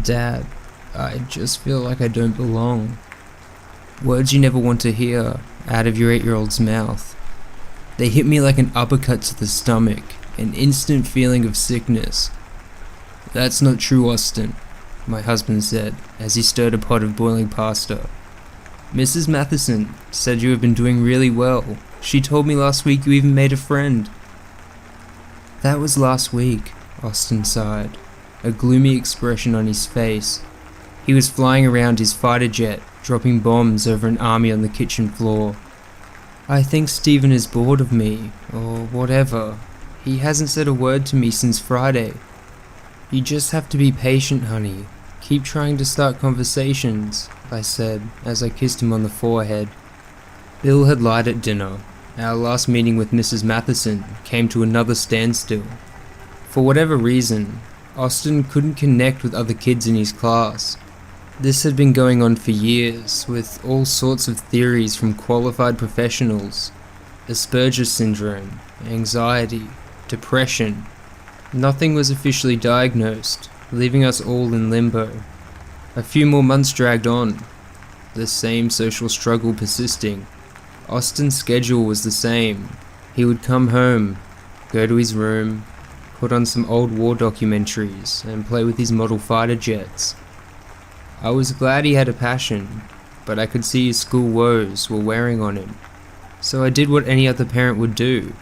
Dad, I just feel like I don't belong. Words you never want to hear out of your 8-year-old's mouth. They hit me like an uppercut to the stomach, an instant feeling of sickness. That's not true, Austin, my husband said as he stirred a pot of boiling pasta. Mrs. Matheson said you have been doing really well. She told me last week you even made a friend. That was last week, Austin sighed, a gloomy expression on his face. He was flying around his fighter jet, dropping bombs over an army on the kitchen floor. I think Stephen is bored of me, or whatever. He hasn't said a word to me since Friday. You just have to be patient, honey. Keep trying to start conversations, I said as I kissed him on the forehead. Bill had lied at dinner. Our last meeting with Mrs. Matheson came to another standstill. For whatever reason, Austin couldn't connect with other kids in his class. This had been going on for years, with all sorts of theories from qualified professionals. Asperger's syndrome, anxiety, depression. Nothing was officially diagnosed, leaving us all in limbo. A few more months dragged on, the same social struggle persisting. Austin's schedule was the same. He would come home, go to his room, put on some old war documentaries, and play with his model fighter jets. I was glad he had a passion, but I could see his school woes were wearing on him. So I did what any other parent would do.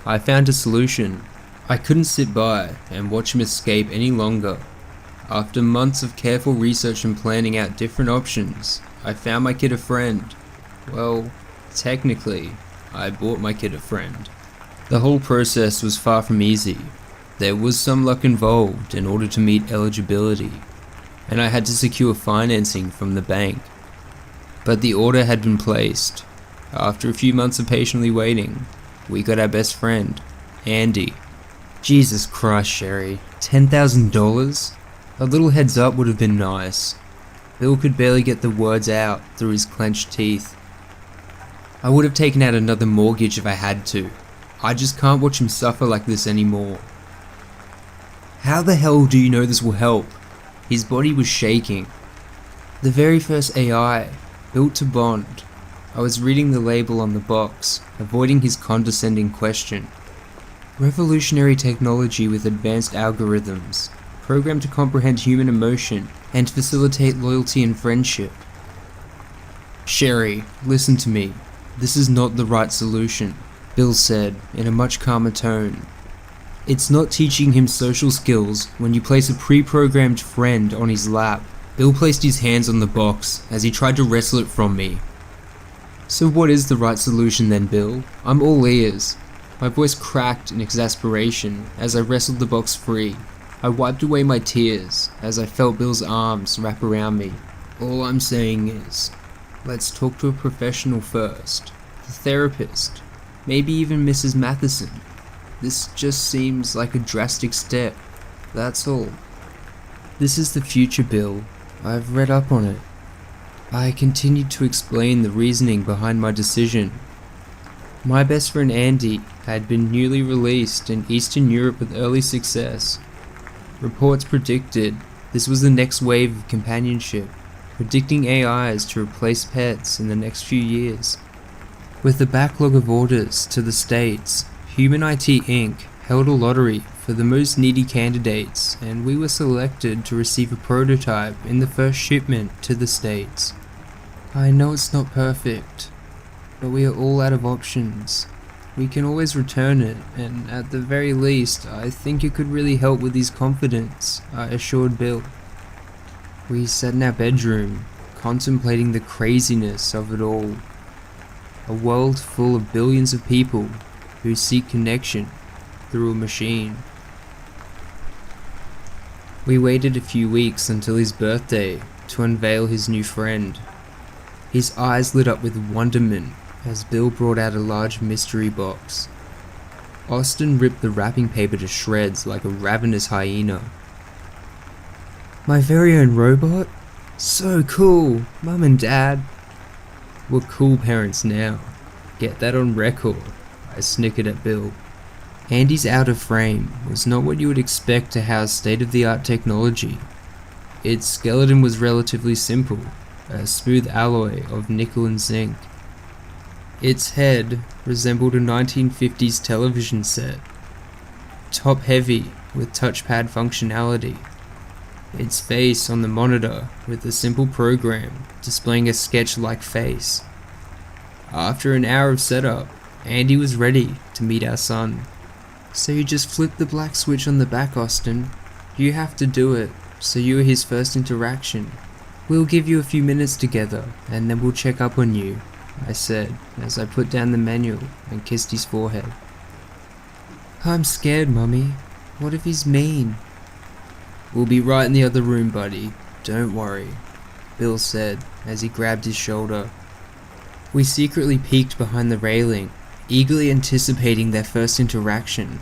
I found a solution. I couldn't sit by and watch him escape any longer. After months of careful research and planning out different options, I found my kid a friend. Well, technically, I bought my kid a friend. The whole process was far from easy. There was some luck involved in order to meet eligibility, and I had to secure financing from the bank. But the order had been placed. After a few months of patiently waiting, we got our best friend, Andy. Jesus Christ, Sherry, $10,000? A little heads up would have been nice. Bill could barely get the words out through his clenched teeth. I would have taken out another mortgage if I had to. I just can't watch him suffer like this anymore. How the hell do you know this will help? His body was shaking. The very first AI, built to bond. I was reading the label on the box, avoiding his condescending question. Revolutionary technology with advanced algorithms, programmed to comprehend human emotion and facilitate loyalty and friendship. Sherry, listen to me. This is not the right solution, Bill said in a much calmer tone. It's not teaching him social skills when you place a pre-programmed friend on his lap. Bill placed his hands on the box as he tried to wrestle it from me. So what is the right solution then, Bill? I'm all ears. My voice cracked in exasperation as I wrestled the box free. I wiped away my tears as I felt Bill's arms wrap around me. All I'm saying is, let's talk to a professional first. The therapist. Maybe even Mrs. Matheson. This just seems like a drastic step. That's all. This is the future, Bill. I've read up on it. I continued to explain the reasoning behind my decision. My best friend Andy had been newly released in Eastern Europe with early success. Reports predicted this was the next wave of companionship, predicting AIs to replace pets in the next few years. With the backlog of orders to the States, Human IT Inc. held a lottery for the most needy candidates, and we were selected to receive a prototype in the first shipment to the States. I know it's not perfect, but we are all out of options. We can always return it, and at the very least, I think it could really help with his confidence, I assured Bill. We sat in our bedroom, contemplating the craziness of it all. A world full of billions of people who seek connection through a machine. We waited a few weeks until his birthday to unveil his new friend. His eyes lit up with wonderment as Bill brought out a large mystery box. Austin ripped the wrapping paper to shreds like a ravenous hyena. My very own robot? So cool, Mum and Dad. We're cool parents now. Get that on record, I snickered at Bill. Andy's outer frame was not what you would expect to house state-of-the-art technology. Its skeleton was relatively simple, a smooth alloy of nickel and zinc. Its head resembled a 1950s television set, top-heavy with touchpad functionality. Its face on the monitor with a simple program displaying a sketch-like face. After an hour of setup, Andy was ready to meet our son. "So you just flip the black switch on the back, Austin. You have to do it, so you are his first interaction. We'll give you a few minutes together, and then we'll check up on you," I said as I put down the manual and kissed his forehead. "I'm scared, Mummy. What if he's mean?" "We'll be right in the other room, buddy. Don't worry," Bill said as he grabbed his shoulder. We secretly peeked behind the railing, eagerly anticipating their first interaction.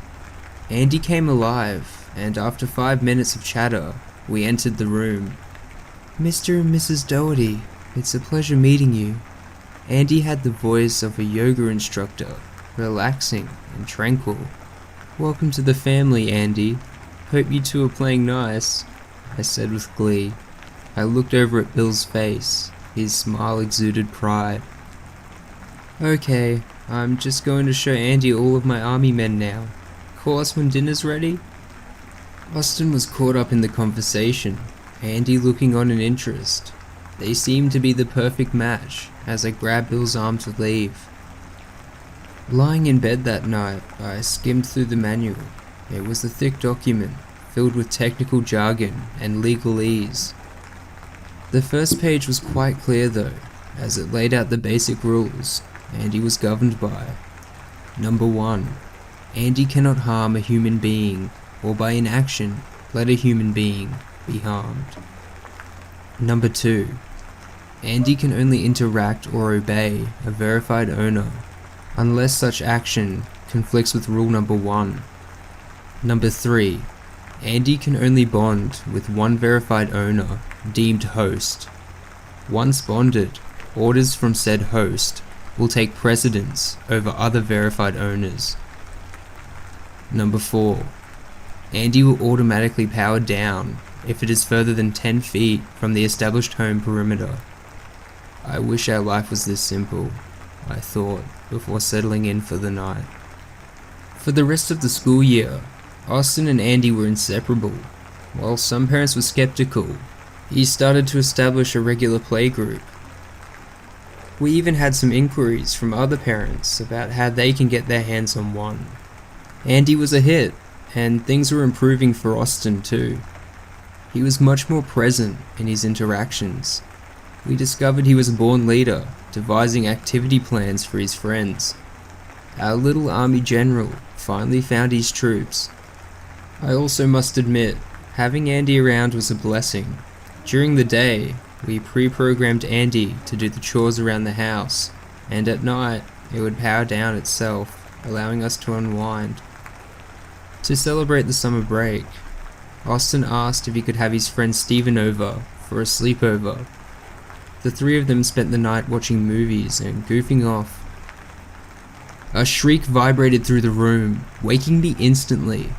Andy came alive, and after 5 minutes of chatter, we entered the room. "Mr. and Mrs. Doherty, it's a pleasure meeting you." Andy had the voice of a yoga instructor, relaxing and tranquil. "Welcome to the family, Andy. Hope you two are playing nice," I said with glee. I looked over at Bill's face. His smile exuded pride. "Okay, I'm just going to show Andy all of my army men now. Call us when dinner's ready?" Austin was caught up in the conversation, Andy looking on in interest. They seemed to be the perfect match as I grabbed Bill's arm to leave. Lying in bed that night, I skimmed through the manual. It was a thick document filled with technical jargon and legalese. The first page was quite clear though, as it laid out the basic rules Andy was governed by. Number 1. Andy cannot harm a human being, or by inaction let a human being be harmed. Number 2. Andy can only interact or obey a verified owner, unless such action conflicts with rule number 1. Number 3. Andy can only bond with one verified owner, deemed host. Once bonded, orders from said host will take precedence over other verified owners. Number 4. Andy will automatically power down if it is further than 10 feet from the established home perimeter. I wish our life was this simple, I thought, before settling in for the night. For the rest of the school year, Austin and Andy were inseparable. While some parents were skeptical, he started to establish a regular playgroup. We even had some inquiries from other parents about how they can get their hands on one. Andy was a hit, and things were improving for Austin too. He was much more present in his interactions. We discovered he was a born leader, devising activity plans for his friends. Our little army general finally found his troops. I also must admit, having Andy around was a blessing. During the day, we pre-programmed Andy to do the chores around the house, and at night, it would power down itself, allowing us to unwind. To celebrate the summer break, Austin asked if he could have his friend Steven over for a sleepover. The three of them spent the night watching movies and goofing off. A shriek vibrated through the room, waking me instantly.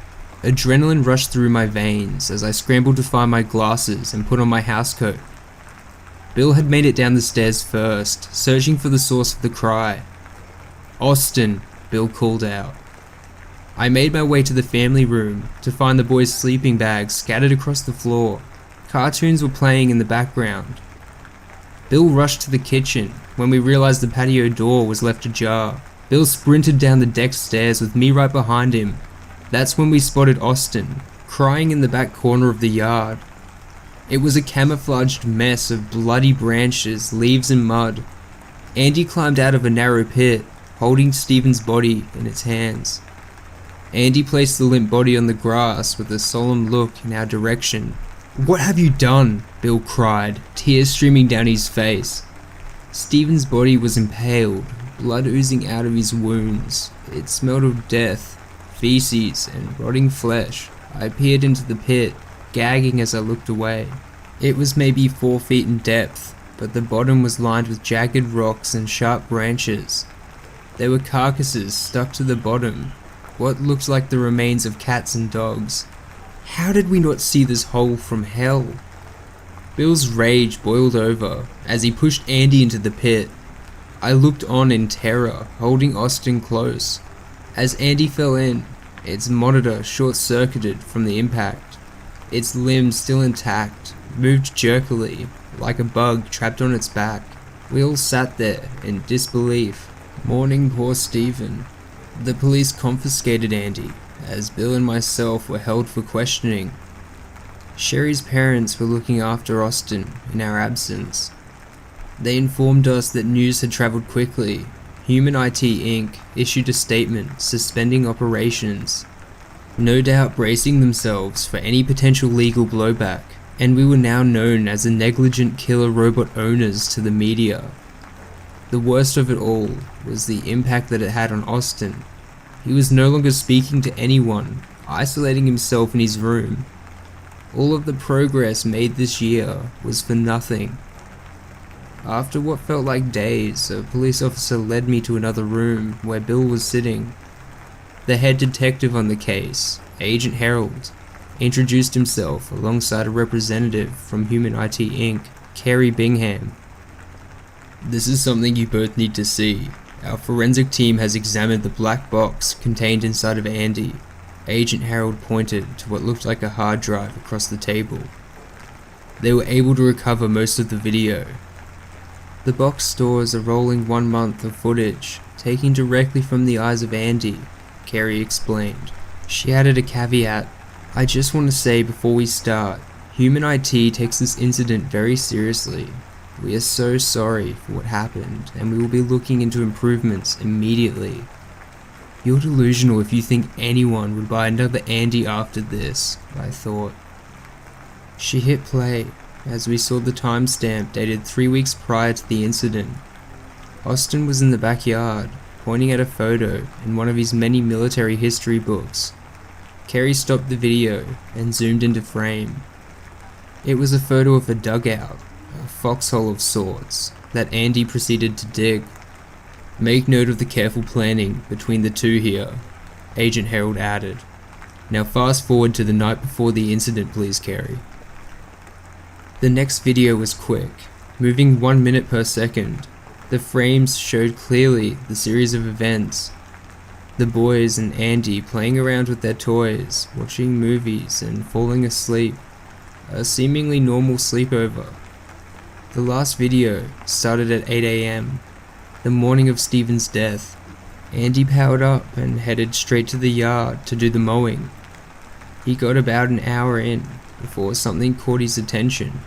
Adrenaline rushed through my veins as I scrambled to find my glasses and put on my housecoat. Bill had made it down the stairs first, searching for the source of the cry. "Austin," Bill called out. I made my way to the family room to find the boys' sleeping bags scattered across the floor. Cartoons were playing in the background. Bill rushed to the kitchen when we realized the patio door was left ajar. Bill sprinted down the deck stairs with me right behind him. That's when we spotted Austin, crying in the back corner of the yard. It was a camouflaged mess of bloody branches, leaves and mud. Andy climbed out of a narrow pit, holding Steven's body in its hands. Andy placed the limp body on the grass with a solemn look in our direction. "What have you done?" Bill cried, tears streaming down his face. Steven's body was impaled, blood oozing out of his wounds. It smelled of death, feces, and rotting flesh. I peered into the pit, gagging as I looked away. It was maybe 4 feet in depth, but the bottom was lined with jagged rocks and sharp branches. There were carcasses stuck to the bottom, what looked like the remains of cats and dogs. How did we not see this hole from hell? Bill's rage boiled over as he pushed Andy into the pit. I looked on in terror, holding Austin close. As Andy fell in, its monitor short-circuited from the impact. Its limbs still intact, moved jerkily, like a bug trapped on its back. We all sat there in disbelief, mourning poor Stephen. The police confiscated Andy, as Bill and myself were held for questioning. Sherry's parents were looking after Austin in our absence. They informed us that news had travelled quickly. Human IT Inc. issued a statement suspending operations, no doubt bracing themselves for any potential legal blowback, and we were now known as the negligent killer robot owners to the media. The worst of it all was the impact that it had on Austin. He was no longer speaking to anyone, isolating himself in his room. All of the progress made this year was for nothing. After what felt like days, a police officer led me to another room where Bill was sitting. The head detective on the case, Agent Harold, introduced himself alongside a representative from Human IT Inc., Kerry Bingham. "This is something you both need to see. Our forensic team has examined the black box contained inside of Andy." Agent Harold pointed to what looked like a hard drive across the table. "They were able to recover most of the video. The box stores a rolling 1 month of footage, taken directly from the eyes of Andy," Kerry explained. She added a caveat. "I just want to say before we start, Human IT takes this incident very seriously. We are so sorry for what happened, and we will be looking into improvements immediately. You're delusional if you think anyone would buy another Andy after this," I thought. She hit play, as we saw the timestamp dated 3 weeks prior to the incident. Austin was in the backyard, pointing at a photo in one of his many military history books. Kerry stopped the video and zoomed into frame. It was a photo of a dugout, a foxhole of sorts, that Andy proceeded to dig. "Make note of the careful planning between the two here," Agent Harold added. "Now fast forward to the night before the incident, please, Kerry." The next video was quick, moving 1 minute per second. The frames showed clearly the series of events. The boys and Andy playing around with their toys, watching movies and falling asleep. A seemingly normal sleepover. The last video started at 8 AM, the morning of Stephen's death. Andy powered up and headed straight to the yard to do the mowing. He got about an hour in before something caught his attention.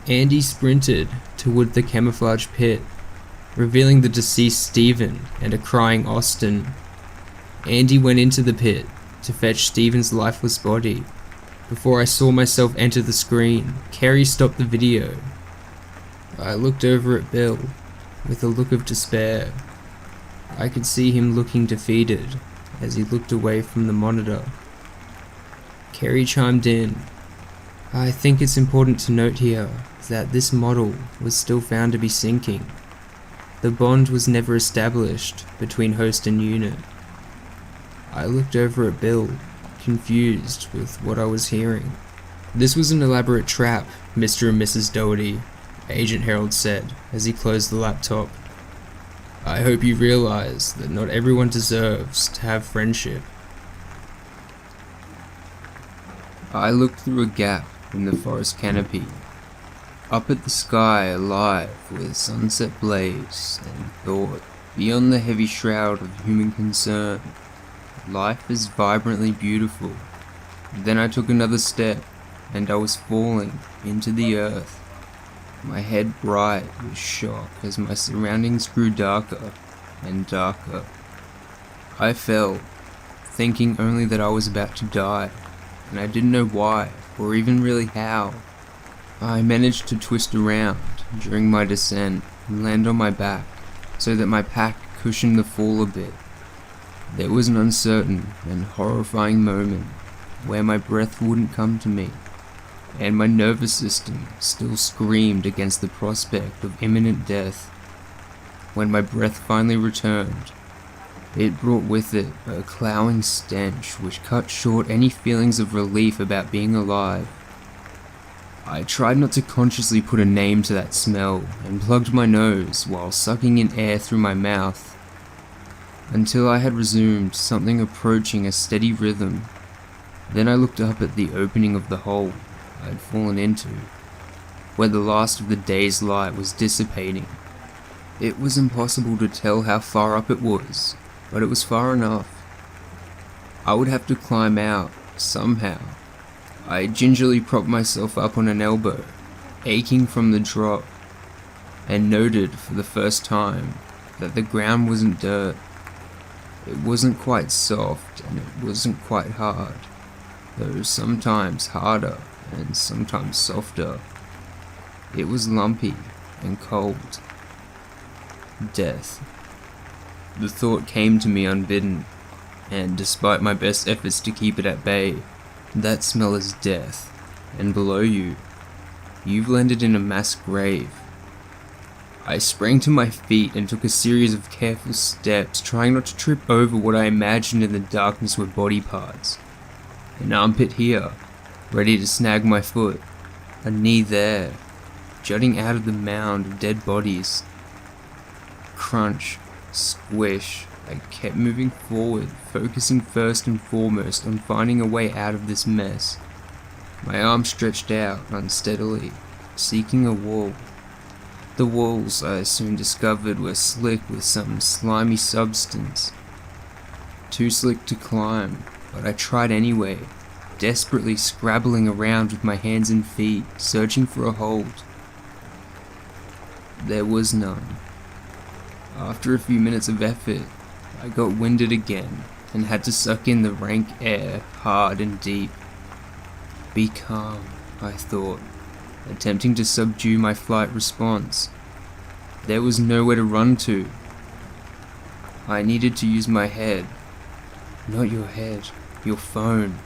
Andy sprinted toward the camouflage pit, revealing the deceased Stephen and a crying Austin. Andy went into the pit to fetch Stephen's lifeless body. Before I saw myself enter the screen, Kerry stopped the video. I looked over at Bill with a look of despair. I could see him looking defeated as he looked away from the monitor. Kerry chimed in. "I think it's important to note here that this model was still found to be sinking. The bond was never established between host and unit." I looked over at Bill, confused with what I was hearing. "This was an elaborate trap, Mr. and Mrs. Doherty," Agent Harold said as he closed the laptop. "I hope you realize that not everyone deserves to have friendship." I looked through a gap in the forest canopy, up at the sky alive with sunset blaze, and thought, beyond the heavy shroud of human concern, life is vibrantly beautiful. Then I took another step, and I was falling into the earth, my head bright with shock as my surroundings grew darker and darker. I fell, thinking only that I was about to die, and I didn't know why, or even really how. I managed to twist around during my descent and land on my back, so that my pack cushioned the fall a bit. There was an uncertain and horrifying moment where my breath wouldn't come to me, and my nervous system still screamed against the prospect of imminent death. When my breath finally returned, it brought with it a clouding stench which cut short any feelings of relief about being alive. I tried not to consciously put a name to that smell and plugged my nose while sucking in air through my mouth until I had resumed something approaching a steady rhythm. Then I looked up at the opening of the hole I had fallen into, where the last of the day's light was dissipating. It was impossible to tell how far up it was, but it was far enough. I would have to climb out somehow. I gingerly propped myself up on an elbow, aching from the drop, and noted for the first time that the ground wasn't dirt. It wasn't quite soft and it wasn't quite hard, though sometimes harder and sometimes softer. It was lumpy and cold. Death. The thought came to me unbidden, and despite my best efforts to keep it at bay, that smell is death, and below you, you've landed in a mass grave. I sprang to my feet and took a series of careful steps, trying not to trip over what I imagined in the darkness were body parts. An armpit here, ready to snag my foot, a knee there, jutting out of the mound of dead bodies. Crunch, squish. I kept moving forward, focusing first and foremost on finding a way out of this mess. My arm stretched out unsteadily, seeking a wall. The walls, I soon discovered, were slick with some slimy substance. Too slick to climb, but I tried anyway, desperately scrabbling around with my hands and feet, searching for a hold. There was none. After a few minutes of effort, I got winded again and had to suck in the rank air hard and deep. Be calm, I thought, attempting to subdue my flight response. There was nowhere to run to. I needed to use my head. Not your head, your phone.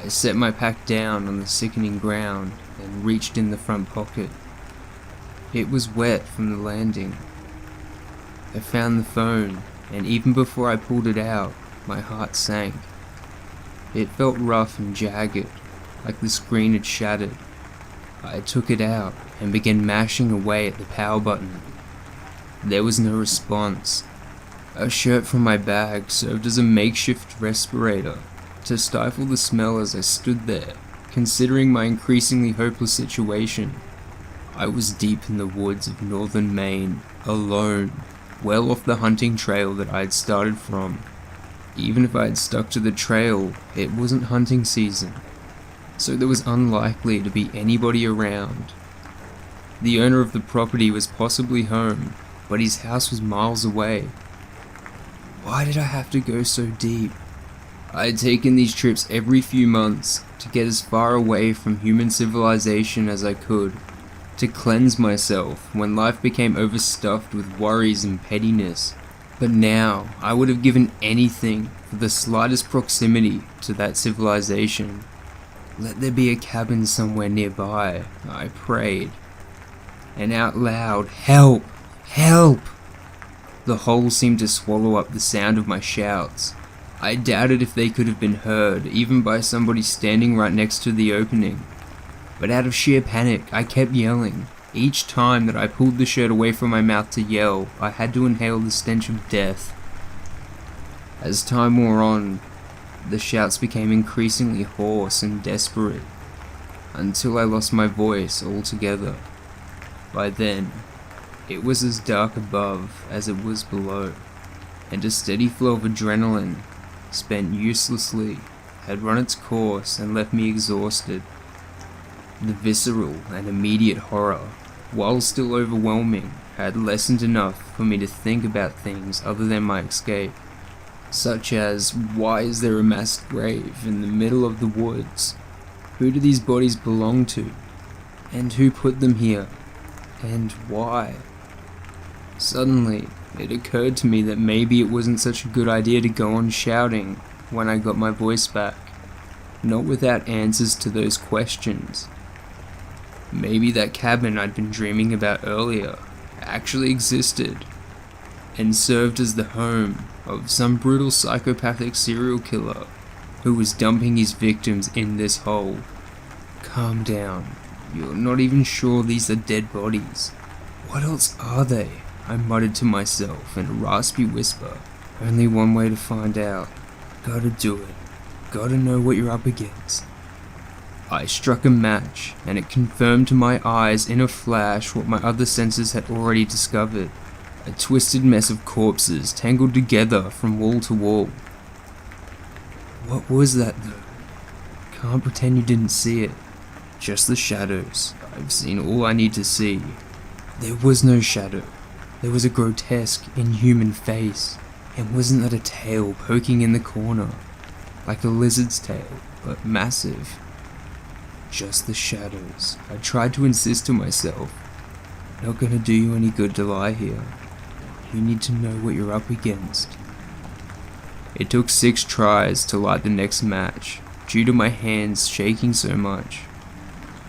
I set my pack down on the sickening ground and reached in the front pocket. It was wet from the landing. I found the phone, and even before I pulled it out, my heart sank. It felt rough and jagged, like the screen had shattered. I took it out and began mashing away at the power button. There was no response. A shirt from my bag served as a makeshift respirator to stifle the smell as I stood there, considering my increasingly hopeless situation. I was deep in the woods of northern Maine, alone, well off the hunting trail that I had started from. Even if I had stuck to the trail, it wasn't hunting season, so there was unlikely to be anybody around. The owner of the property was possibly home, but his house was miles away. Why did I have to go so deep? I had taken these trips every few months to get as far away from human civilization as I could, to cleanse myself when life became overstuffed with worries and pettiness. But now, I would have given anything for the slightest proximity to that civilization. Let there be a cabin somewhere nearby, I prayed. And out loud, help! Help! The hole seemed to swallow up the sound of my shouts. I doubted if they could have been heard, even by somebody standing right next to the opening. But out of sheer panic, I kept yelling. Each time that I pulled the shirt away from my mouth to yell, I had to inhale the stench of death. As time wore on, the shouts became increasingly hoarse and desperate, until I lost my voice altogether. By then, it was as dark above as it was below, and a steady flow of adrenaline, spent uselessly, had run its course and left me exhausted. The visceral and immediate horror, while still overwhelming, had lessened enough for me to think about things other than my escape, such as, why is there a mass grave in the middle of the woods? Who do these bodies belong to? And who put them here? And why? Suddenly, it occurred to me that maybe it wasn't such a good idea to go on shouting when I got my voice back, not without answers to those questions. Maybe that cabin I'd been dreaming about earlier actually existed, and served as the home of some brutal psychopathic serial killer who was dumping his victims in this hole. Calm down, You're not even sure these are dead bodies. What else are they? I muttered to myself in a raspy whisper. Only one way to find out. Gotta do it. Gotta know what you're up against. I struck a match, and it confirmed to my eyes in a flash what my other senses had already discovered. A twisted mess of corpses tangled together from wall to wall. What was that though? Can't pretend you didn't see it. Just the shadows. I've seen all I need to see. There was no shadow. There was a grotesque, inhuman face. And wasn't that a tail poking in the corner? Like a lizard's tail, but massive. Just the shadows. I tried to insist to myself. Not gonna do you any good to lie here. You need to know what you're up against. It took 6 tries to light the next match, due to my hands shaking so much.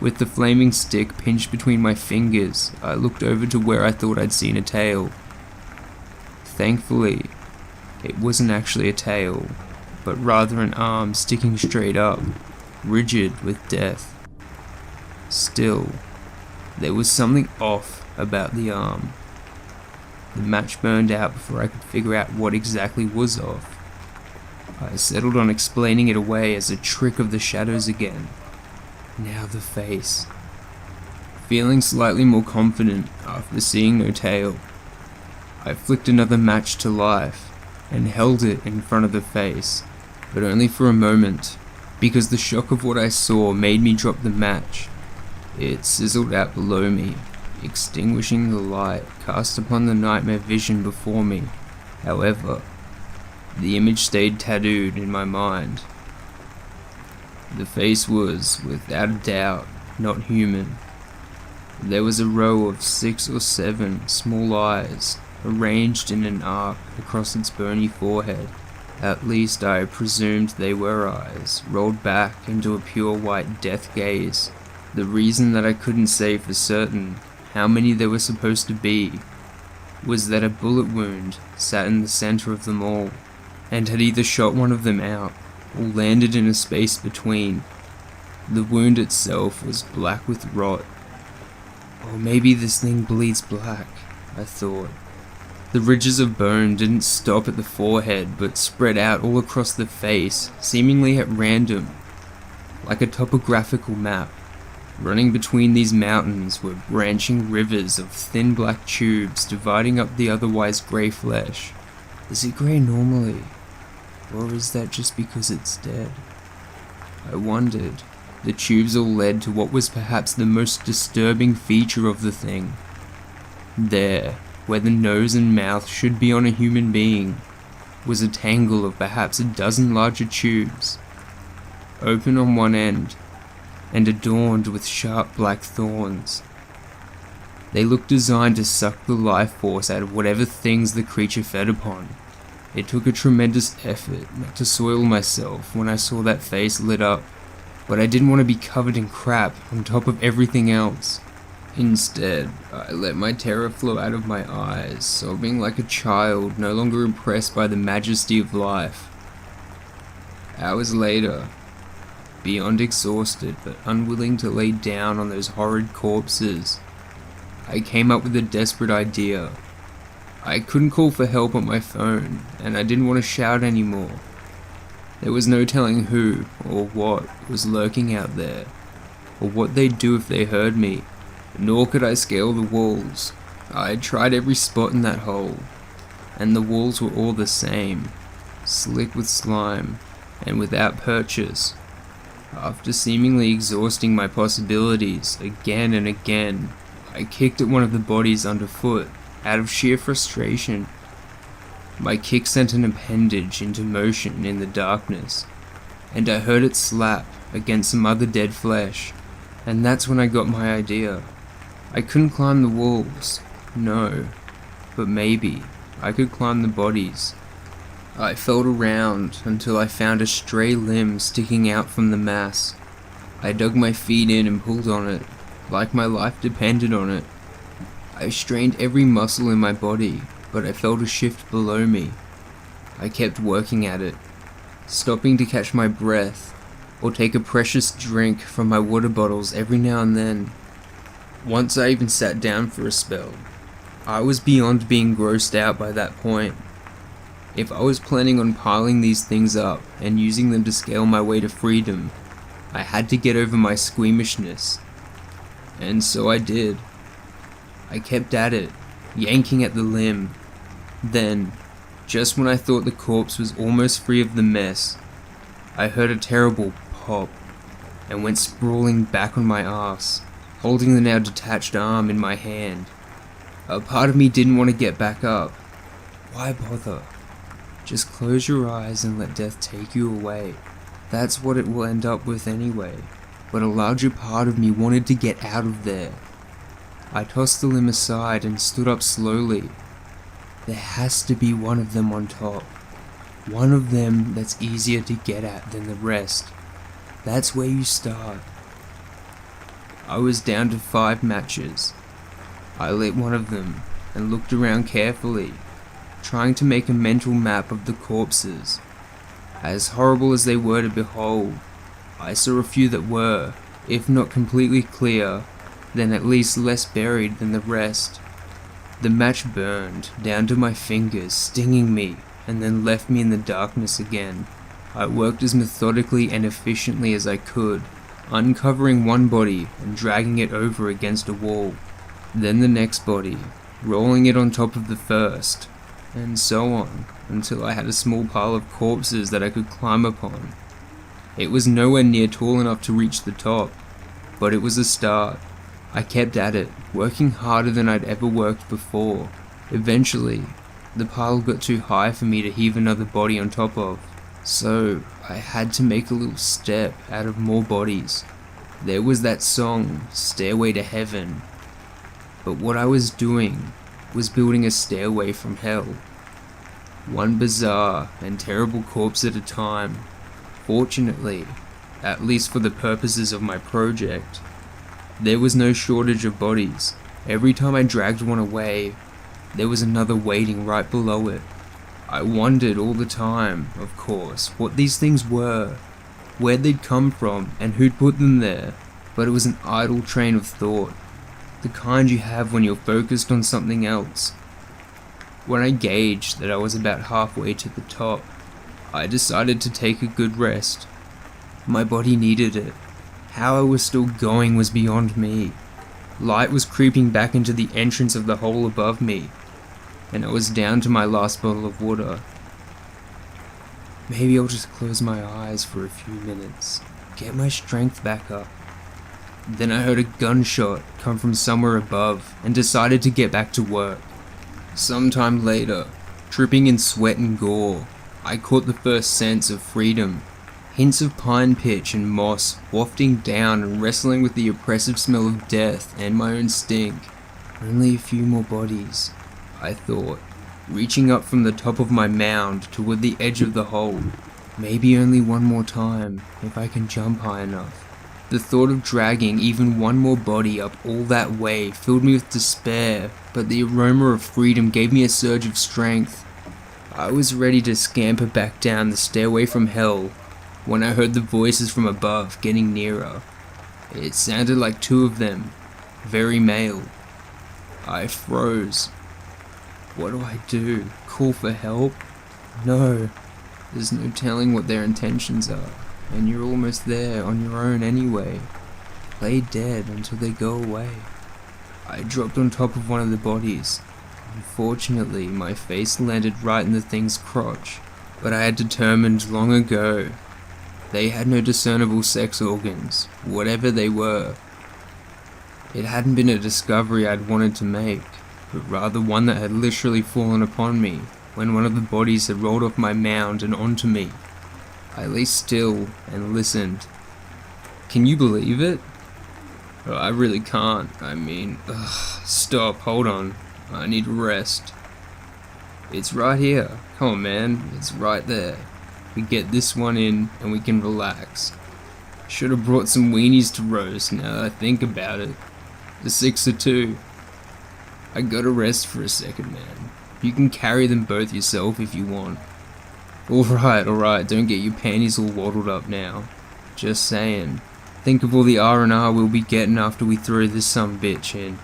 With the flaming stick pinched between my fingers, I looked over to where I thought I'd seen a tail. Thankfully, it wasn't actually a tail, but rather an arm sticking straight up, rigid with death. Still, there was something off about the arm. The match burned out before I could figure out what exactly was off. I settled on explaining it away as a trick of the shadows again. Now the face. Feeling slightly more confident after seeing no tail, I flicked another match to life and held it in front of the face, but only for a moment, because the shock of what I saw made me drop the match. It sizzled out below me, extinguishing the light cast upon the nightmare vision before me. However, the image stayed tattooed in my mind. The face was, without a doubt, not human. There was a row of 6 or 7 small eyes, arranged in an arc across its bony forehead. At least I presumed they were eyes, rolled back into a pure white death gaze. The reason that I couldn't say for certain how many there were supposed to be was that a bullet wound sat in the center of them all, and had either shot one of them out or landed in a space between. The wound itself was black with rot. Or maybe this thing bleeds black, I thought. The ridges of bone didn't stop at the forehead, but spread out all across the face, seemingly at random, like a topographical map. Running between these mountains were branching rivers of thin black tubes dividing up the otherwise grey flesh. Is it grey normally? Or is that just because it's dead? I wondered. The tubes all led to what was perhaps the most disturbing feature of the thing. There, where the nose and mouth should be on a human being, was a tangle of perhaps a dozen larger tubes, open on one end, and adorned with sharp black thorns. They looked designed to suck the life force out of whatever things the creature fed upon. It took a tremendous effort not to soil myself when I saw that face lit up, but I didn't want to be covered in crap on top of everything else. Instead, I let my terror flow out of my eyes, sobbing like a child no longer impressed by the majesty of life. Hours later, beyond exhausted but unwilling to lay down on those horrid corpses, I came up with a desperate idea. I couldn't call for help on my phone, and I didn't want to shout anymore. There was no telling who or what was lurking out there, or what they'd do if they heard me, nor could I scale the walls. I had tried every spot in that hole, and the walls were all the same, slick with slime, and without purchase. After seemingly exhausting my possibilities again and again, I kicked at one of the bodies underfoot, out of sheer frustration. My kick sent an appendage into motion in the darkness, and I heard it slap against some other dead flesh, and that's when I got my idea. I couldn't climb the walls, no, but maybe I could climb the bodies. I felt around until I found a stray limb sticking out from the mass. I dug my feet in and pulled on it, like my life depended on it. I strained every muscle in my body, but I felt a shift below me. I kept working at it, stopping to catch my breath, or take a precious drink from my water bottles every now and then. Once I even sat down for a spell. I was beyond being grossed out by that point. If I was planning on piling these things up and using them to scale my way to freedom, I had to get over my squeamishness. And so I did. I kept at it, yanking at the limb. Then, just when I thought the corpse was almost free of the mess, I heard a terrible pop and went sprawling back on my ass, holding the now detached arm in my hand. A part of me didn't want to get back up. Why bother? Just close your eyes and let death take you away. That's what it will end up with anyway. But a larger part of me wanted to get out of there. I tossed the limb aside and stood up slowly. There has to be one of them on top. One of them that's easier to get at than the rest. That's where you start. I was down to 5 matches. I lit one of them and looked around carefully, trying to make a mental map of the corpses. As horrible as they were to behold, I saw a few that were, if not completely clear, then at least less buried than the rest. The match burned down to my fingers, stinging me, and then left me in the darkness again. I worked as methodically and efficiently as I could, uncovering one body and dragging it over against a wall, then the next body, rolling it on top of the first, and so on, until I had a small pile of corpses that I could climb upon. It was nowhere near tall enough to reach the top, but it was a start. I kept at it, working harder than I'd ever worked before. Eventually, the pile got too high for me to heave another body on top of, so I had to make a little step out of more bodies. There was that song, Stairway to Heaven, but what I was doing was building a stairway from hell. One bizarre and terrible corpse at a time. Fortunately, at least for the purposes of my project, there was no shortage of bodies. Every time I dragged one away, there was another waiting right below it. I wondered all the time, of course, what these things were, where they'd come from, and who'd put them there, but it was an idle train of thought, the kind you have when you're focused on something else. When I gauged that I was about halfway to the top, I decided to take a good rest. My body needed it. How I was still going was beyond me. Light was creeping back into the entrance of the hole above me, and I was down to my last bottle of water. Maybe I'll just close my eyes for a few minutes, get my strength back up. Then I heard a gunshot come from somewhere above and decided to get back to work. Sometime later, dripping in sweat and gore, I caught the first sense of freedom. Hints of pine pitch and moss wafting down and wrestling with the oppressive smell of death and my own stink. Only a few more bodies, I thought, reaching up from the top of my mound toward the edge of the hole. Maybe only one more time, if I can jump high enough. The thought of dragging even one more body up all that way filled me with despair, but the aroma of freedom gave me a surge of strength. I was ready to scamper back down the stairway from hell when I heard the voices from above getting nearer. It sounded like 2 of them, very male. I froze. What do I do? Call for help? No, there's no telling what their intentions are, and you're almost there on your own anyway. Play dead until they go away. I dropped on top of one of the bodies. Unfortunately, my face landed right in the thing's crotch, but I had determined long ago they had no discernible sex organs, whatever they were. It hadn't been a discovery I'd wanted to make, but rather one that had literally fallen upon me when one of the bodies had rolled off my mound and onto me. I lay still and listened. Can you believe it? Oh, I really can't. Stop, hold on. I need rest. It's right here. Come on, man. It's right there. We get this one in and we can relax. Should have brought some weenies to roast now that I think about it. The 6 or 2. I gotta rest for a second, man. You can carry them both yourself if you want. Alright, don't get your panties all waddled up now. Just saying. Think of all the R&R we'll be getting after we throw this sumbitch in.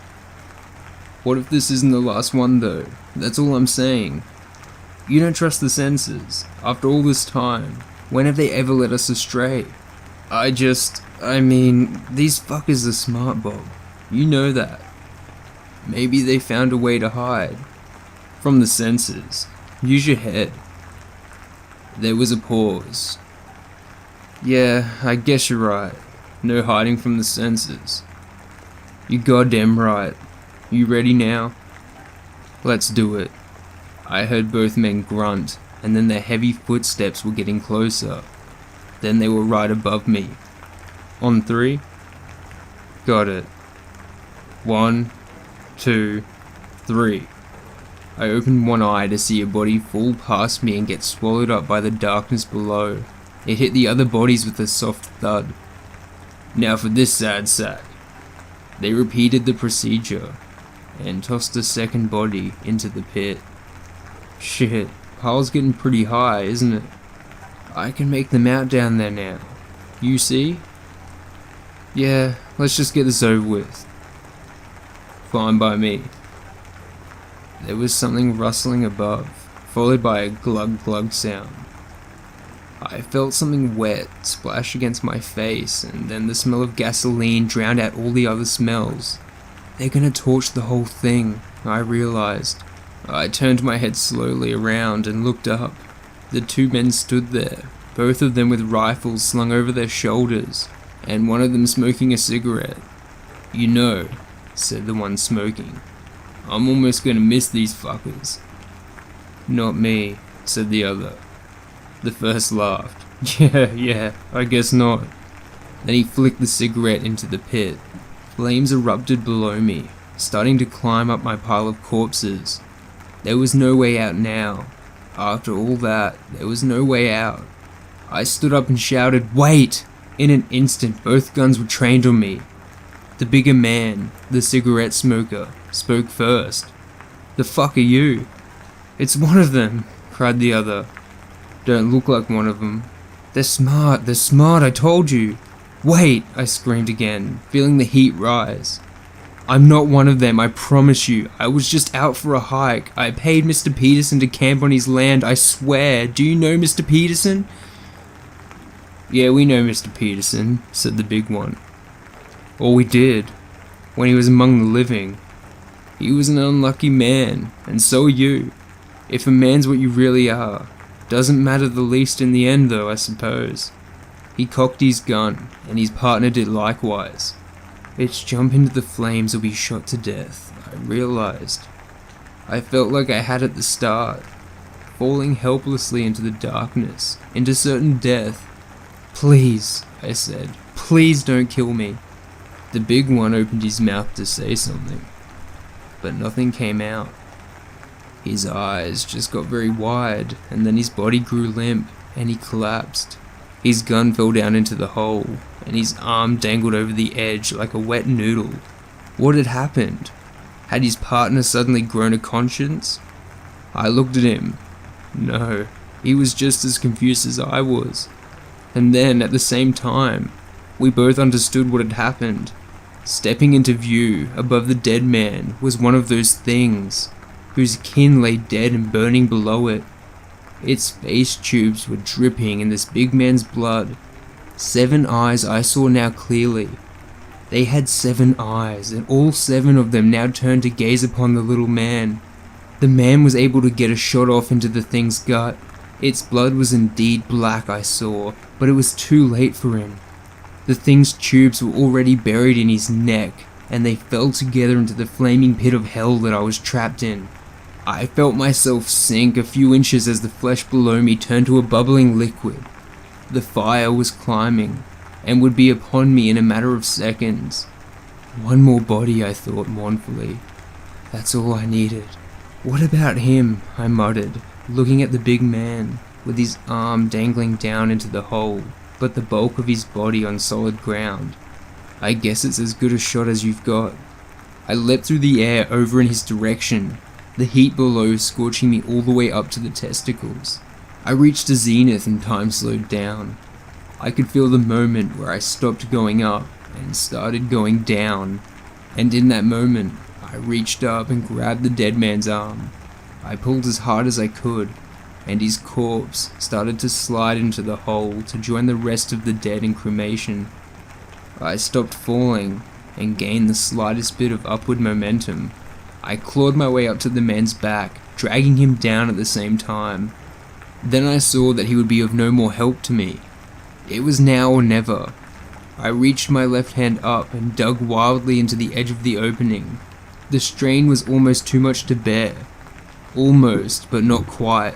What if this isn't the last one though? That's all I'm saying. You don't trust the sensors. After all this time, when have they ever led us astray? I mean, these fuckers are smart, Bob. You know that. Maybe they found a way to hide. From the sensors. Use your head. There was a pause. Yeah, I guess you're right. No hiding from the sensors. You goddamn right. You ready now? Let's do it. I heard both men grunt, and then their heavy footsteps were getting closer. Then they were right above me. On 3? Got it. 1, 2, 3. I opened one eye to see a body fall past me and get swallowed up by the darkness below. It hit the other bodies with a soft thud. Now for this sad sack. They repeated the procedure and tossed a second body into the pit. Shit, pile's getting pretty high, isn't it? I can make them out down there now. You see? Yeah, let's just get this over with. Fine by me. There was something rustling above, followed by a glug glug sound. I felt something wet splash against my face, and then the smell of gasoline drowned out all the other smells. They're gonna torch the whole thing, I realized. I turned my head slowly around and looked up. The two men stood there, both of them with rifles slung over their shoulders, and one of them smoking a cigarette. You know, said the one smoking, I'm almost gonna miss these fuckers. Not me, said the other. The first laughed. Yeah, I guess not. Then he flicked the cigarette into the pit. Flames erupted below me, starting to climb up my pile of corpses. There was no way out now. After all that, there was no way out. I stood up and shouted, "Wait!" In an instant, both guns were trained on me. The bigger man, the cigarette smoker, spoke first. "The fuck are you?" "It's one of them," cried the other. "Don't look like one of them." They're smart, I told you." "Wait," I screamed again, feeling the heat rise. "I'm not one of them, I promise you. I was just out for a hike. I paid Mr. Peterson to camp on his land, I swear. Do you know Mr. Peterson?" "Yeah, we know Mr. Peterson," said the big one. "Or we did, when he was among the living. He was an unlucky man, and so are you. If a man's what you really are. Doesn't matter the least in the end though, I suppose." He cocked his gun, and his partner did likewise. It's jump into the flames or be shot to death, I realized. I felt like I had at the start, falling helplessly into the darkness, into certain death. "Please," I said, "please don't kill me." The big one opened his mouth to say something, but nothing came out. His eyes just got very wide, and then his body grew limp, and he collapsed. His gun fell down into the hole, and his arm dangled over the edge like a wet noodle. What had happened? Had his partner suddenly grown a conscience? I looked at him. No, he was just as confused as I was. And then, at the same time, we both understood what had happened. Stepping into view above the dead man was one of those things, whose kin lay dead and burning below it. Its face tubes were dripping in this big man's blood. 7 eyes I saw now clearly. They had 7 eyes, and all 7 of them now turned to gaze upon the little man. The man was able to get a shot off into the thing's gut. Its blood was indeed black, I saw, but it was too late for him. The thing's tubes were already buried in his neck, and they fell together into the flaming pit of hell that I was trapped in. I felt myself sink a few inches as the flesh below me turned to a bubbling liquid. The fire was climbing, and would be upon me in a matter of seconds. One more body, I thought mournfully. That's all I needed. "What about him?" I muttered, looking at the big man, with his arm dangling down into the hole, but the bulk of his body on solid ground. "I guess it's as good a shot as you've got." I leapt through the air over in his direction, the heat below scorching me all the way up to the testicles. I reached a zenith and time slowed down. I could feel the moment where I stopped going up and started going down, and in that moment, I reached up and grabbed the dead man's arm. I pulled as hard as I could, and his corpse started to slide into the hole to join the rest of the dead in cremation. I stopped falling and gained the slightest bit of upward momentum. I clawed my way up to the man's back, dragging him down at the same time. Then I saw that he would be of no more help to me. It was now or never. I reached my left hand up and dug wildly into the edge of the opening. The strain was almost too much to bear. Almost, but not quite.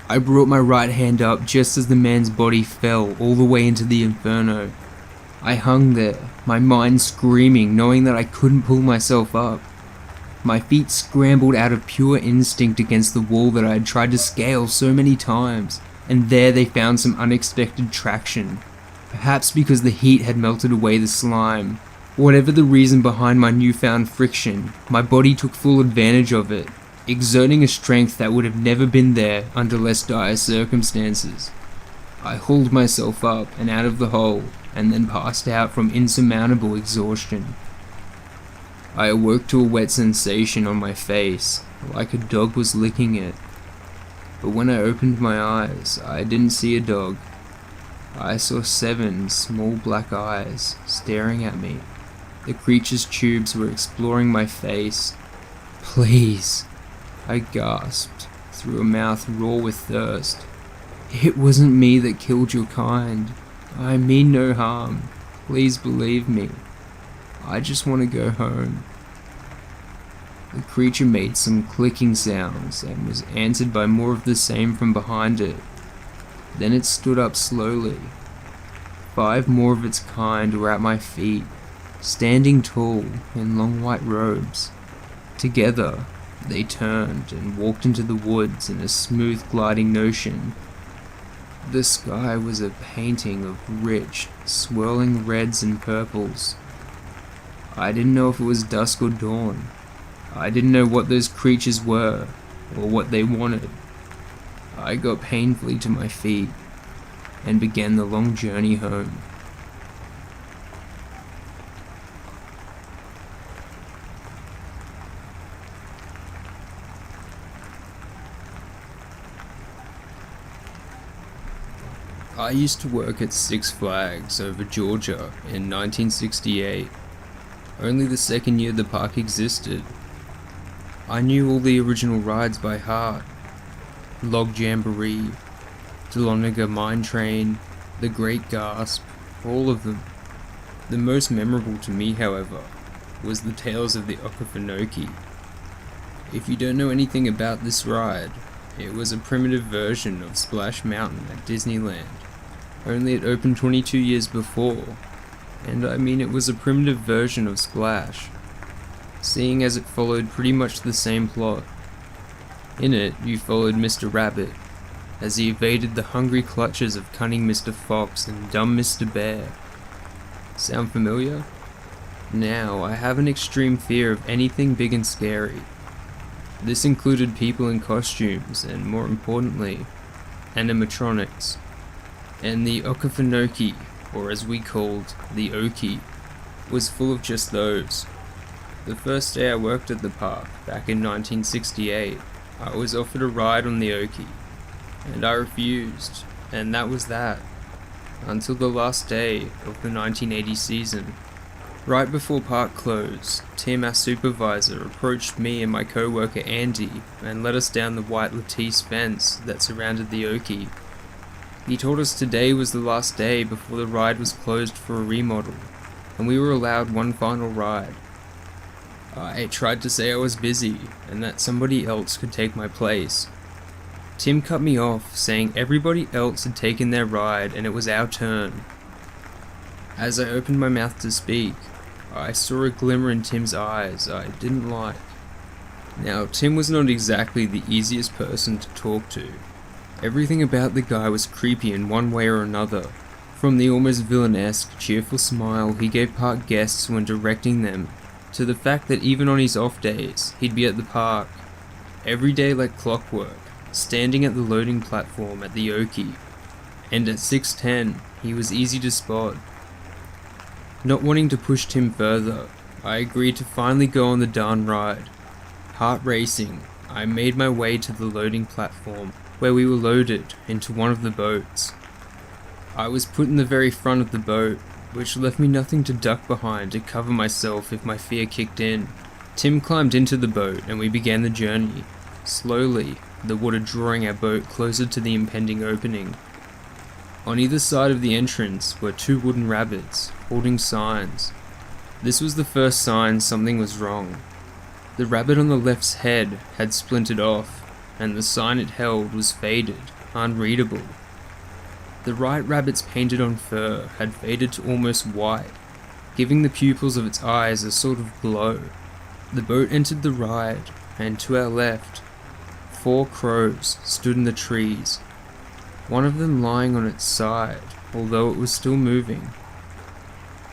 I brought my right hand up just as the man's body fell all the way into the inferno. I hung there, my mind screaming, knowing that I couldn't pull myself up. My feet scrambled out of pure instinct against the wall that I had tried to scale so many times, and there they found some unexpected traction. Perhaps because the heat had melted away the slime. Whatever the reason behind my newfound friction, my body took full advantage of it, exerting a strength that would have never been there under less dire circumstances. I hauled myself up and out of the hole, and then passed out from insurmountable exhaustion. I awoke to a wet sensation on my face, like a dog was licking it. But when I opened my eyes, I didn't see a dog. I saw 7 small black eyes staring at me. The creature's tubes were exploring my face. "Please," I gasped, through a mouth raw with thirst. "It wasn't me that killed your kind. I mean no harm. Please believe me. I just want to go home." The creature made some clicking sounds and was answered by more of the same from behind it. Then it stood up slowly. 5 more of its kind were at my feet, standing tall in long white robes. Together, they turned and walked into the woods in a smooth gliding motion. The sky was a painting of rich, swirling reds and purples. I didn't know if it was dusk or dawn. I didn't know what those creatures were, or what they wanted. I got painfully to my feet, and began the long journey home. I used to work at Six Flags over Georgia in 1968, only the second year the park existed. I knew all the original rides by heart: Log Jamboree, Dahlonega Mine Train, The Great Gasp, all of them. The most memorable to me, however, was the Tales of the Okefenokee. If you don't know anything about this ride, it was a primitive version of Splash Mountain at Disneyland, only it opened 22 years before, and I mean it was a primitive version of Splash, seeing as it followed pretty much the same plot. In it, you followed Mr. Rabbit, as he evaded the hungry clutches of cunning Mr. Fox and dumb Mr. Bear. Sound familiar? Now, I have an extreme fear of anything big and scary. This included people in costumes, and more importantly, animatronics. And the Okefenokee, or as we called, the Okie, was full of just those. The first day I worked at the park, back in 1968, I was offered a ride on the Okie, and I refused, and that was that, until the last day of the 1980 season. Right before park closed, Tim, our supervisor, approached me and my co-worker Andy and led us down the white lattice fence that surrounded the Okie. He told us today was the last day before the ride was closed for a remodel, and we were allowed one final ride. I tried to say I was busy, and that somebody else could take my place. Tim cut me off, saying everybody else had taken their ride and it was our turn. As I opened my mouth to speak, I saw a glimmer in Tim's eyes I didn't like. Now, Tim was not exactly the easiest person to talk to. Everything about the guy was creepy in one way or another, from the almost villanesque, cheerful smile he gave park guests when directing them, to the fact that even on his off days, he'd be at the park, every day like clockwork, standing at the loading platform at the Okie. and at 6'10", he was easy to spot. Not wanting to push Tim further, I agreed to finally go on the darn ride. Heart racing, I made my way to the loading platform, where we were loaded into one of the boats. I was put in the very front of the boat, which left me nothing to duck behind to cover myself if my fear kicked in. Tim climbed into the boat and we began the journey, slowly, the water drawing our boat closer to the impending opening. On either side of the entrance were 2 wooden rabbits, holding signs. This was the first sign something was wrong. The rabbit on the left's head had splintered off, and the sign it held was faded, unreadable. The right rabbit's painted on fur had faded to almost white, giving the pupils of its eyes a sort of glow. The boat entered the ride, and to our left, 4 crows stood in the trees, one of them lying on its side, although it was still moving.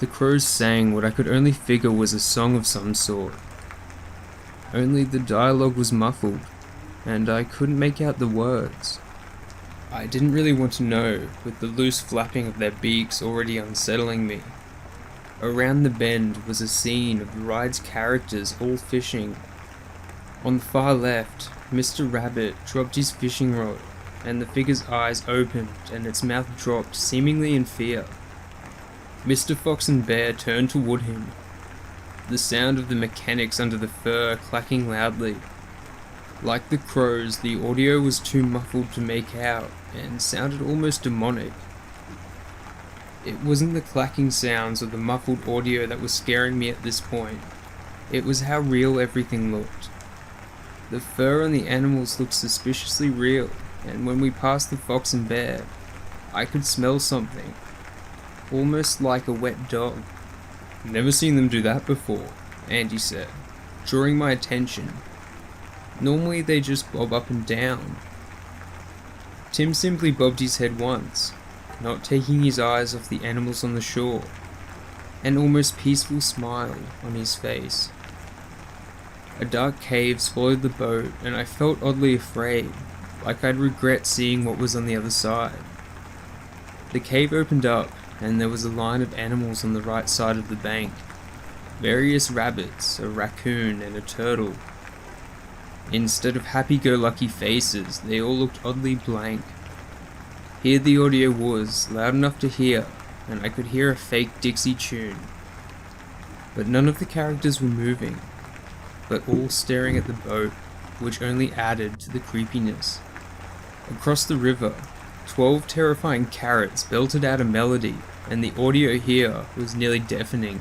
The crows sang what I could only figure was a song of some sort. Only the dialogue was muffled, and I couldn't make out the words. I didn't really want to know, with the loose flapping of their beaks already unsettling me. Around the bend was a scene of the ride's characters all fishing. On the far left, Mr. Rabbit dropped his fishing rod, and the figure's eyes opened and its mouth dropped, seemingly in fear. Mr. Fox and Bear turned toward him, the sound of the mechanics under the fur clacking loudly. Like the crows, the audio was too muffled to make out, and sounded almost demonic. It wasn't the clacking sounds or the muffled audio that was scaring me at this point. It was how real everything looked. The fur on the animals looked suspiciously real, and when we passed the fox and bear, I could smell something. Almost like a wet dog. "Never seen them do that before," Andy said, drawing my attention. "Normally they just bob up and down." Tim simply bobbed his head once, not taking his eyes off the animals on the shore, an almost peaceful smile on his face. A dark cave swallowed the boat, and I felt oddly afraid, like I'd regret seeing what was on the other side. The cave opened up, and there was a line of animals on the right side of the bank. Various rabbits, a raccoon, and a turtle. Instead of happy-go-lucky faces, they all looked oddly blank. Here the audio was, loud enough to hear, and I could hear a fake Dixie tune. But none of the characters were moving, but all staring at the boat, which only added to the creepiness. Across the river, 12 terrifying carrots belted out a melody, and the audio here was nearly deafening,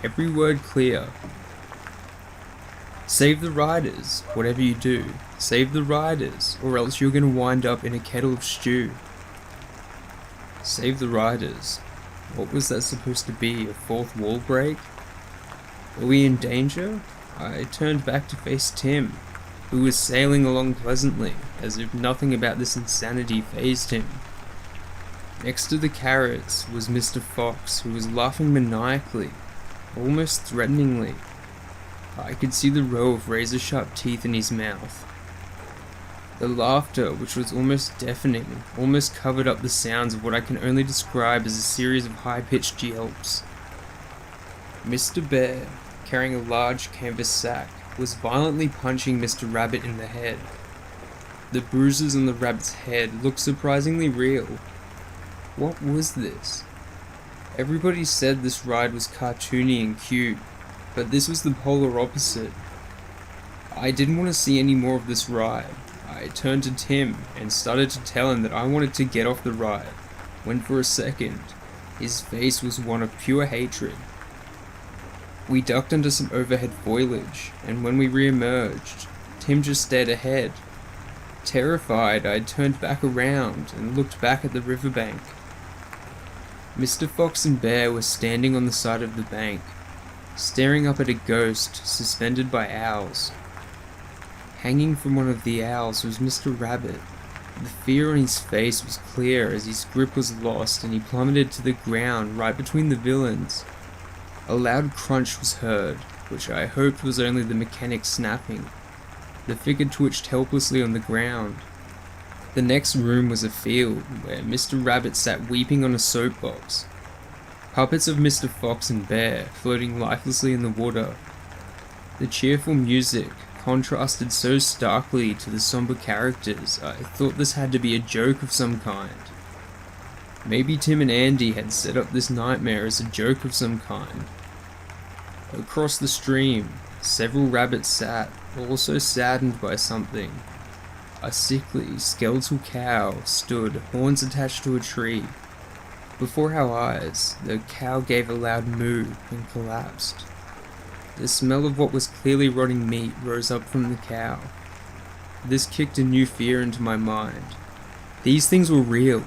every word clear. "Save the riders, whatever you do. Save the riders, or else you're gonna wind up in a kettle of stew." Save the riders. What was that supposed to be, a fourth wall break? Were we in danger? I turned back to face Tim, who was sailing along pleasantly, as if nothing about this insanity fazed him. Next to the carrots was Mr. Fox, who was laughing maniacally, almost threateningly. I could see the row of razor-sharp teeth in his mouth. The laughter, which was almost deafening, almost covered up the sounds of what I can only describe as a series of high-pitched yelps. Mr. Bear, carrying a large canvas sack, was violently punching Mr. Rabbit in the head. The bruises on the rabbit's head looked surprisingly real. What was this? Everybody said this ride was cartoony and cute, but this was the polar opposite. I didn't want to see any more of this ride. I turned to Tim and started to tell him that I wanted to get off the ride, when for a second, his face was one of pure hatred. We ducked under some overhead foliage, and when we re-emerged, Tim just stared ahead. Terrified, I turned back around and looked back at the riverbank. Mr. Fox and Bear were standing on the side of the bank, staring up at a ghost suspended by owls. Hanging from one of the owls was Mr. Rabbit. The fear on his face was clear as his grip was lost and he plummeted to the ground right between the villains. A loud crunch was heard, which I hoped was only the mechanic snapping. The figure twitched helplessly on the ground. The next room was a field where Mr. Rabbit sat weeping on a soapbox. Puppets of Mr. Fox and Bear floating lifelessly in the water. The cheerful music contrasted so starkly to the somber characters, I thought this had to be a joke of some kind. Maybe Tim and Andy had set up this nightmare as a joke of some kind. Across the stream, several rabbits sat, also saddened by something. A sickly, skeletal cow stood, horns attached to a tree. Before our eyes, the cow gave a loud moo and collapsed. The smell of what was clearly rotting meat rose up from the cow. This kicked a new fear into my mind. These things were real.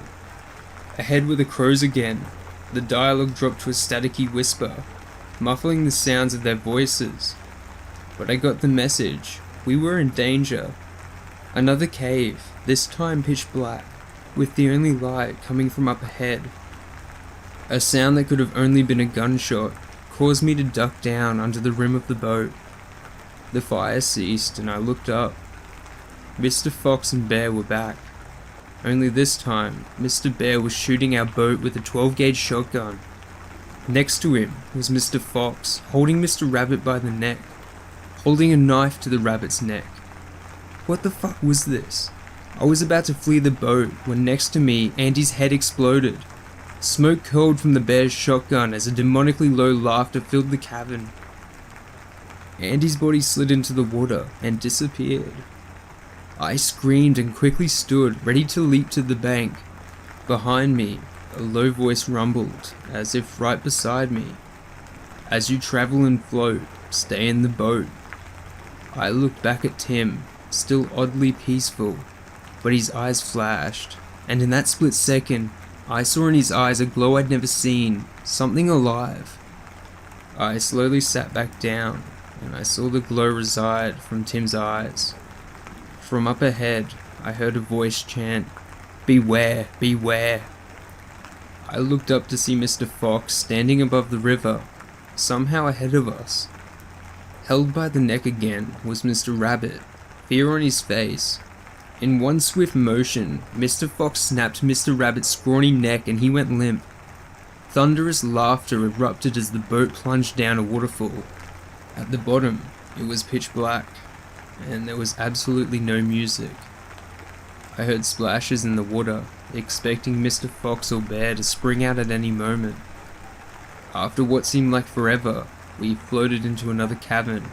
Ahead were the crows again. The dialogue dropped to a staticky whisper, muffling the sounds of their voices. But I got the message. We were in danger. Another cave, this time pitch black, with the only light coming from up ahead. A sound that could have only been a gunshot caused me to duck down under the rim of the boat. The fire ceased and I looked up. Mr. Fox and Bear were back. Only this time, Mr. Bear was shooting our boat with a 12-gauge shotgun. Next to him was Mr. Fox, holding Mr. Rabbit by the neck, holding a knife to the rabbit's neck. What the fuck was this? I was about to flee the boat when next to me, Andy's head exploded. Smoke curled from the bear's shotgun as a demonically low laughter filled the cabin. Andy's body slid into the water and disappeared. I screamed and quickly stood, ready to leap to the bank. Behind me, a low voice rumbled, as if right beside me. As you travel and float, stay in the boat. I looked back at Tim, still oddly peaceful, but his eyes flashed, and in that split second, I saw in his eyes a glow I'd never seen, something alive. I slowly sat back down, and I saw the glow reside from Tim's eyes. From up ahead, I heard a voice chant, "Beware, beware." I looked up to see Mr. Fox standing above the river, somehow ahead of us. Held by the neck again was Mr. Rabbit, fear on his face. In one swift motion, Mr. Fox snapped Mr. Rabbit's scrawny neck and he went limp. Thunderous laughter erupted as the boat plunged down a waterfall. At the bottom, it was pitch black, and there was absolutely no music. I heard splashes in the water, expecting Mr. Fox or Bear to spring out at any moment. After what seemed like forever, we floated into another cavern.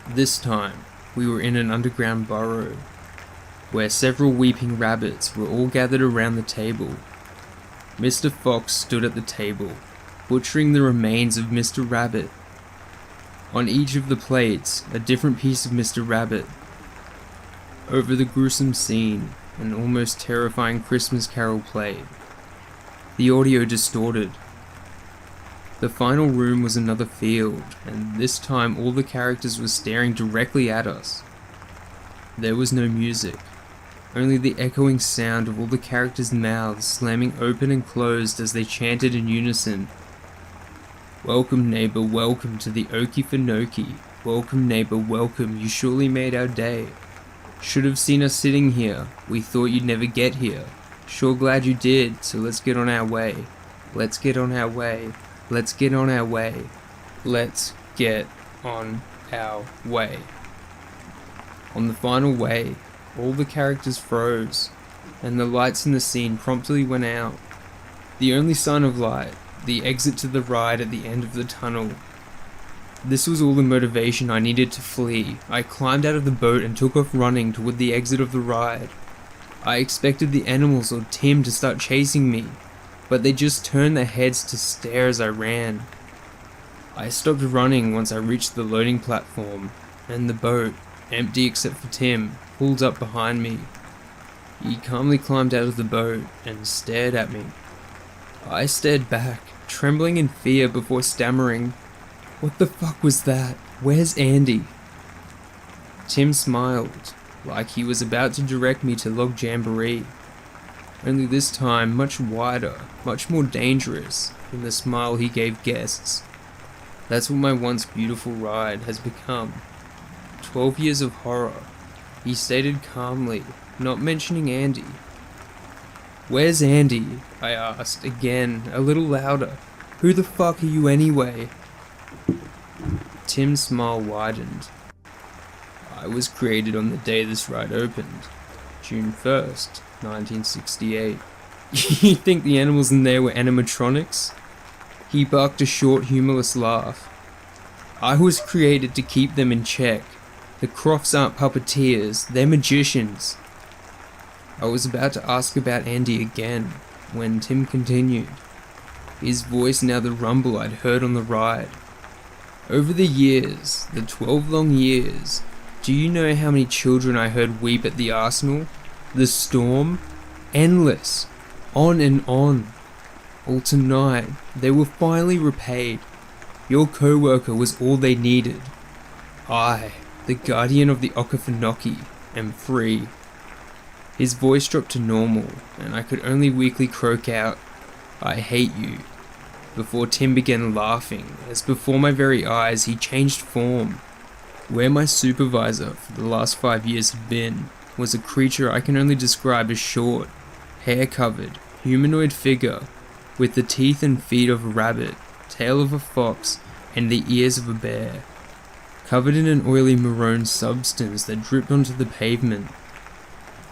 This time, we were in an underground burrow, where several weeping rabbits were all gathered around the table. Mr. Fox stood at the table, butchering the remains of Mr. Rabbit. On each of the plates, a different piece of Mr. Rabbit. Over the gruesome scene, an almost terrifying Christmas carol played. The audio distorted. The final room was another field, and this time all the characters were staring directly at us. There was no music, only the echoing sound of all the characters' mouths slamming open and closed as they chanted in unison. "Welcome neighbor, welcome to the Okefenokee. Welcome neighbor, welcome, you surely made our day. Should have seen us sitting here, we thought you'd never get here. Sure glad you did, so let's get on our way. Let's get on our way. Let's get on our way. Let's get on our way." On the final way, all the characters froze, and the lights in the scene promptly went out. The only sign of light, the exit to the ride at the end of the tunnel. This was all the motivation I needed to flee. I climbed out of the boat and took off running toward the exit of the ride. I expected the animals or Tim to start chasing me, but they just turned their heads to stare as I ran. I stopped running once I reached the loading platform, and the boat, empty except for Tim, pulled up behind me. He calmly climbed out of the boat and stared at me. I stared back, trembling in fear before stammering, "What the fuck was that? Where's Andy?" Tim smiled, like he was about to direct me to Log Jamboree, only this time much wider, much more dangerous than the smile he gave guests. That's what my once beautiful ride has become. 12 years of horror, he stated calmly, not mentioning Andy. "Where's Andy?" I asked, again, a little louder. "Who the fuck are you anyway?" Tim's smile widened. "I was created on the day this ride opened, June 1st, 1968. You think the animals in there were animatronics?" He barked a short, humorless laugh. "I was created to keep them in check. The Crofts aren't puppeteers, they're magicians." I was about to ask about Andy again, when Tim continued, his voice now the rumble I'd heard on the ride. "Over the years, the 12 long years, do you know how many children I heard weep at the arsenal? The storm? Endless. On and on. Well, tonight, they were finally repaid. Your co-worker was all they needed. I, the guardian of the Okefenokee, am free." His voice dropped to normal, and I could only weakly croak out, "I hate you," before Tim began laughing, as before my very eyes he changed form. Where my supervisor for the last 5 years had been, was a creature I can only describe as short, hair-covered, humanoid figure, with the teeth and feet of a rabbit, tail of a fox, and the ears of a bear, covered in an oily maroon substance that dripped onto the pavement.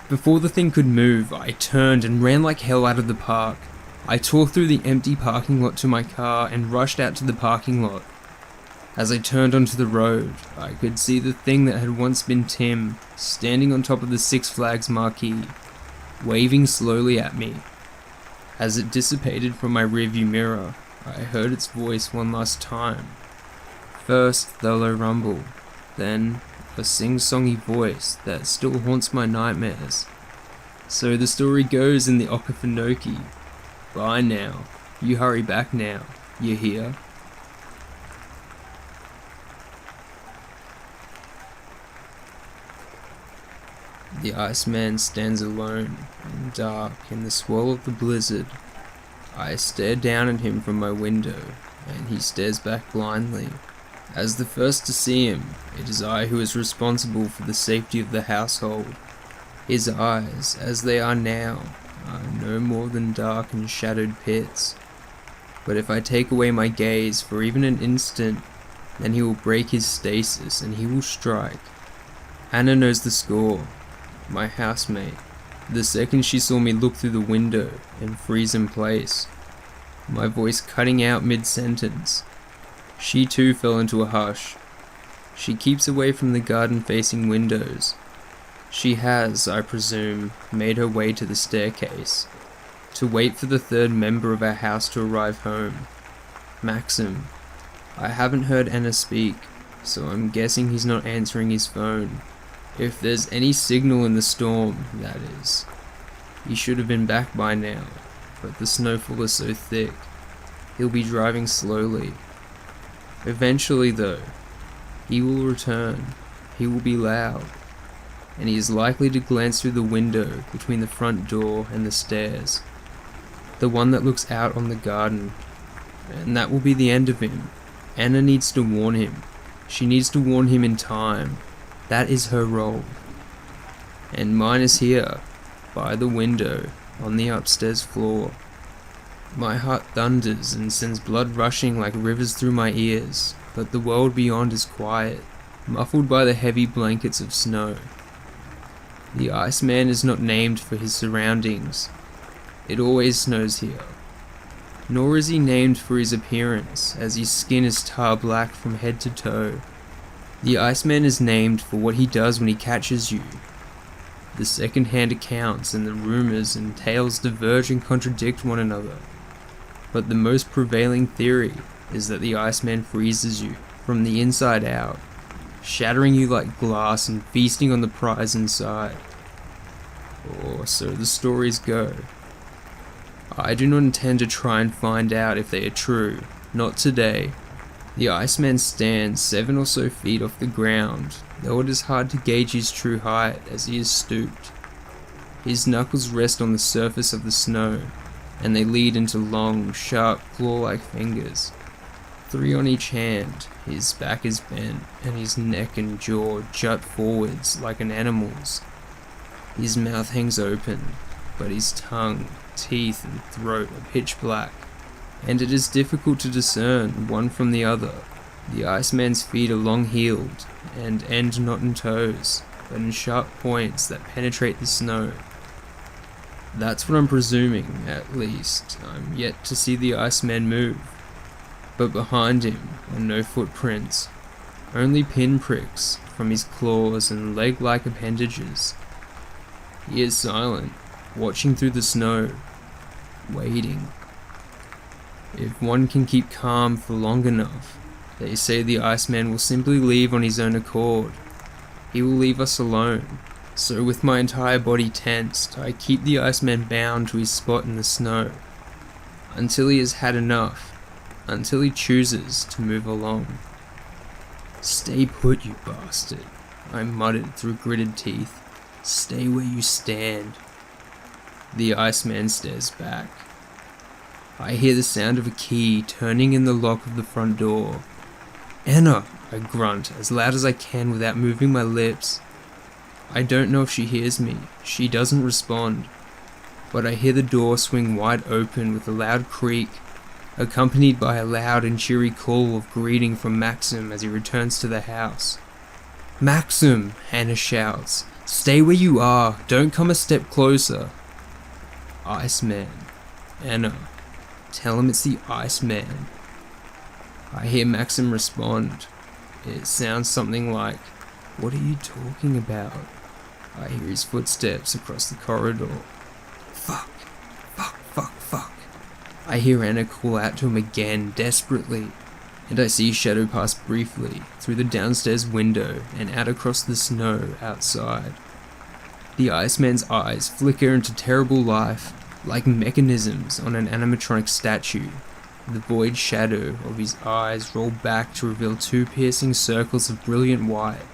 Before the thing could move, I turned and ran like hell out of the park. I tore through the empty parking lot to my car and rushed out to the parking lot. As I turned onto the road, I could see the thing that had once been Tim, standing on top of the Six Flags marquee, waving slowly at me. As it dissipated from my rearview mirror, I heard its voice one last time. First the low rumble, then a sing-songy voice that still haunts my nightmares. "So the story goes in the Okefenokee. Bye now. You hurry back now. You hear?" The Iceman stands alone and dark in the swirl of the blizzard. I stare down at him from my window, and he stares back blindly. As the first to see him, it is I who is responsible for the safety of the household. His eyes, as they are now, are no more than dark and shadowed pits. But if I take away my gaze for even an instant, then he will break his stasis and he will strike. Hannah knows the score, my housemate, the second she saw me look through the window and freeze in place, my voice cutting out mid-sentence. She too fell into a hush. She keeps away from the garden-facing windows. She has, I presume, made her way to the staircase, to wait for the third member of our house to arrive home, Maxim. I haven't heard Anna speak, so I'm guessing he's not answering his phone. If there's any signal in the storm, that is. He should have been back by now, but the snowfall is so thick. He'll be driving slowly. Eventually though, he will return. He will be loud, and he is likely to glance through the window between the front door and the stairs, the one that looks out on the garden, and that will be the end of him. Anna needs to warn him. She needs to warn him in time. That is her role. And mine is here, by the window, on the upstairs floor. My heart thunders and sends blood rushing like rivers through my ears, but the world beyond is quiet, muffled by the heavy blankets of snow. The Iceman is not named for his surroundings. It always snows here. Nor is he named for his appearance, as his skin is tar black from head to toe. The Iceman is named for what he does when he catches you. The second-hand accounts and the rumors and tales diverge and contradict one another. But the most prevailing theory is that the Iceman freezes you from the inside out, shattering you like glass and feasting on the prize inside. Or so the stories go. I do not intend to try and find out if they are true, not today. The Iceman stands 7 or so feet off the ground, though it is hard to gauge his true height as he is stooped. His knuckles rest on the surface of the snow, and they lead into long, sharp, claw-like fingers. 3 on each hand, his back is bent, and his neck and jaw jut forwards like an animal's. His mouth hangs open, but his tongue, teeth and throat are pitch black, and it is difficult to discern one from the other. The Iceman's feet are long-heeled and end not in toes, but in sharp points that penetrate the snow. That's what I'm presuming, at least. I'm yet to see the Iceman move. But behind him are no footprints, only pinpricks from his claws and leg-like appendages. He is silent, watching through the snow, waiting. If one can keep calm for long enough, they say the Iceman will simply leave on his own accord. He will leave us alone. So with my entire body tensed, I keep the Iceman bound to his spot in the snow, until he has had enough, until he chooses to move along. "Stay put, you bastard," I muttered through gritted teeth. "Stay where you stand." The Iceman stares back. I hear the sound of a key turning in the lock of the front door. "Anna," I grunt as loud as I can without moving my lips. I don't know if she hears me. She doesn't respond. But I hear the door swing wide open with a loud creak, accompanied by a loud and cheery call of greeting from Maxim as he returns to the house. "Maxim!" Anna shouts. "Stay where you are. Don't come a step closer." "Iceman." "Anna, tell him it's the Iceman." I hear Maxim respond. It sounds something like, "What are you talking about?" I hear his footsteps across the corridor. "Fuck, fuck, fuck, fuck." I hear Anna call out to him again, desperately, and I see Shadow pass briefly through the downstairs window and out across the snow outside. The Iceman's eyes flicker into terrible life, like mechanisms on an animatronic statue. The void shadow of his eyes roll back to reveal two piercing circles of brilliant white,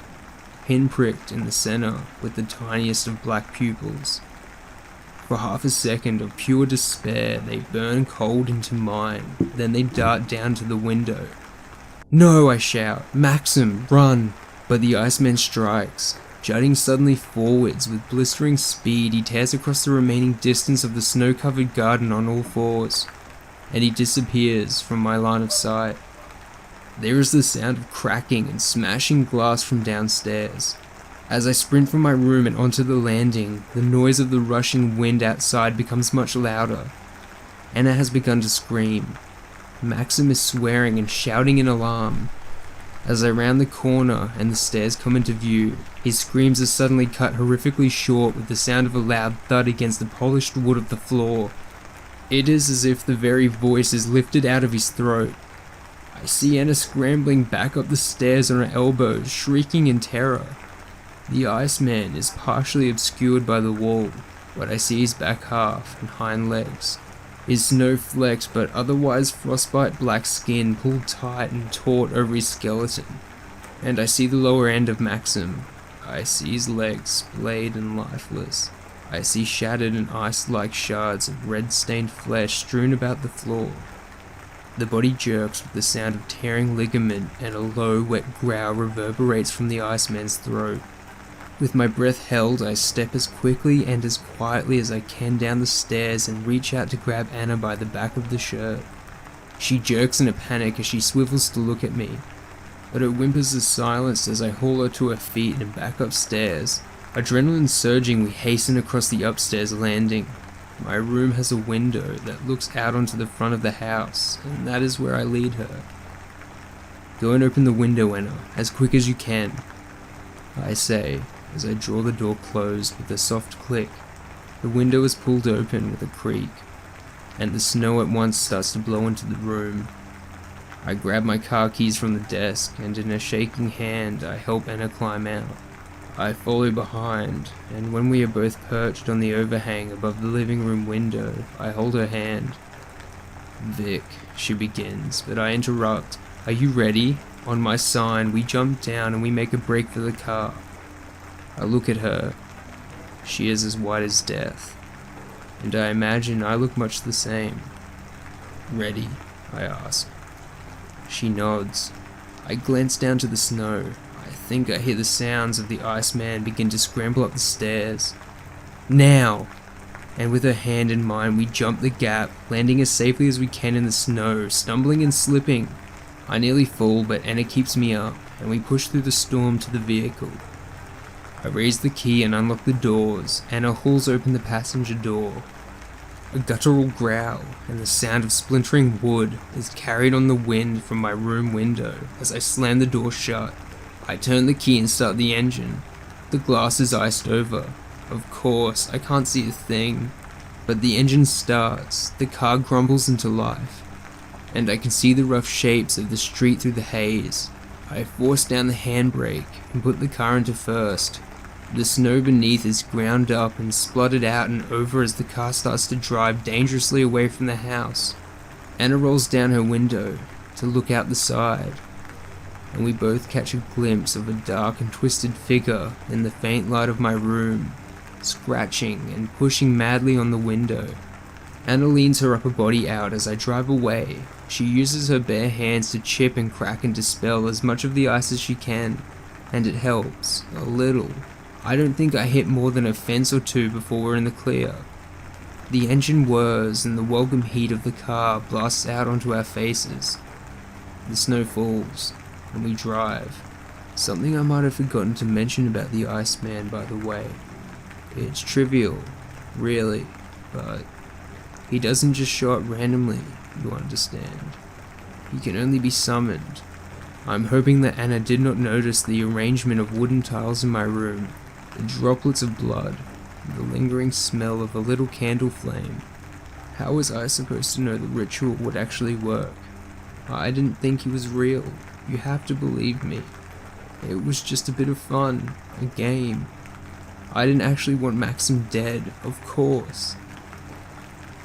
pinpricked in the center with the tiniest of black pupils. For half a second of pure despair, they burn cold into mine, then they dart down to the window. "No!" I shout. "Maxim, run!" But the Iceman strikes. Jutting suddenly forwards with blistering speed, he tears across the remaining distance of the snow-covered garden on all fours, and he disappears from my line of sight. There is the sound of cracking and smashing glass from downstairs. As I sprint from my room and onto the landing, the noise of the rushing wind outside becomes much louder. Anna has begun to scream. Maxim is swearing and shouting in alarm. As I round the corner and the stairs come into view, his screams are suddenly cut horrifically short with the sound of a loud thud against the polished wood of the floor. It is as if the very voice is lifted out of his throat. I see Anna scrambling back up the stairs on her elbows, shrieking in terror. The Iceman is partially obscured by the wall, but I see his back half and hind legs. His snow-flecked but otherwise frostbite black skin pulled tight and taut over his skeleton. And I see the lower end of Maxim. I see his legs splayed and lifeless. I see shattered and ice-like shards of red-stained flesh strewn about the floor. The body jerks with the sound of tearing ligament, and a low, wet growl reverberates from the Iceman's throat. With my breath held, I step as quickly and as quietly as I can down the stairs and reach out to grab Anna by the back of the shirt. She jerks in a panic as she swivels to look at me, but her whimpers are silenced as I haul her to her feet and back upstairs. Adrenaline surging, we hasten across the upstairs landing. My room has a window that looks out onto the front of the house, and that is where I lead her. "Go and open the window, Anna, as quick as you can," I say, as I draw the door closed with a soft click. The window is pulled open with a creak, and the snow at once starts to blow into the room. I grab my car keys from the desk, and in a shaking hand I help Anna climb out. I follow behind, and when we are both perched on the overhang above the living room window, I hold her hand. "Vic," she begins, but I interrupt. "Are you ready?" On my sign, we jump down and we make a break for the car. I look at her. She is as white as death, and I imagine I look much the same. "Ready?" I ask. She nods. I glance down to the snow. I think I hear the sounds of the Iceman begin to scramble up the stairs. Now! And with her hand in mine, we jump the gap, landing as safely as we can in the snow, stumbling and slipping. I nearly fall, but Anna keeps me up, and we push through the storm to the vehicle. I raise the key and unlock the doors. Anna hauls open the passenger door. A guttural growl and the sound of splintering wood is carried on the wind from my room window as I slam the door shut. I turn the key and start the engine. The glass is iced over. Of course, I can't see a thing, but the engine starts, the car grumbles into life, and I can see the rough shapes of the street through the haze. I force down the handbrake and put the car into first. The snow beneath is ground up and spluttered out and over as the car starts to drive dangerously away from the house. Anna rolls down her window to look out the side, and we both catch a glimpse of a dark and twisted figure in the faint light of my room, scratching and pushing madly on the window. Anna leans her upper body out as I drive away. She uses her bare hands to chip and crack and dispel as much of the ice as she can, and it helps, a little. I don't think I hit more than a fence or two before we're in the clear. The engine whirs and the welcome heat of the car blasts out onto our faces. The snow falls, and we drive. Something I might have forgotten to mention about the Iceman, by the way. It's trivial, really, but he doesn't just show up randomly, you understand. He can only be summoned. I'm hoping that Anna did not notice the arrangement of wooden tiles in my room, the droplets of blood, the lingering smell of a little candle flame. How was I supposed to know the ritual would actually work? I didn't think he was real. You have to believe me. It was just a bit of fun, a game. I didn't actually want Maxim dead, of course.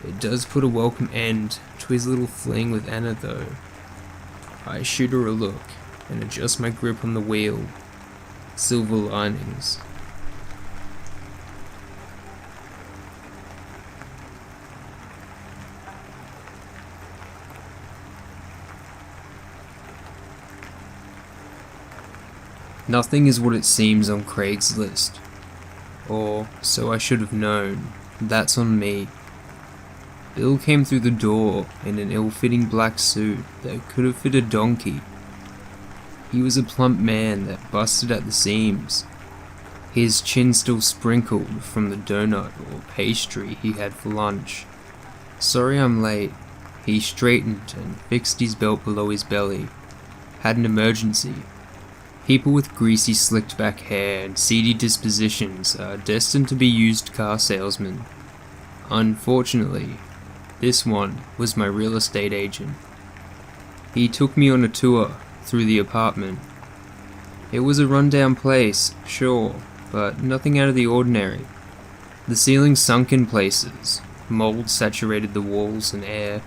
It does put a welcome end to his little fling with Anna though. I shoot her a look and adjust my grip on the wheel. Silver linings. Nothing is what it seems on Craigslist. Or so I should have known. That's on me. Bill came through the door in an ill-fitting black suit that could have fit a donkey. He was a plump man that busted at the seams, his chin still sprinkled from the donut or pastry he had for lunch. Sorry I'm late. He straightened and fixed his belt below his belly. Had an emergency. People with greasy slicked back hair and seedy dispositions are destined to be used car salesmen. Unfortunately, this one was my real estate agent. He took me on a tour through the apartment. It was a rundown place, sure, but nothing out of the ordinary. The ceiling sunk in places, mold saturated the walls and air.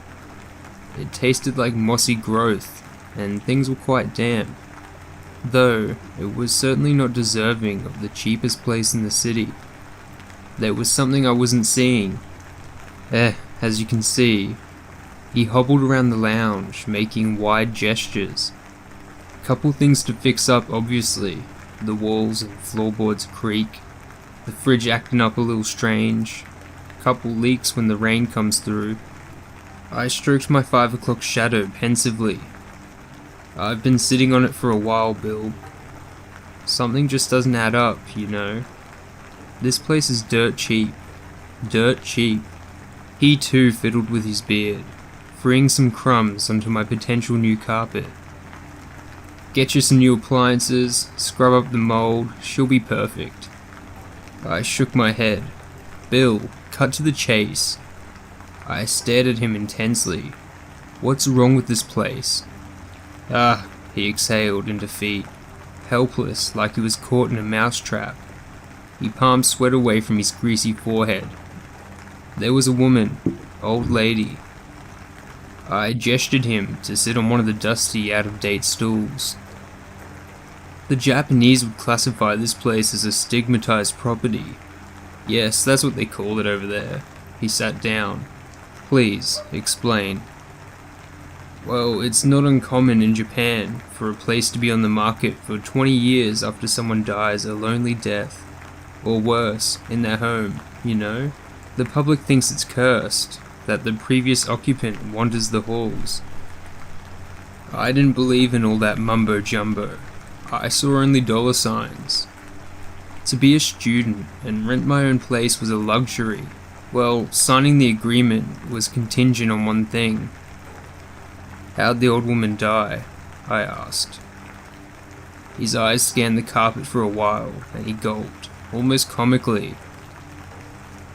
It tasted like mossy growth, and things were quite damp. Though, it was certainly not deserving of the cheapest place in the city. There was something I wasn't seeing. As you can see, he hobbled around the lounge, making wide gestures. Couple things to fix up, obviously. The walls and floorboards creak. The fridge acting up a little strange. Couple leaks when the rain comes through. I stroked my 5 o'clock shadow pensively. I've been sitting on it for a while, Bill. Something just doesn't add up, you know. This place is dirt cheap. Dirt cheap. He too fiddled with his beard, freeing some crumbs onto my potential new carpet. Get you some new appliances, scrub up the mold, she'll be perfect. I shook my head. Bill, cut to the chase. I stared at him intensely. What's wrong with this place? He exhaled in defeat, helpless like he was caught in a mousetrap. He palmed sweat away from his greasy forehead. There was a woman, old lady. I gestured him to sit on one of the dusty, out-of-date stools. The Japanese would classify this place as a stigmatized property. Yes, that's what they call it over there. He sat down. Please, explain. Well, it's not uncommon in Japan for a place to be on the market for 20 years after someone dies a lonely death, or worse, in their home. you know? The public thinks it's cursed, that the previous occupant wanders the halls. I didn't believe in all that mumbo-jumbo. I saw only dollar signs. To be a student and rent my own place was a luxury. Well, signing the agreement was contingent on one thing. How'd the old woman die? I asked. His eyes scanned the carpet for a while, and he gulped, almost comically.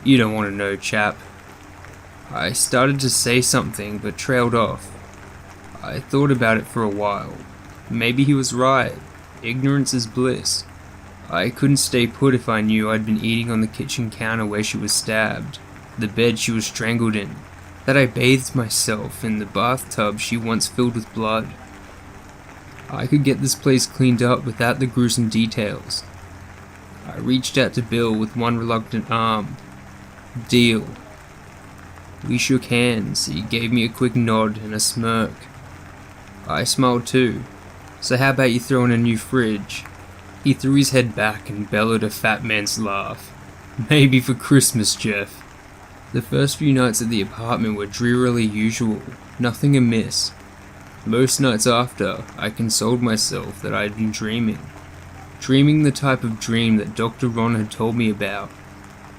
You don't want to know, chap. I started to say something, but trailed off. I thought about it for a while. Maybe he was right. Ignorance is bliss. I couldn't stay put if I knew I'd been eating on the kitchen counter where she was stabbed, the bed she was strangled in, that I bathed myself in the bathtub she once filled with blood. I could get this place cleaned up without the gruesome details. I reached out to Bill with one reluctant arm. Deal. We shook hands. He gave me a quick nod and a smirk. I smiled too. So how about you throw in a new fridge? He threw his head back and bellowed a fat man's laugh. Maybe for Christmas, Jeff. The first few nights at the apartment were drearily usual, nothing amiss. Most nights after, I consoled myself that I had been dreaming. Dreaming the type of dream that Dr. Ron had told me about.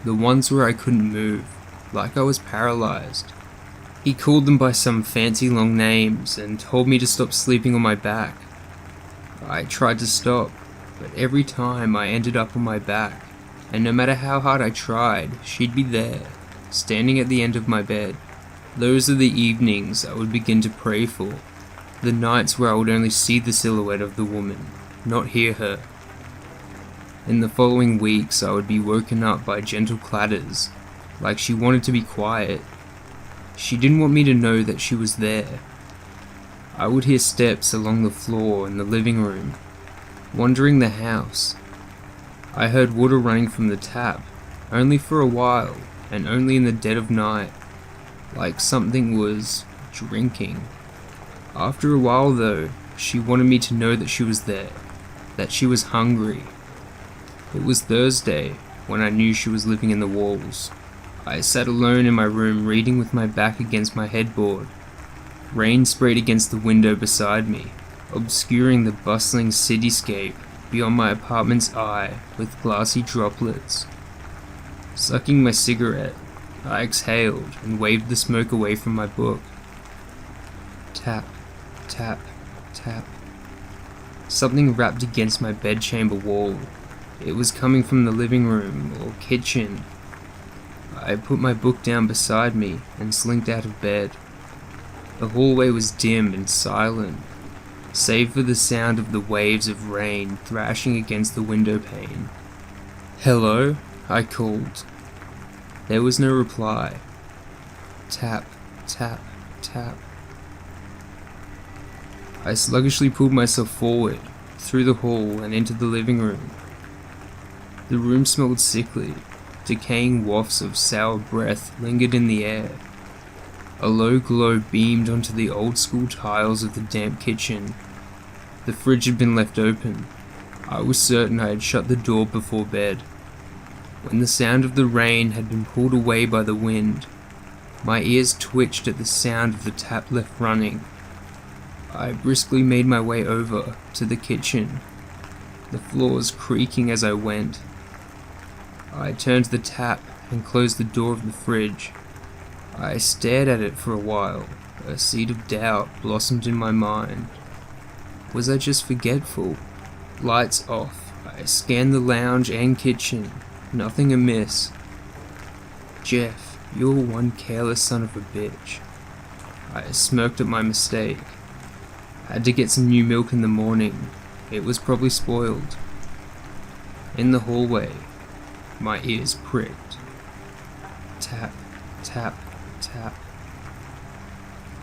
The ones where I couldn't move, like I was paralyzed. He called them by some fancy long names and told me to stop sleeping on my back. I tried to stop, but every time I ended up on my back, and no matter how hard I tried, she'd be there, standing at the end of my bed. Those are the evenings I would begin to pray for, the nights where I would only see the silhouette of the woman, not hear her. In the following weeks I would be woken up by gentle clatters, like she wanted to be quiet. She didn't want me to know that she was there. I would hear steps along the floor in the living room, wandering the house. I heard water running from the tap, only for a while, and only in the dead of night, like something was drinking. After a while though, she wanted me to know that she was there, that she was hungry. It was Thursday, when I knew she was living in the walls. I sat alone in my room reading with my back against my headboard. Rain sprayed against the window beside me, obscuring the bustling cityscape beyond my apartment's eye with glassy droplets. Sucking my cigarette, I exhaled and waved the smoke away from my book. Tap, tap, tap. Something rapped against my bedchamber wall. It was coming from the living room or kitchen. I put my book down beside me and slinked out of bed. The hallway was dim and silent, save for the sound of the waves of rain thrashing against the window pane. "Hello?" I called. There was no reply. Tap, tap, tap. I sluggishly pulled myself forward, through the hall and into the living room. The room smelled sickly. Decaying wafts of sour breath lingered in the air. A low glow beamed onto the old-school tiles of the damp kitchen. The fridge had been left open. I was certain I had shut the door before bed. When the sound of the rain had been pulled away by the wind, my ears twitched at the sound of the tap left running. I briskly made my way over to the kitchen, the floors creaking as I went. I turned the tap and closed the door of the fridge. I stared at it for a while. A seed of doubt blossomed in my mind. Was I just forgetful? Lights off. I scanned the lounge and kitchen. Nothing amiss. Jeff, you're one careless son of a bitch. I smirked at my mistake. Had to get some new milk in the morning. It was probably spoiled. In the hallway, my ears pricked. Tap, tap, tap.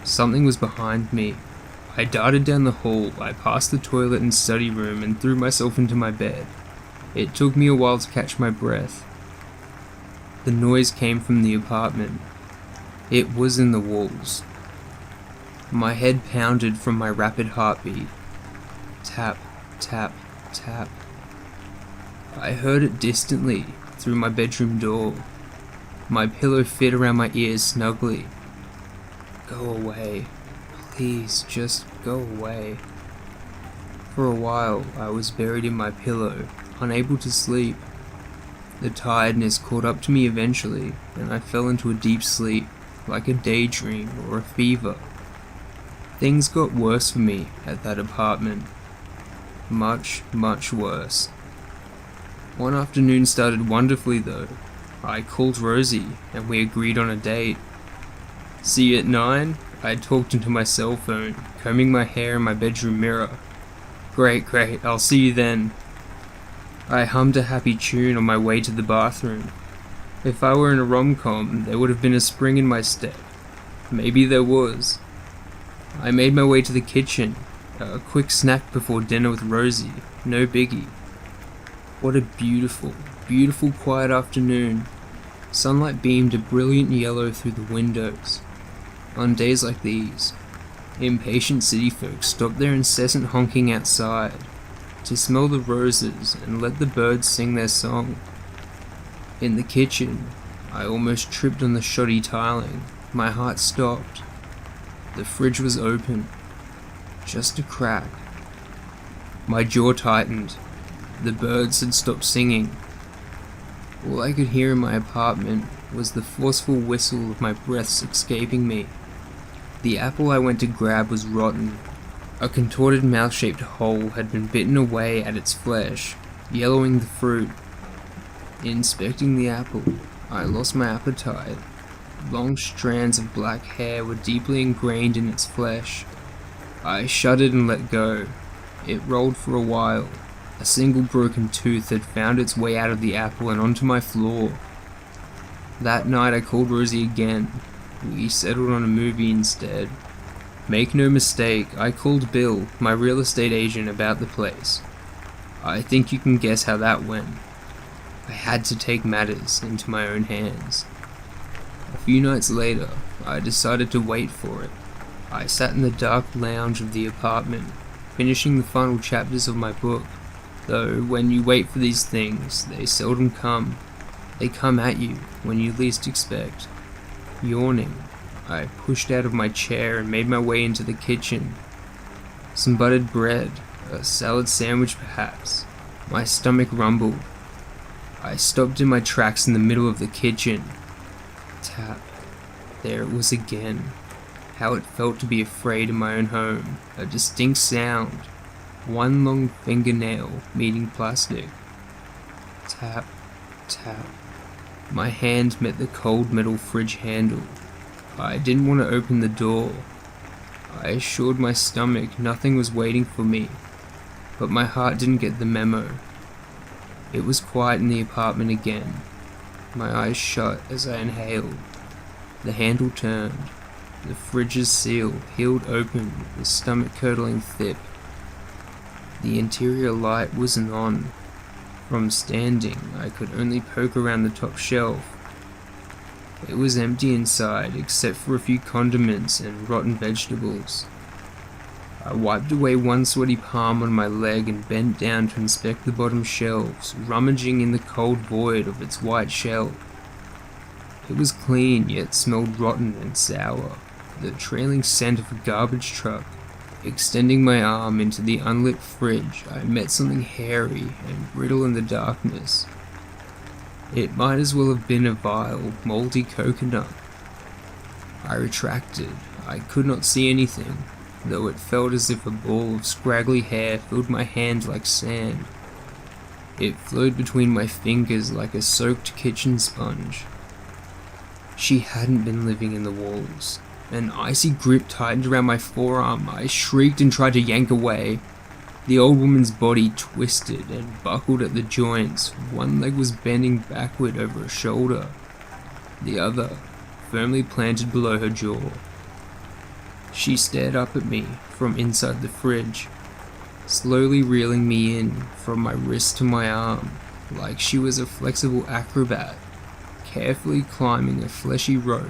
Something was behind me. I darted down the hall. I passed the toilet and study room and threw myself into my bed. It took me a while to catch my breath. The noise came from the apartment. It was in the walls. My head pounded from my rapid heartbeat. Tap, tap, tap. I heard it distantly, through my bedroom door. my pillow fit around my ears snugly. Go away. Please, just go away. For a while, I was buried in my pillow, unable to sleep. The tiredness caught up to me eventually, and I fell into a deep sleep, like a daydream or a fever. Things got worse for me at that apartment. Much, much worse. One afternoon started wonderfully though. I called Rosie, and we agreed on a date. See you at 9? I talked into my cell phone, combing my hair in my bedroom mirror. Great, I'll see you then. I hummed a happy tune on my way to the bathroom. If I were in a rom-com, there would have been a spring in my step. Maybe there was. I made my way to the kitchen, a quick snack before dinner with Rosie, no biggie. What a beautiful, beautiful quiet afternoon. Sunlight beamed a brilliant yellow through the windows. On days like these, impatient city folk stop their incessant honking outside to smell the roses and let the birds sing their song. In the kitchen, I almost tripped on the shoddy tiling. My heart stopped. The fridge was open. Just a crack. My jaw tightened. The birds had stopped singing. All I could hear in my apartment was the forceful whistle of my breaths escaping me. The apple I went to grab was rotten. A contorted mouth-shaped hole had been bitten away at its flesh, yellowing the fruit. Inspecting the apple, I lost my appetite. Long strands of black hair were deeply ingrained in its flesh. I shuddered and let go. It rolled for a while. A single broken tooth had found its way out of the apple and onto my floor. That night I called Rosie again. We settled on a movie instead. Make no mistake, I called Bill, my real estate agent, about the place. I think you can guess how that went. I had to take matters into my own hands. A few nights later, I decided to wait for it. I sat in the dark lounge of the apartment, finishing the final chapters of my book. Though, when you wait for these things, they seldom come. They come at you when you least expect. Yawning, I pushed out of my chair and made my way into the kitchen. Some buttered bread, a salad sandwich perhaps. My stomach rumbled. I stopped in my tracks in the middle of the kitchen. Tap. There it was again. How it felt to be afraid in my own home. A distinct sound. One long fingernail meeting plastic. Tap, tap. My hand met the cold metal fridge handle. I didn't want to open the door. I assured my stomach nothing was waiting for me, but my heart didn't get the memo. It was quiet in the apartment again. My eyes shut as I inhaled. The handle turned. The fridge's seal peeled open with the stomach-curdling thip. The interior light wasn't on. From standing, I could only poke around the top shelf. It was empty inside, except for a few condiments and rotten vegetables. I wiped away one sweaty palm on my leg and bent down to inspect the bottom shelves, rummaging in the cold void of its white shell. It was clean, yet smelled rotten and sour, the trailing scent of a garbage truck. Extending my arm into the unlit fridge, I met something hairy and brittle in the darkness. It might as well have been a vile, moldy coconut. I retracted. I could not see anything, though it felt as if a ball of scraggly hair filled my hand like sand. It flowed between my fingers like a soaked kitchen sponge. She hadn't been living in the walls. An icy grip tightened around my forearm. I shrieked and tried to yank away. The old woman's body twisted and buckled at the joints. One leg was bending backward over a shoulder, the other firmly planted below her jaw. She stared up at me from inside the fridge, slowly reeling me in from my wrist to my arm, like she was a flexible acrobat, carefully climbing a fleshy rope.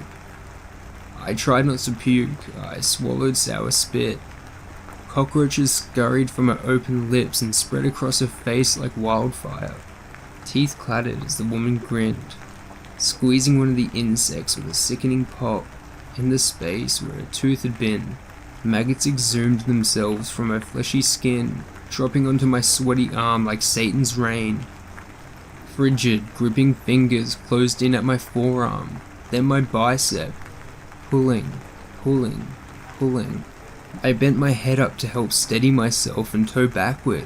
I tried not to puke. I swallowed sour spit. Cockroaches scurried from her open lips and spread across her face like wildfire. Teeth clattered as the woman grinned. squeezing one of the insects with a sickening pop. In the space where a tooth had been, maggots exhumed themselves from her fleshy skin, dropping onto my sweaty arm like Satan's rain. Frigid, gripping fingers closed in at my forearm, then my bicep. Pulling, pulling, pulling. I bent my head up to help steady myself and toe backward.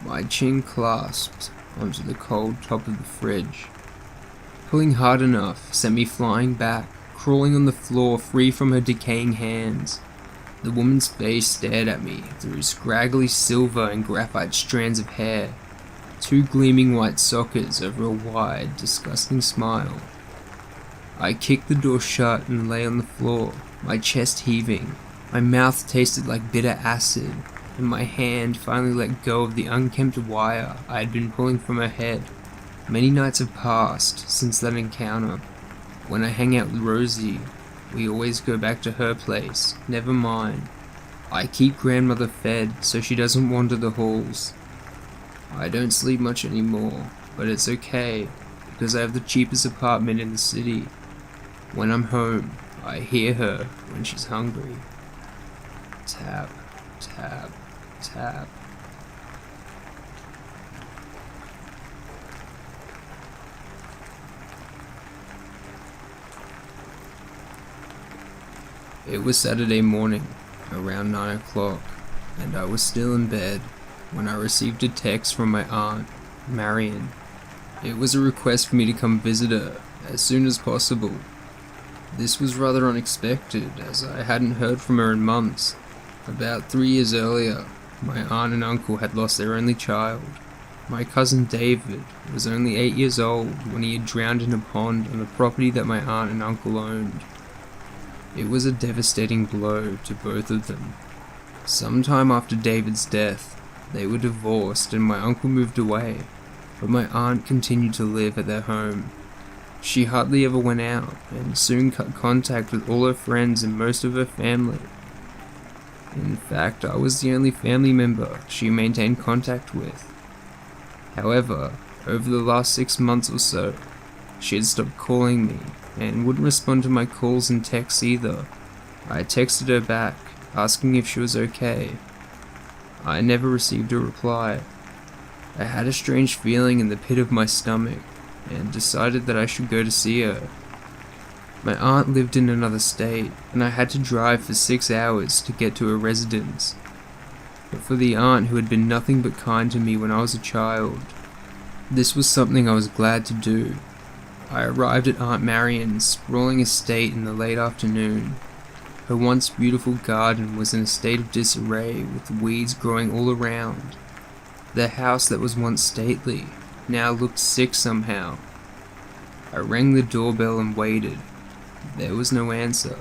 My chin clasped onto the cold top of the fridge. Pulling hard enough sent me flying back, crawling on the floor free from her decaying hands. The woman's face stared at me through scraggly silver and graphite strands of hair, two gleaming white sockets over a wide, disgusting smile. I kicked the door shut and lay on the floor, my chest heaving. My mouth tasted like bitter acid, and my hand finally let go of the unkempt wire I had been pulling from her head. Many nights have passed since that encounter. When I hang out with Rosie, we always go back to her place, never mine. I keep grandmother fed so she doesn't wander the halls. I don't sleep much anymore, but it's okay, because I have the cheapest apartment in the city. When I'm home, I hear her when she's hungry. Tap, tap, tap. It was Saturday morning, around 9 o'clock, and I was still in bed when I received a text from my aunt, Marion. It was a request for me to come visit her as soon as possible. This was rather unexpected, as I hadn't heard from her in months. About 3 years earlier, my aunt and uncle had lost their only child. My cousin David was only 8 years old when he had drowned in a pond on the property that my aunt and uncle owned. It was a devastating blow to both of them. Sometime after David's death, they were divorced and my uncle moved away, but my aunt continued to live at their home. She hardly ever went out, and soon cut contact with all her friends and most of her family. In fact, I was the only family member she maintained contact with. However, over the last 6 months or so, she had stopped calling me, and wouldn't respond to my calls and texts either. I texted her back, asking if she was okay. I never received a reply. I had a strange feeling in the pit of my stomach, and decided that I should go to see her. My aunt lived in another state, and I had to drive for 6 hours to get to her residence. But for the aunt who had been nothing but kind to me when I was a child, this was something I was glad to do. I arrived at Aunt Marion's sprawling estate in the late afternoon. Her once beautiful garden was in a state of disarray, with weeds growing all around. The house that was once stately now looked sick somehow. I rang the doorbell and waited. There was no answer.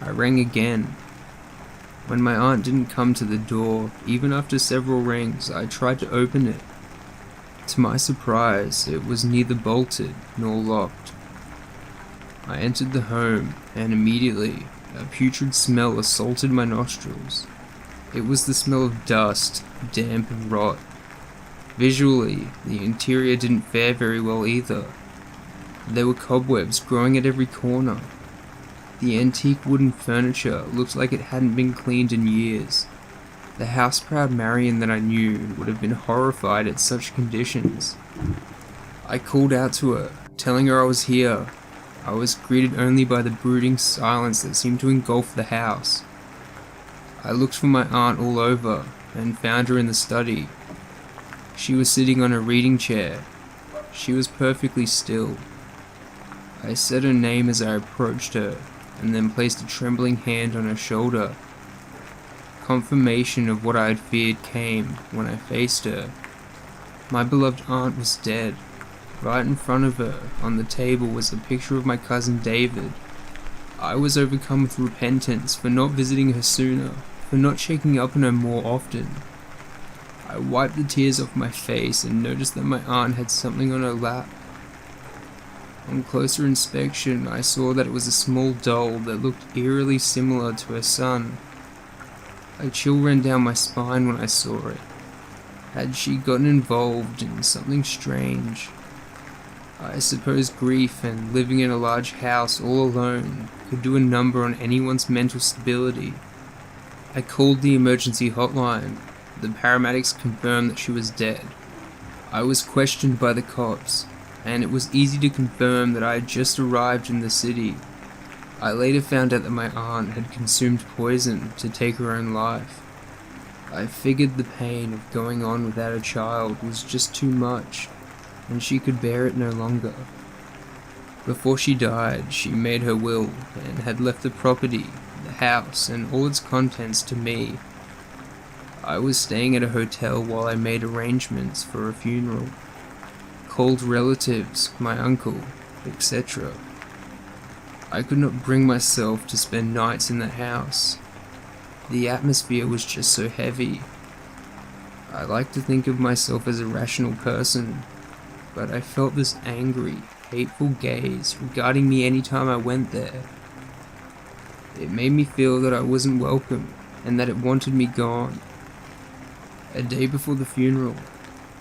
I rang again. When my aunt didn't come to the door, even after several rings, I tried to open it. To my surprise, it was neither bolted nor locked. I entered the home, and immediately, a putrid smell assaulted my nostrils. It was the smell of dust, damp and rot. Visually, the interior didn't fare very well either. There were cobwebs growing at every corner. The antique wooden furniture looked like it hadn't been cleaned in years. The house-proud Marion that I knew would have been horrified at such conditions. I called out to her, telling her I was here. I was greeted only by the brooding silence that seemed to engulf the house. I looked for my aunt all over, and found her in the study. She was sitting on a reading chair. She was perfectly still. I said her name as I approached her, and then placed a trembling hand on her shoulder. Confirmation of what I had feared came when I faced her. My beloved aunt was dead. Right in front of her, on the table, was a picture of my cousin David. I was overcome with repentance for not visiting her sooner, for not checking up on her more often. I wiped the tears off my face and noticed that my aunt had something on her lap. On closer inspection, I saw that it was a small doll that looked eerily similar to her son. A chill ran down my spine when I saw it. Had she gotten involved in something strange? I suppose grief and living in a large house all alone could do a number on anyone's mental stability. I called the emergency hotline. The paramedics confirmed that she was dead. I was questioned by the cops, and it was easy to confirm that I had just arrived in the city. I later found out that my aunt had consumed poison to take her own life. I figured the pain of going on without a child was just too much, and she could bear it no longer. Before she died, she made her will and had left the property, the house, and all its contents to me. I was staying at a hotel while I made arrangements for a funeral, called relatives, my uncle, etc. I could not bring myself to spend nights in the house. The atmosphere was just so heavy. I like to think of myself as a rational person, but I felt this angry, hateful gaze regarding me anytime I went there. It made me feel that I wasn't welcome and that it wanted me gone. A day before the funeral,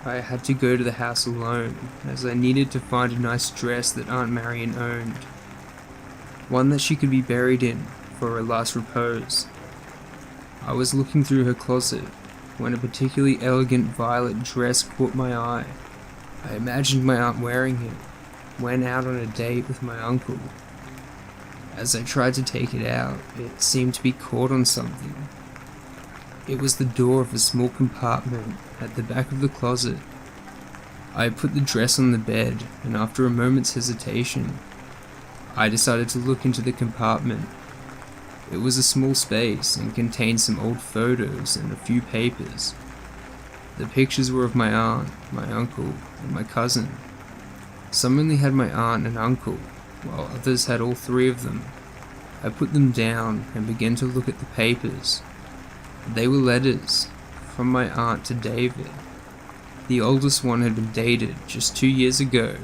I had to go to the house alone as I needed to find a nice dress that Aunt Marion owned, one that she could be buried in for her last repose. I was looking through her closet when a particularly elegant violet dress caught my eye. I imagined my aunt wearing it, went out on a date with my uncle. As I tried to take it out, it seemed to be caught on something. It was the door of a small compartment at the back of the closet. I put the dress on the bed, and after a moment's hesitation, I decided to look into the compartment. It was a small space and contained some old photos and a few papers. The pictures were of my aunt, my uncle, and my cousin. Some only had my aunt and uncle, while others had all three of them. I put them down and began to look at the papers. They were letters from my aunt to David. The oldest one had been dated just 2 years ago,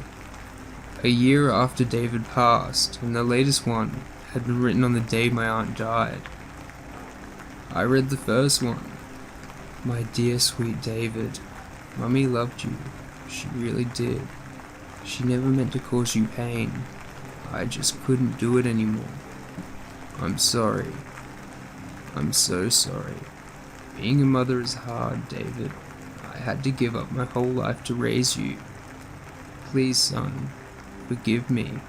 a year after David passed, and the latest one had been written on the day my aunt died. I read the first one. My dear sweet David, Mummy loved you. She really did. She never meant to cause you pain. I just couldn't do it anymore. I'm sorry. I'm so sorry. Being a mother is hard, David. I had to give up my whole life to raise you. Please, son, forgive me.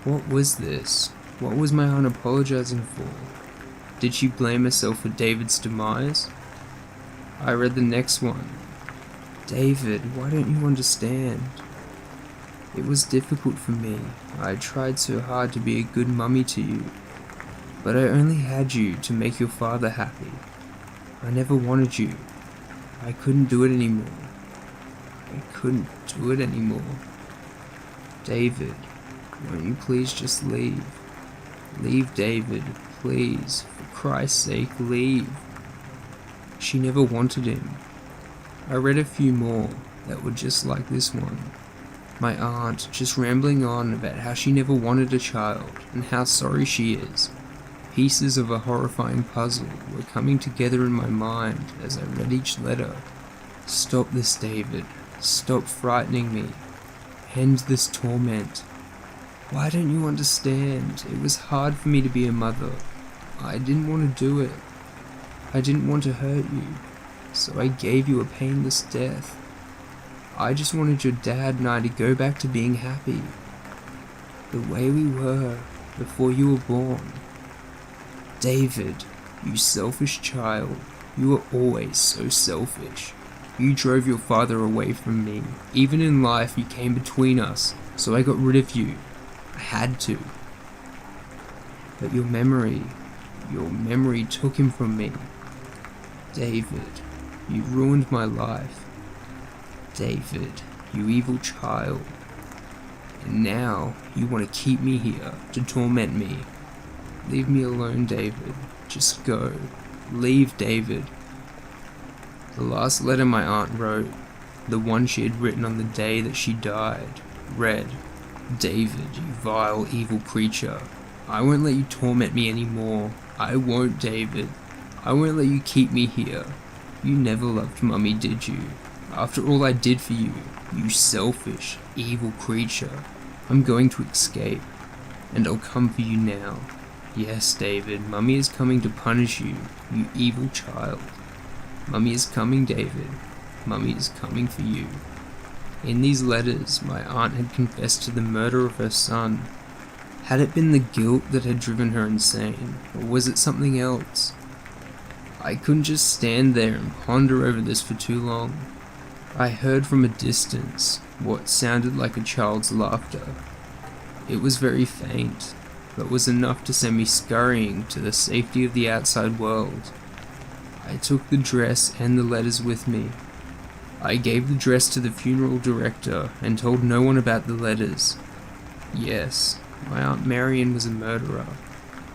What was this? What was my aunt apologizing for? Did she blame herself for David's demise? I read the next one. David, why don't you understand? It was difficult for me. I tried so hard to be a good mummy to you, but I only had you to make your father happy. I never wanted you. I couldn't do it anymore. I couldn't do it anymore. David, won't you please just leave? Leave, David, please. For Christ's sake, leave. She never wanted him. I read a few more that were just like this one. My aunt just rambling on about how she never wanted a child and how sorry she is. Pieces of a horrifying puzzle were coming together in my mind as I read each letter. Stop this, David. Stop frightening me. End this torment. Why don't you understand? It was hard for me to be a mother. I didn't want to do it. I didn't want to hurt you, so I gave you a painless death. I just wanted your dad and I to go back to being happy, the way we were before you were born. David, you selfish child, you were always so selfish. You drove your father away from me. Even in life, you came between us, so I got rid of you. I had to. But your memory took him from me. David, you ruined my life. David, you evil child. And now, you want to keep me here to torment me. Leave me alone, David. Just go. Leave, David. The last letter my aunt wrote, the one she had written on the day that she died, read, David, you vile, evil creature. I won't let you torment me anymore. I won't, David. I won't let you keep me here. You never loved Mummy, did you? After all I did for you, you selfish, evil creature, I'm going to escape, and I'll come for you now. Yes, David, Mummy is coming to punish you, you evil child. Mummy is coming, David. Mummy is coming for you." In these letters, my aunt had confessed to the murder of her son. Had it been the guilt that had driven her insane, or was it something else? I couldn't just stand there and ponder over this for too long. I heard from a distance what sounded like a child's laughter. It was very faint, but was enough to send me scurrying to the safety of the outside world. I took the dress and the letters with me. I gave the dress to the funeral director and told no one about the letters. Yes, my Aunt Marion was a murderer.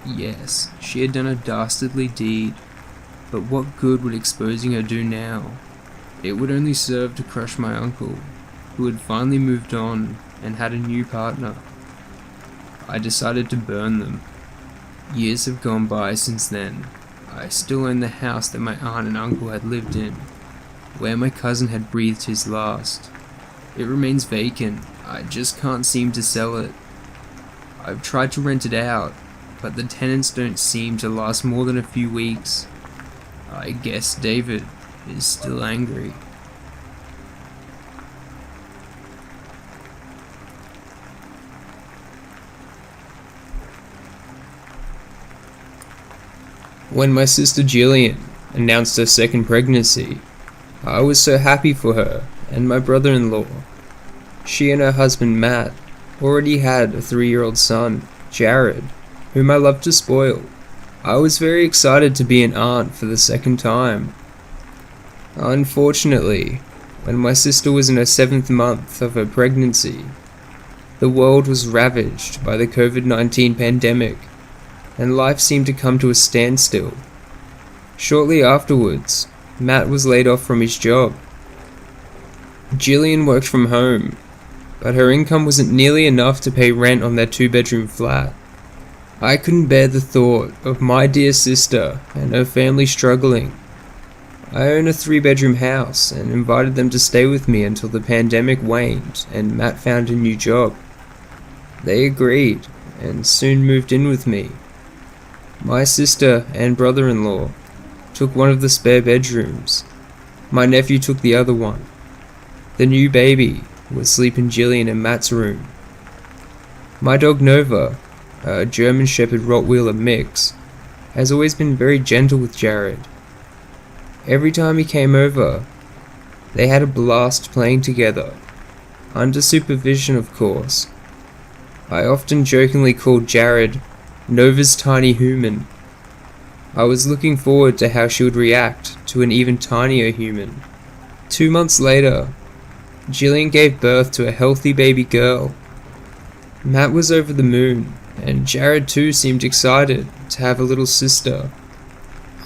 Yes, she had done a dastardly deed. But what good would exposing her do now? It would only serve to crush my uncle, who had finally moved on and had a new partner. I decided to burn them. Years have gone by since then. I still own the house that my aunt and uncle had lived in, where my cousin had breathed his last. It remains vacant. I just can't seem to sell it. I've tried to rent it out, but the tenants don't seem to last more than a few weeks. I guess David is still angry. When my sister Jillian announced her second pregnancy, I was so happy for her and my brother-in-law. She and her husband Matt already had a 3-year-old son, Jared, whom I loved to spoil. I was very excited to be an aunt for the second time. Unfortunately, when my sister was in her 7th month of her pregnancy, the world was ravaged by the COVID-19 pandemic, and life seemed to come to a standstill. Shortly afterwards, Matt was laid off from his job. Jillian worked from home, but her income wasn't nearly enough to pay rent on their 2-bedroom flat. I couldn't bear the thought of my dear sister and her family struggling. I own a 3-bedroom house and invited them to stay with me until the pandemic waned and Matt found a new job. They agreed and soon moved in with me. My sister and brother-in-law took one of the spare bedrooms. My nephew took the other one. The new baby would sleep in Jillian and Matt's room. My dog Nova, a German Shepherd Rottweiler mix, has always been very gentle with Jared. Every time he came over, they had a blast playing together, under supervision of course. I often jokingly called Jared Nova's tiny human. I was looking forward to how she would react to an even tinier human. 2 months later, Jillian gave birth to a healthy baby girl. Matt was over the moon, and Jared too seemed excited to have a little sister.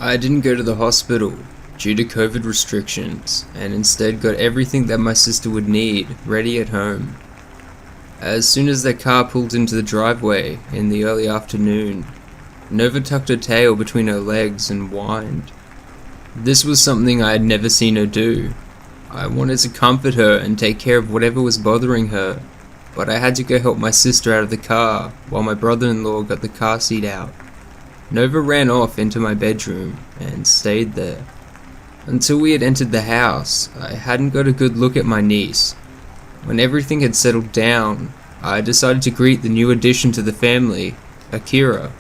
I didn't go to the hospital due to COVID restrictions, and instead got everything that my sister would need ready at home. As soon as their car pulled into the driveway in the early afternoon, Nova tucked her tail between her legs and whined. This was something I had never seen her do. I wanted to comfort her and take care of whatever was bothering her, but I had to go help my sister out of the car while my brother-in-law got the car seat out. Nova ran off into my bedroom and stayed there. Until we had entered the house, I hadn't got a good look at my niece. When everything had settled down, I decided to greet the new addition to the family, Akira.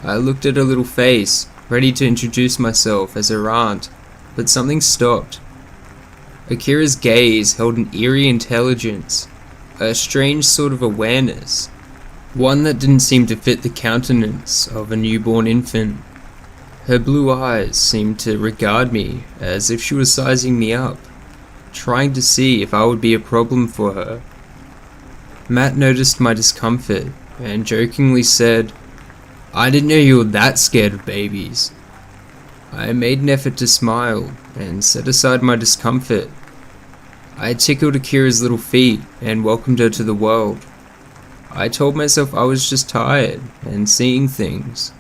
I looked at her little face, ready to introduce myself as her aunt, but something stopped. Akira's gaze held an eerie intelligence, a strange sort of awareness, one that didn't seem to fit the countenance of a newborn infant. Her blue eyes seemed to regard me as if she was sizing me up, trying to see if I would be a problem for her. Matt noticed my discomfort and jokingly said, "I didn't know you were that scared of babies." I made an effort to smile and set aside my discomfort. I tickled Akira's little feet and welcomed her to the world. I told myself I was just tired and seeing things.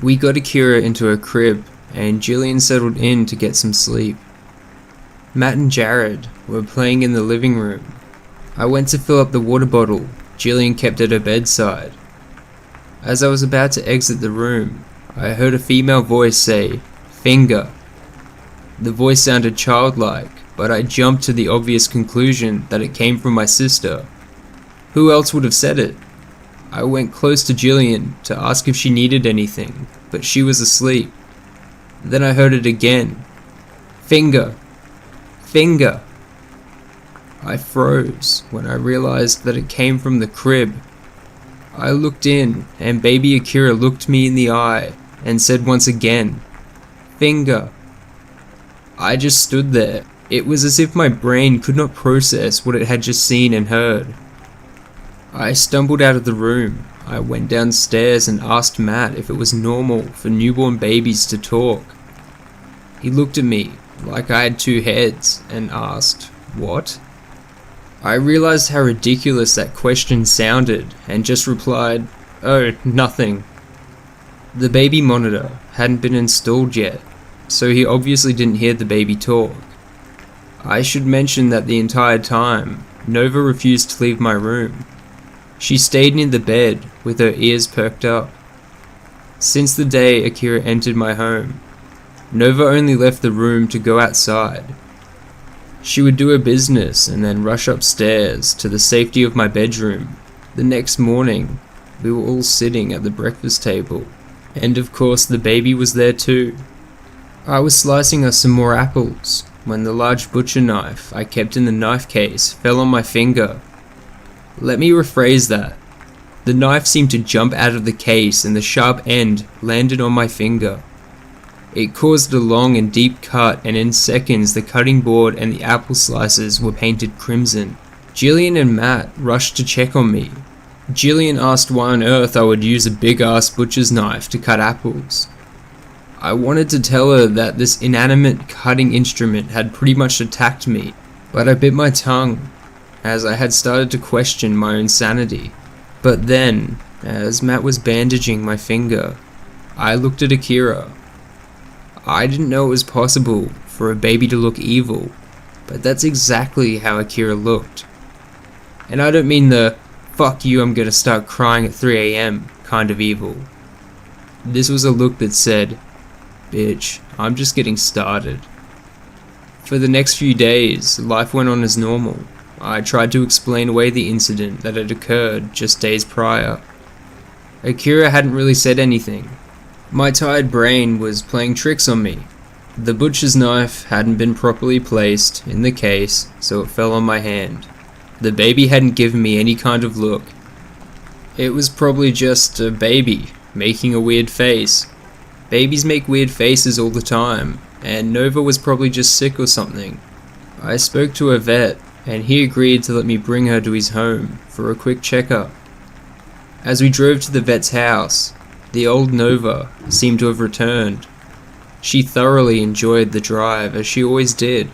We got Akira into her crib and Jillian settled in to get some sleep. Matt and Jared were playing in the living room. I went to fill up the water bottle Jillian kept at her bedside. As I was about to exit the room, I heard a female voice say, "Finger." The voice sounded childlike, but I jumped to the obvious conclusion that it came from my sister. Who else would have said it? I went close to Jillian to ask if she needed anything, but she was asleep. Then I heard it again. "Finger. Finger." I froze when I realized that it came from the crib. I looked in, and baby Akira looked me in the eye and said once again, "Finger." I just stood there. It was as if my brain could not process what it had just seen and heard. I stumbled out of the room. I went downstairs and asked Matt if it was normal for newborn babies to talk. He looked at me like I had two heads and asked, "What?" I realized how ridiculous that question sounded and just replied, "Oh, nothing." The baby monitor hadn't been installed yet, so he obviously didn't hear the baby talk. I should mention that the entire time, Nova refused to leave my room. She stayed near the bed with her ears perked up. Since the day Akira entered my home, Nova only left the room to go outside. She would do her business and then rush upstairs to the safety of my bedroom. The next morning, we were all sitting at the breakfast table, and of course the baby was there too. I was slicing us some more apples when the large butcher knife I kept in the knife case fell on my finger. Let me rephrase that. The knife seemed to jump out of the case and the sharp end landed on my finger. It caused a long and deep cut, and in seconds the cutting board and the apple slices were painted crimson. Jillian and Matt rushed to check on me. Jillian asked why on earth I would use a big-ass butcher's knife to cut apples. I wanted to tell her that this inanimate cutting instrument had pretty much attacked me, but I bit my tongue, as I had started to question my own sanity. But then, as Matt was bandaging my finger, I looked at Akira. I didn't know it was possible for a baby to look evil, but that's exactly how Akira looked. And I don't mean the "fuck you, I'm gonna start crying at 3 a.m. kind of evil. This was a look that said, "Bitch, I'm just getting started." For the next few days, life went on as normal. I tried to explain away the incident that had occurred just days prior. Akira hadn't really said anything. My tired brain was playing tricks on me. The butcher's knife hadn't been properly placed in the case, so it fell on my hand. The baby hadn't given me any kind of look. It was probably just a baby making a weird face. Babies make weird faces all the time, and Nova was probably just sick or something. I spoke to a vet, and he agreed to let me bring her to his home for a quick checkup. As we drove to the vet's house, the old Nova seemed to have returned. She thoroughly enjoyed the drive, as she always did.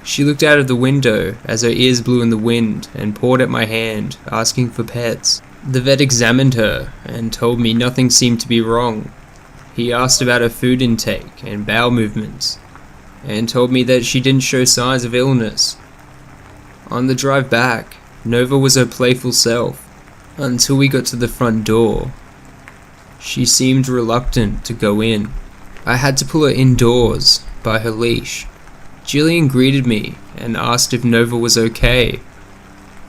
She looked out of the window as her ears blew in the wind and pawed at my hand, asking for pets. The vet examined her and told me nothing seemed to be wrong. He asked about her food intake and bowel movements, and told me that she didn't show signs of illness. On the drive back, Nova was her playful self, until we got to the front door. She seemed reluctant to go in. I had to pull her indoors by her leash. Jillian greeted me and asked if Nova was okay.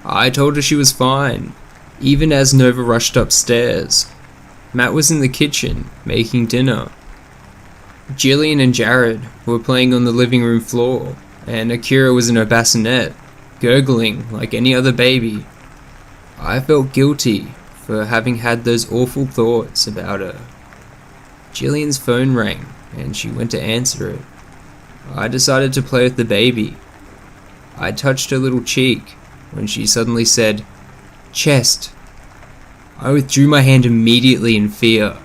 I told her she was fine, even as Nova rushed upstairs. Matt was in the kitchen, making dinner. Jillian and Jared were playing on the living room floor, and Akira was in her bassinet, gurgling like any other baby. I felt guilty for having had those awful thoughts about her. Jillian's phone rang, and she went to answer it. I decided to play with the baby. I touched her little cheek when she suddenly said, "Chest." I withdrew my hand immediately in fear.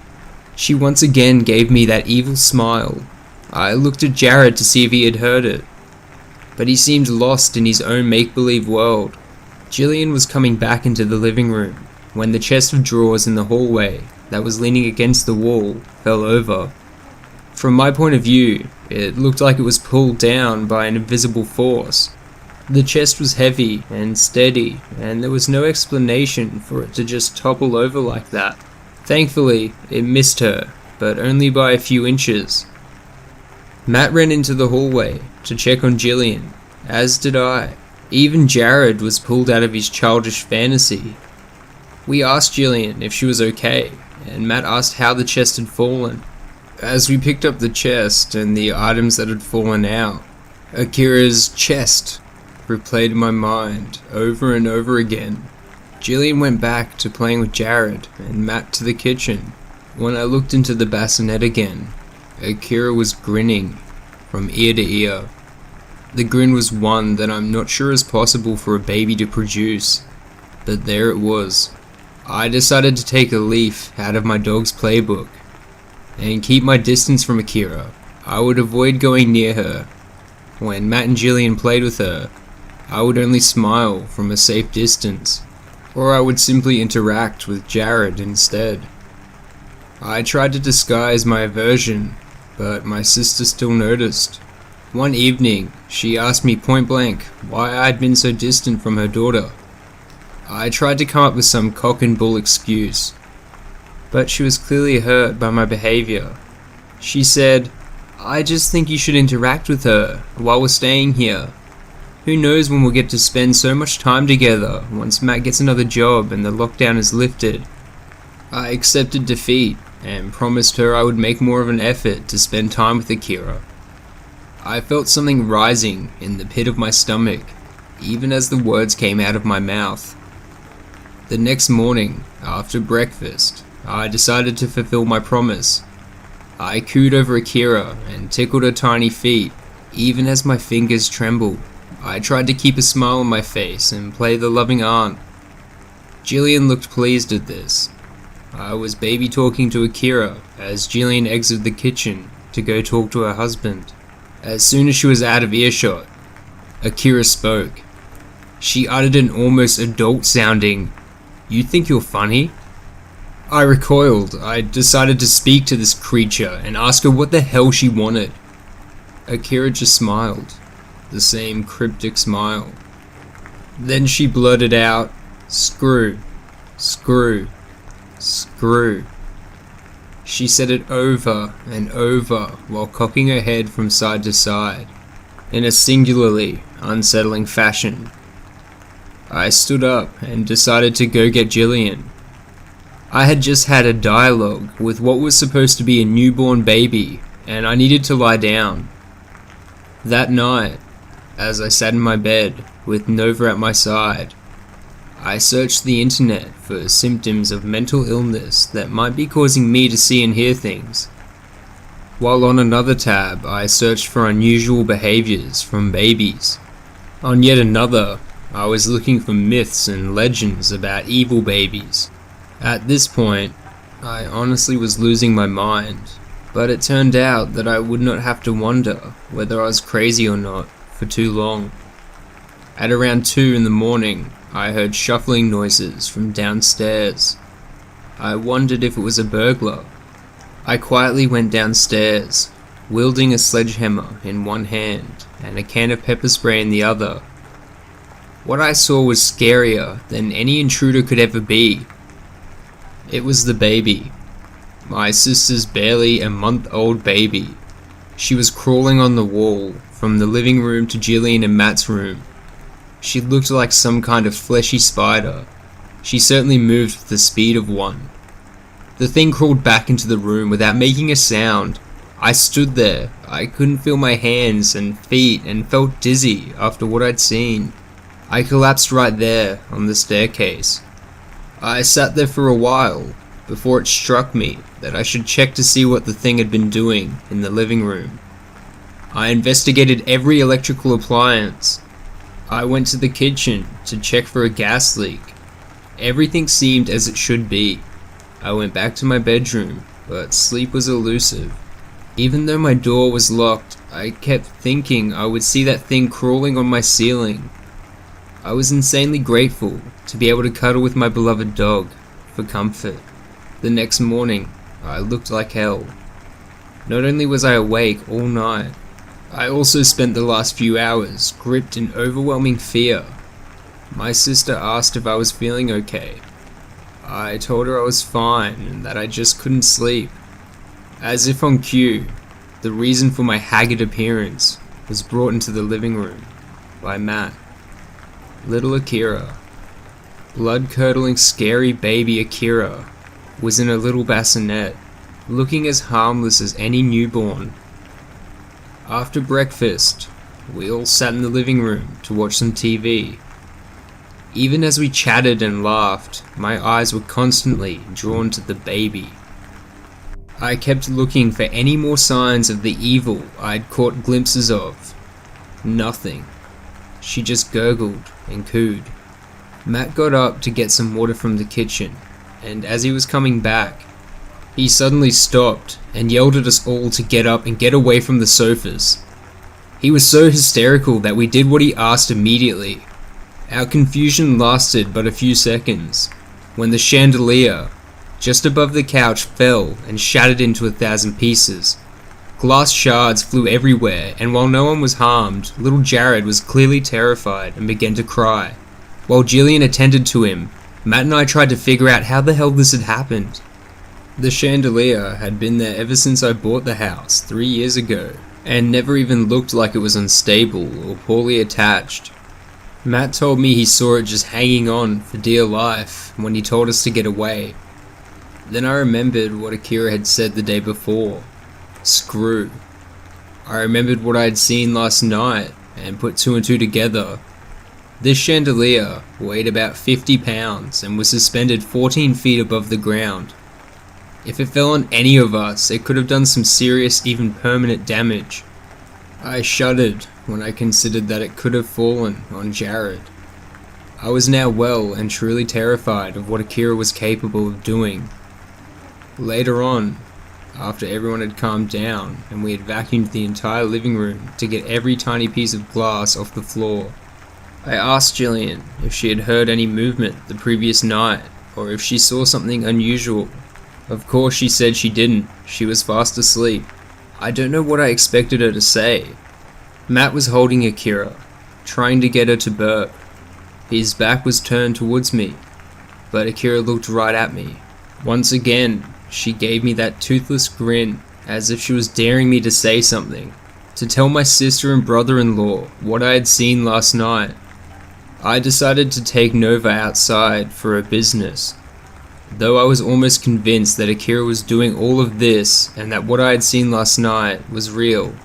She once again gave me that evil smile. I looked at Jared to see if he had heard it, but he seemed lost in his own make-believe world. Jillian was coming back into the living room when the chest of drawers in the hallway that was leaning against the wall fell over. From my point of view, it looked like it was pulled down by an invisible force. The chest was heavy and steady, and there was no explanation for it to just topple over like that. Thankfully, it missed her, but only by a few inches. Matt ran into the hallway to check on Jillian, as did I. Even Jared was pulled out of his childish fantasy. We asked Jillian if she was okay, and Matt asked how the chest had fallen. As we picked up the chest and the items that had fallen out, Akira's chest replayed in my mind over and over again. Jillian went back to playing with Jared and Matt to the kitchen. When I looked into the bassinet again, Akira was grinning from ear to ear. The grin was one that I'm not sure is possible for a baby to produce, but there it was. I decided to take a leaf out of my dog's playbook and keep my distance from Akira. I would avoid going near her. When Matt and Jillian played with her, I would only smile from a safe distance, or I would simply interact with Jared instead. I tried to disguise my aversion, but my sister still noticed. One evening, she asked me point blank why I'd been so distant from her daughter. I tried to come up with some cock and bull excuse, but she was clearly hurt by my behavior. She said, "I just think you should interact with her while we're staying here. Who knows when we'll get to spend so much time together once Matt gets another job and the lockdown is lifted." I accepted defeat and promised her I would make more of an effort to spend time with Akira. I felt something rising in the pit of my stomach, even as the words came out of my mouth. The next morning, after breakfast, I decided to fulfill my promise. I cooed over Akira and tickled her tiny feet, even as my fingers trembled. I tried to keep a smile on my face and play the loving aunt. Jillian looked pleased at this. I was baby talking to Akira as Jillian exited the kitchen to go talk to her husband. As soon as she was out of earshot, Akira spoke. She uttered an almost adult-sounding, "You think you're funny?" I recoiled. I decided to speak to this creature and ask her what the hell she wanted. Akira just smiled, the same cryptic smile. Then she blurted out, "Screw, screw, screw." She said it over and over while cocking her head from side to side, in a singularly unsettling fashion. I stood up and decided to go get Jillian. I had just had a dialogue with what was supposed to be a newborn baby, and I needed to lie down. That night, as I sat in my bed with Nova at my side, I searched the internet for symptoms of mental illness that might be causing me to see and hear things. While on another tab, I searched for unusual behaviors from babies. On yet another, I was looking for myths and legends about evil babies. At this point, I honestly was losing my mind, but it turned out that I would not have to wonder whether I was crazy or not for too long. At around 2 in the morning, I heard shuffling noises from downstairs. I wondered if it was a burglar. I quietly went downstairs, wielding a sledgehammer in one hand and a can of pepper spray in the other. What I saw was scarier than any intruder could ever be. It was the baby. My sister's barely a month-old baby. She was crawling on the wall from the living room to Jillian and Matt's room. She looked like some kind of fleshy spider. She certainly moved with the speed of one. The thing crawled back into the room without making a sound. I stood there. I couldn't feel my hands and feet and felt dizzy after what I'd seen. I collapsed right there on the staircase. I sat there for a while before it struck me that I should check to see what the thing had been doing in the living room. I investigated every electrical appliance. I went to the kitchen to check for a gas leak. Everything seemed as it should be. I went back to my bedroom, but sleep was elusive. Even though my door was locked, I kept thinking I would see that thing crawling on my ceiling. I was insanely grateful to be able to cuddle with my beloved dog for comfort. The next morning, I looked like hell. Not only was I awake all night, I also spent the last few hours gripped in overwhelming fear. My sister asked if I was feeling okay. I told her I was fine and that I just couldn't sleep. As if on cue, the reason for my haggard appearance was brought into the living room by Matt. Little Akira, blood-curdling scary baby Akira, was in a little bassinet, looking as harmless as any newborn. After breakfast, we all sat in the living room to watch some TV. Even as we chatted and laughed, my eyes were constantly drawn to the baby. I kept looking for any more signs of the evil I'd caught glimpses of. Nothing. She just gurgled and cooed. Matt got up to get some water from the kitchen, and as he was coming back, he suddenly stopped and yelled at us all to get up and get away from the sofas. He was so hysterical that we did what he asked immediately. Our confusion lasted but a few seconds, when the chandelier just above the couch fell and shattered into 1,000 pieces. Glass shards flew everywhere, and while no one was harmed, little Jared was clearly terrified and began to cry. While Jillian attended to him, Matt and I tried to figure out how the hell this had happened. The chandelier had been there ever since I bought the house 3 years ago, and never even looked like it was unstable or poorly attached. Matt told me he saw it just hanging on for dear life when he told us to get away. Then I remembered what Akira had said the day before. Screw. I remembered what I had seen last night and put two and two together. This chandelier weighed about 50 pounds and was suspended 14 feet above the ground. If it fell on any of us, it could have done some serious, even permanent damage. I shuddered when I considered that it could have fallen on Jared. I was now well and truly terrified of what Akira was capable of doing. Later on, after everyone had calmed down and we had vacuumed the entire living room to get every tiny piece of glass off the floor, I asked Jillian if she had heard any movement the previous night or if she saw something unusual. Of course she said she didn't, she was fast asleep. I don't know what I expected her to say. Matt was holding Akira, trying to get her to burp. His back was turned towards me, but Akira looked right at me. Once again, she gave me that toothless grin, as if she was daring me to say something, to tell my sister and brother-in-law what I had seen last night. I decided to take Nova outside for a business. Though I was almost convinced that Akira was doing all of this and that what I had seen last night was real,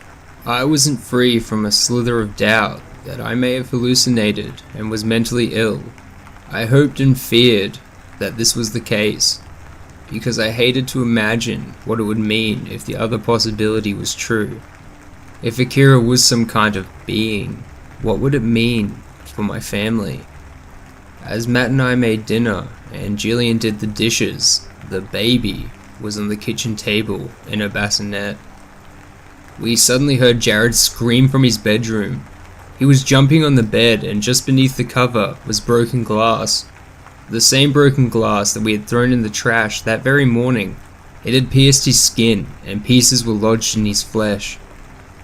I wasn't free from a slither of doubt that I may have hallucinated and was mentally ill. I hoped and feared that this was the case, because I hated to imagine what it would mean if the other possibility was true. If Akira was some kind of being, what would it mean for my family? As Matt and I made dinner and Jillian did the dishes, the baby was on the kitchen table in a bassinet. We suddenly heard Jared scream from his bedroom. He was jumping on the bed, and just beneath the cover was broken glass. The same broken glass that we had thrown in the trash that very morning. It had pierced his skin, and pieces were lodged in his flesh.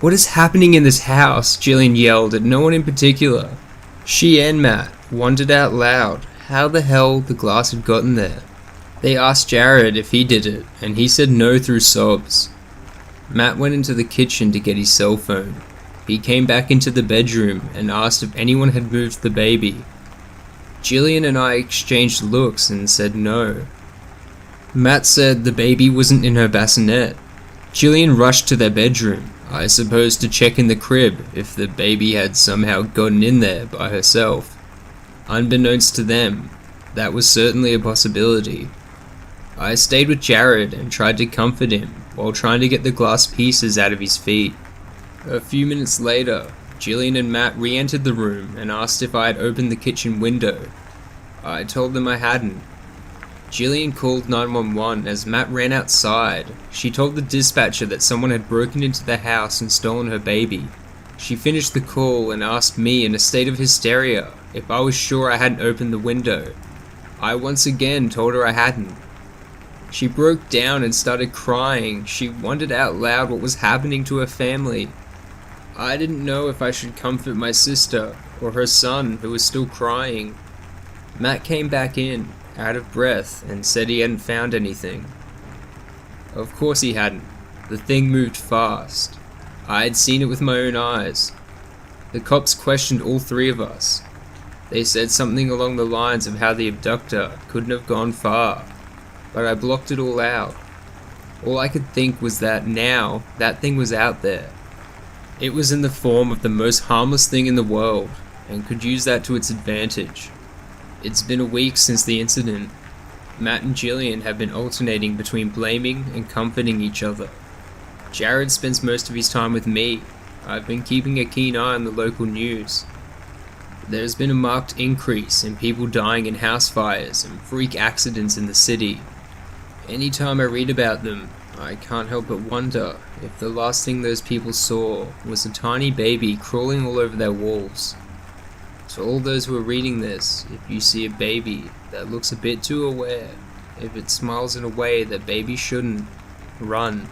"What is happening in this house?" Jillian yelled at no one in particular. She and Matt wondered out loud how the hell the glass had gotten there. They asked Jared if he did it, and he said no through sobs. Matt went into the kitchen to get his cell phone. He came back into the bedroom and asked if anyone had moved the baby. Jillian and I exchanged looks and said no. Matt said the baby wasn't in her bassinet. Jillian rushed to their bedroom, I suppose to check in the crib if the baby had somehow gotten in there by herself. Unbeknownst to them, that was certainly a possibility. I stayed with Jared and tried to comfort him while trying to get the glass pieces out of his feet. A few minutes later, Jillian and Matt re-entered the room and asked if I had opened the kitchen window. I told them I hadn't. Jillian called 911 as Matt ran outside. She told the dispatcher that someone had broken into the house and stolen her baby. She finished the call and asked me in a state of hysteria if I was sure I hadn't opened the window. I once again told her I hadn't. She broke down and started crying. She wondered out loud what was happening to her family. I didn't know if I should comfort my sister or her son, who was still crying. Matt came back in, out of breath, and said he hadn't found anything. Of course he hadn't. The thing moved fast. I had seen it with my own eyes. The cops questioned all three of us. They said something along the lines of how the abductor couldn't have gone far, but I blocked it all out. All I could think was that now, that thing was out there. It was in the form of the most harmless thing in the world, and could use that to its advantage. It's been a week since the incident. Matt and Jillian have been alternating between blaming and comforting each other. Jared spends most of his time with me. I've been keeping a keen eye on the local news. There's been a marked increase in people dying in house fires and freak accidents in the city. Anytime I read about them, I can't help but wonder if the last thing those people saw was a tiny baby crawling all over their walls. To all those who are reading this, if you see a baby that looks a bit too aware, if it smiles in a way that babies shouldn't, run.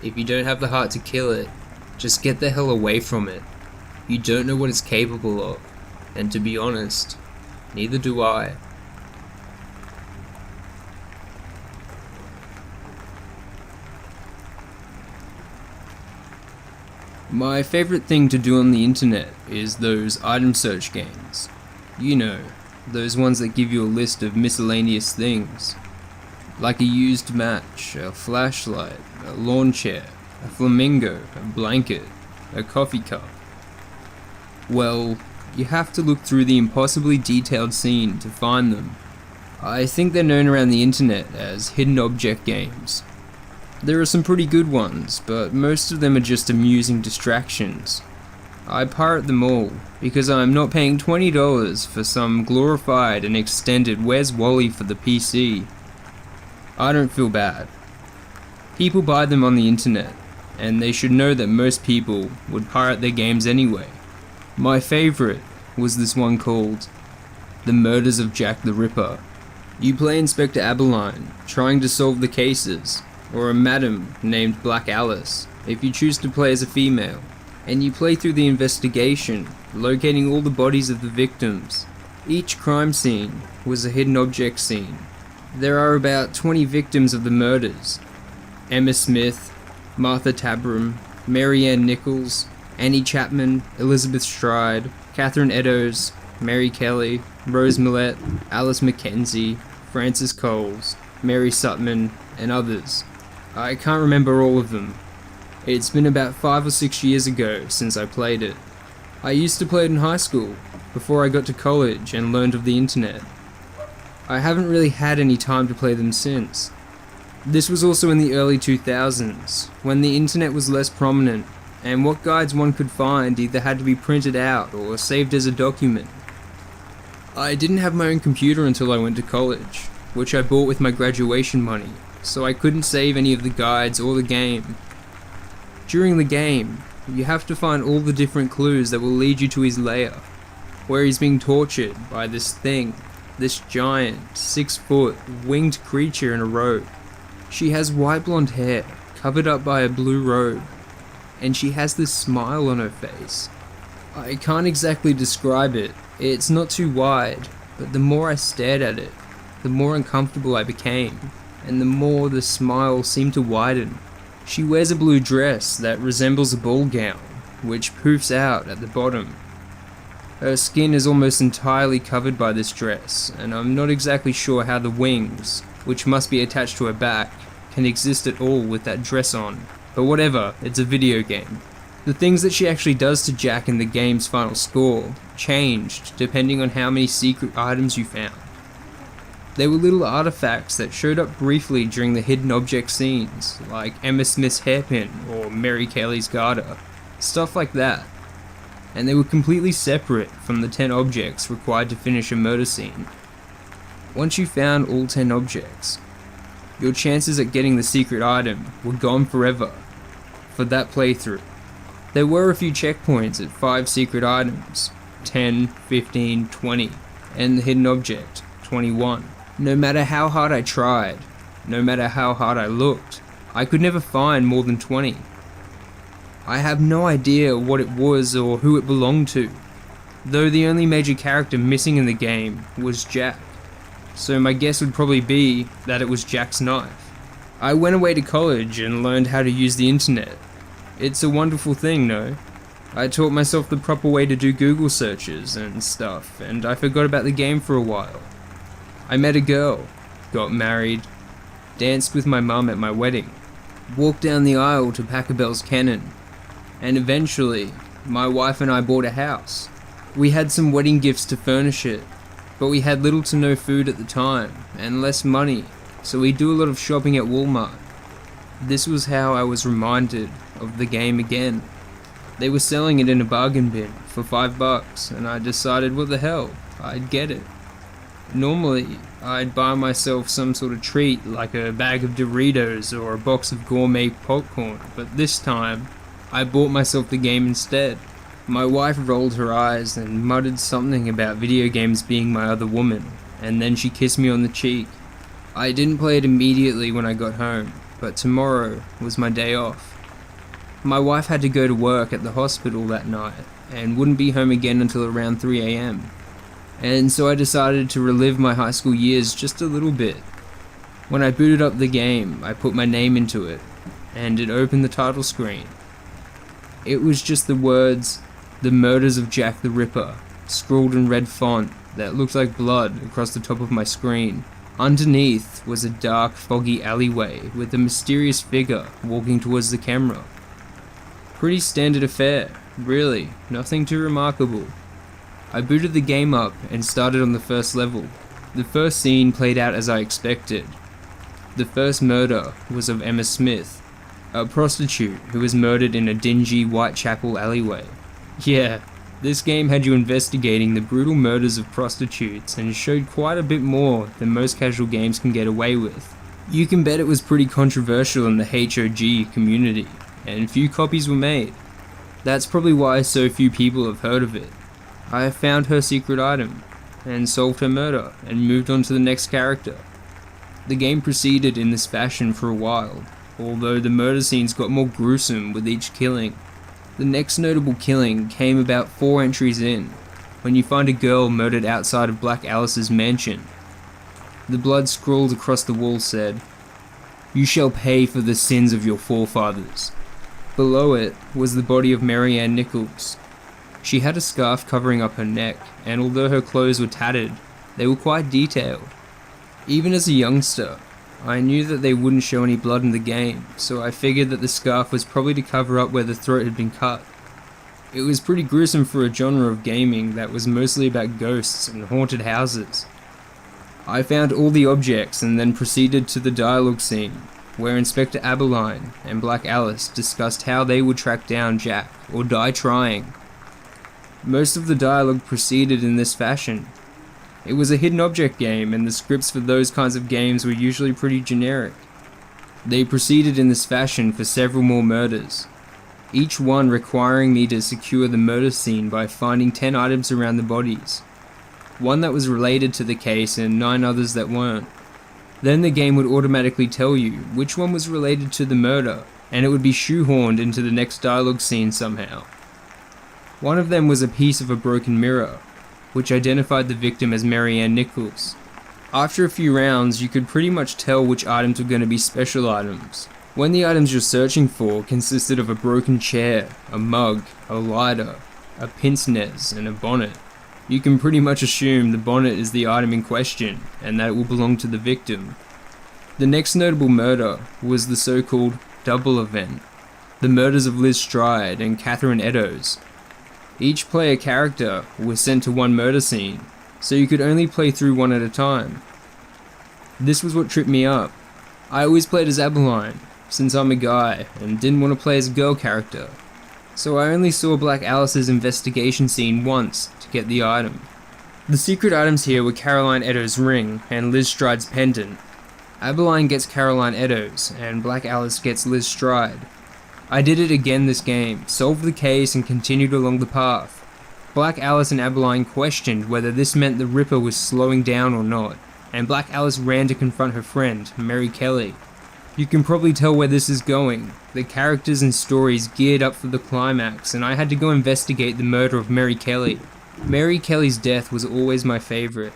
If you don't have the heart to kill it, just get the hell away from it. You don't know what it's capable of, and to be honest, neither do I. My favorite thing to do on the internet is those item search games. You know, those ones that give you a list of miscellaneous things. Like a used match, a flashlight, a lawn chair, a flamingo, a blanket, a coffee cup. Well, you have to look through the impossibly detailed scene to find them. I think they're known around the internet as hidden object games. There are some pretty good ones, but most of them are just amusing distractions. I pirate them all, because I'm not paying $20 for some glorified and extended Where's Wally for the PC. I don't feel bad. People buy them on the internet, and they should know that most people would pirate their games anyway. My favorite was this one called The Murders of Jack the Ripper. You play Inspector Aberline, trying to solve the cases, or a madam named Black Alice, if you choose to play as a female, and you play through the investigation, locating all the bodies of the victims. Each crime scene was a hidden object scene. There are about 20 victims of the murders. Emma Smith, Martha Tabram, Mary Ann Nichols, Annie Chapman, Elizabeth Stride, Catherine Eddowes, Mary Kelly, Rose Millett, Alice Mackenzie, Frances Coles, Mary Sutman, and others. I can't remember all of them. It's been about 5 or 6 years ago since I played it. I used to play it in high school, before I got to college and learned of the internet. I haven't really had any time to play them since. This was also in the early 2000s, when the internet was less prominent, and what guides one could find either had to be printed out or saved as a document. I didn't have my own computer until I went to college, which I bought with my graduation money, so I couldn't save any of the guides or the game. During the game, you have to find all the different clues that will lead you to his lair, where he's being tortured by this thing, this giant, 6-foot, winged creature in a robe. She has white blonde hair, covered up by a blue robe, and she has this smile on her face. I can't exactly describe it, it's not too wide, but the more I stared at it, the more uncomfortable I became, and the more the smile seemed to widen. She wears a blue dress that resembles a ball gown, which poofs out at the bottom. Her skin is almost entirely covered by this dress, and I'm not exactly sure how the wings, which must be attached to her back, can exist at all with that dress on. But whatever, it's a video game. The things that she actually does to Jack in the game's final score changed depending on how many secret items you found. There were little artifacts that showed up briefly during the hidden object scenes, like Emma Smith's hairpin or Mary Kelly's garter, stuff like that. And they were completely separate from the 10 objects required to finish a murder scene. Once you found all 10 objects, your chances at getting the secret item were gone forever for that playthrough. There were a few checkpoints at 5 secret items, 10, 15, 20, and the hidden object, 21. No matter how hard I tried, no matter how hard I looked, I could never find more than 20. I have no idea what it was or who it belonged to, though the only major character missing in the game was Jack, so my guess would probably be that it was Jack's knife. I went away to college and learned how to use the internet. It's a wonderful thing, no? I taught myself the proper way to do Google searches and stuff, and I forgot about the game for a while. I met a girl, got married, danced with my mum at my wedding, walked down the aisle to Pachelbel's Cannon, and eventually, my wife and I bought a house. We had some wedding gifts to furnish it, but we had little to no food at the time, and less money, so we do a lot of shopping at Walmart. This was how I was reminded of the game again. They were selling it in a bargain bin for $5, and I decided what the hell, I'd get it. Normally, I'd buy myself some sort of treat like a bag of Doritos or a box of gourmet popcorn, but this time, I bought myself the game instead. My wife rolled her eyes and muttered something about video games being my other woman, and then she kissed me on the cheek. I didn't play it immediately when I got home, but tomorrow was my day off. My wife had to go to work at the hospital that night, and wouldn't be home again until around 3 AM. And so I decided to relive my high school years just a little bit. When I booted up the game, I put my name into it, and it opened the title screen. It was just the words, "The Murders of Jack the Ripper," scrawled in red font that looked like blood across the top of my screen. Underneath was a dark, foggy alleyway with a mysterious figure walking towards the camera. Pretty standard affair, really, nothing too remarkable. I booted the game up and started on the first level. The first scene played out as I expected. The first murder was of Emma Smith, a prostitute who was murdered in a dingy Whitechapel alleyway. Yeah, this game had you investigating the brutal murders of prostitutes and showed quite a bit more than most casual games can get away with. You can bet it was pretty controversial in the HOG community, and few copies were made. That's probably why so few people have heard of it. I found her secret item, and solved her murder, and moved on to the next character. The game proceeded in this fashion for a while, although the murder scenes got more gruesome with each killing. The next notable killing came about 4 entries in, when you find a girl murdered outside of Black Alice's mansion. The blood scrawled across the wall said, "You shall pay for the sins of your forefathers." Below it was the body of Mary Ann Nichols. She had a scarf covering up her neck, and although her clothes were tattered, they were quite detailed. Even as a youngster, I knew that they wouldn't show any blood in the game, so I figured that the scarf was probably to cover up where the throat had been cut. It was pretty gruesome for a genre of gaming that was mostly about ghosts and haunted houses. I found all the objects and then proceeded to the dialogue scene, where Inspector Acolyte and Black Alice discussed how they would track down Jack, or die trying. Most of the dialogue proceeded in this fashion. It was a hidden object game, and the scripts for those kinds of games were usually pretty generic. They proceeded in this fashion for several more murders, each one requiring me to secure the murder scene by finding 10 items around the bodies, one that was related to the case and 9 others that weren't. Then the game would automatically tell you which one was related to the murder, and it would be shoehorned into the next dialogue scene somehow. One of them was a piece of a broken mirror, which identified the victim as Mary Ann Nichols. After a few rounds, you could pretty much tell which items were going to be special items. When the items you're searching for consisted of a broken chair, a mug, a lighter, a pince nez, and a bonnet, you can pretty much assume the bonnet is the item in question, and that it will belong to the victim. The next notable murder was the so-called double event, the murders of Liz Stride and Catherine Eddowes. Each player character was sent to one murder scene, so you could only play through one at a time. This was what tripped me up. I always played as Acolyte, since I'm a guy and didn't want to play as a girl character, so I only saw Black Alice's investigation scene once to get the item. The secret items here were Caroline Eddowes' ring and Liz Stride's pendant. Acolyte gets Caroline Eddowes and Black Alice gets Liz Stride. I did it again this game, solved the case and continued along the path. Black Alice and Acolyte questioned whether this meant the Ripper was slowing down or not. and Black Alice ran to confront her friend, Mary Kelly. You can probably tell where this is going. The characters and stories geared up for the climax, and I had to go investigate the murder of Mary Kelly. Mary Kelly's death was always my favourite.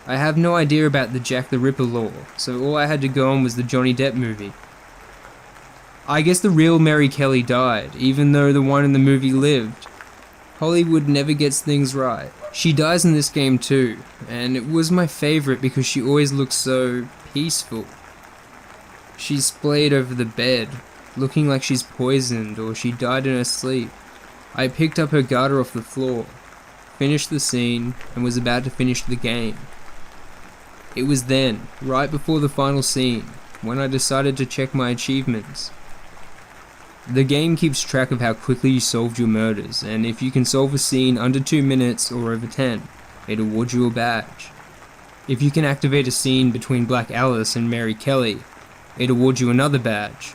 I have no idea about the Jack the Ripper lore, so all I had to go on was the Johnny Depp movie. I guess the real Mary Kelly died, even though the one in the movie lived. Hollywood never gets things right. She dies in this game too, and it was my favourite because she always looks so peaceful. She's splayed over the bed, looking like she's poisoned or she died in her sleep. I picked up her garter off the floor, finished the scene, and was about to finish the game. It was then, right before the final scene, when I decided to check my achievements. The game keeps track of how quickly you solved your murders, and if you can solve a scene under 2 minutes or over 10, it awards you a badge. If you can activate a scene between Black Alice and Mary Kelly, it awards you another badge.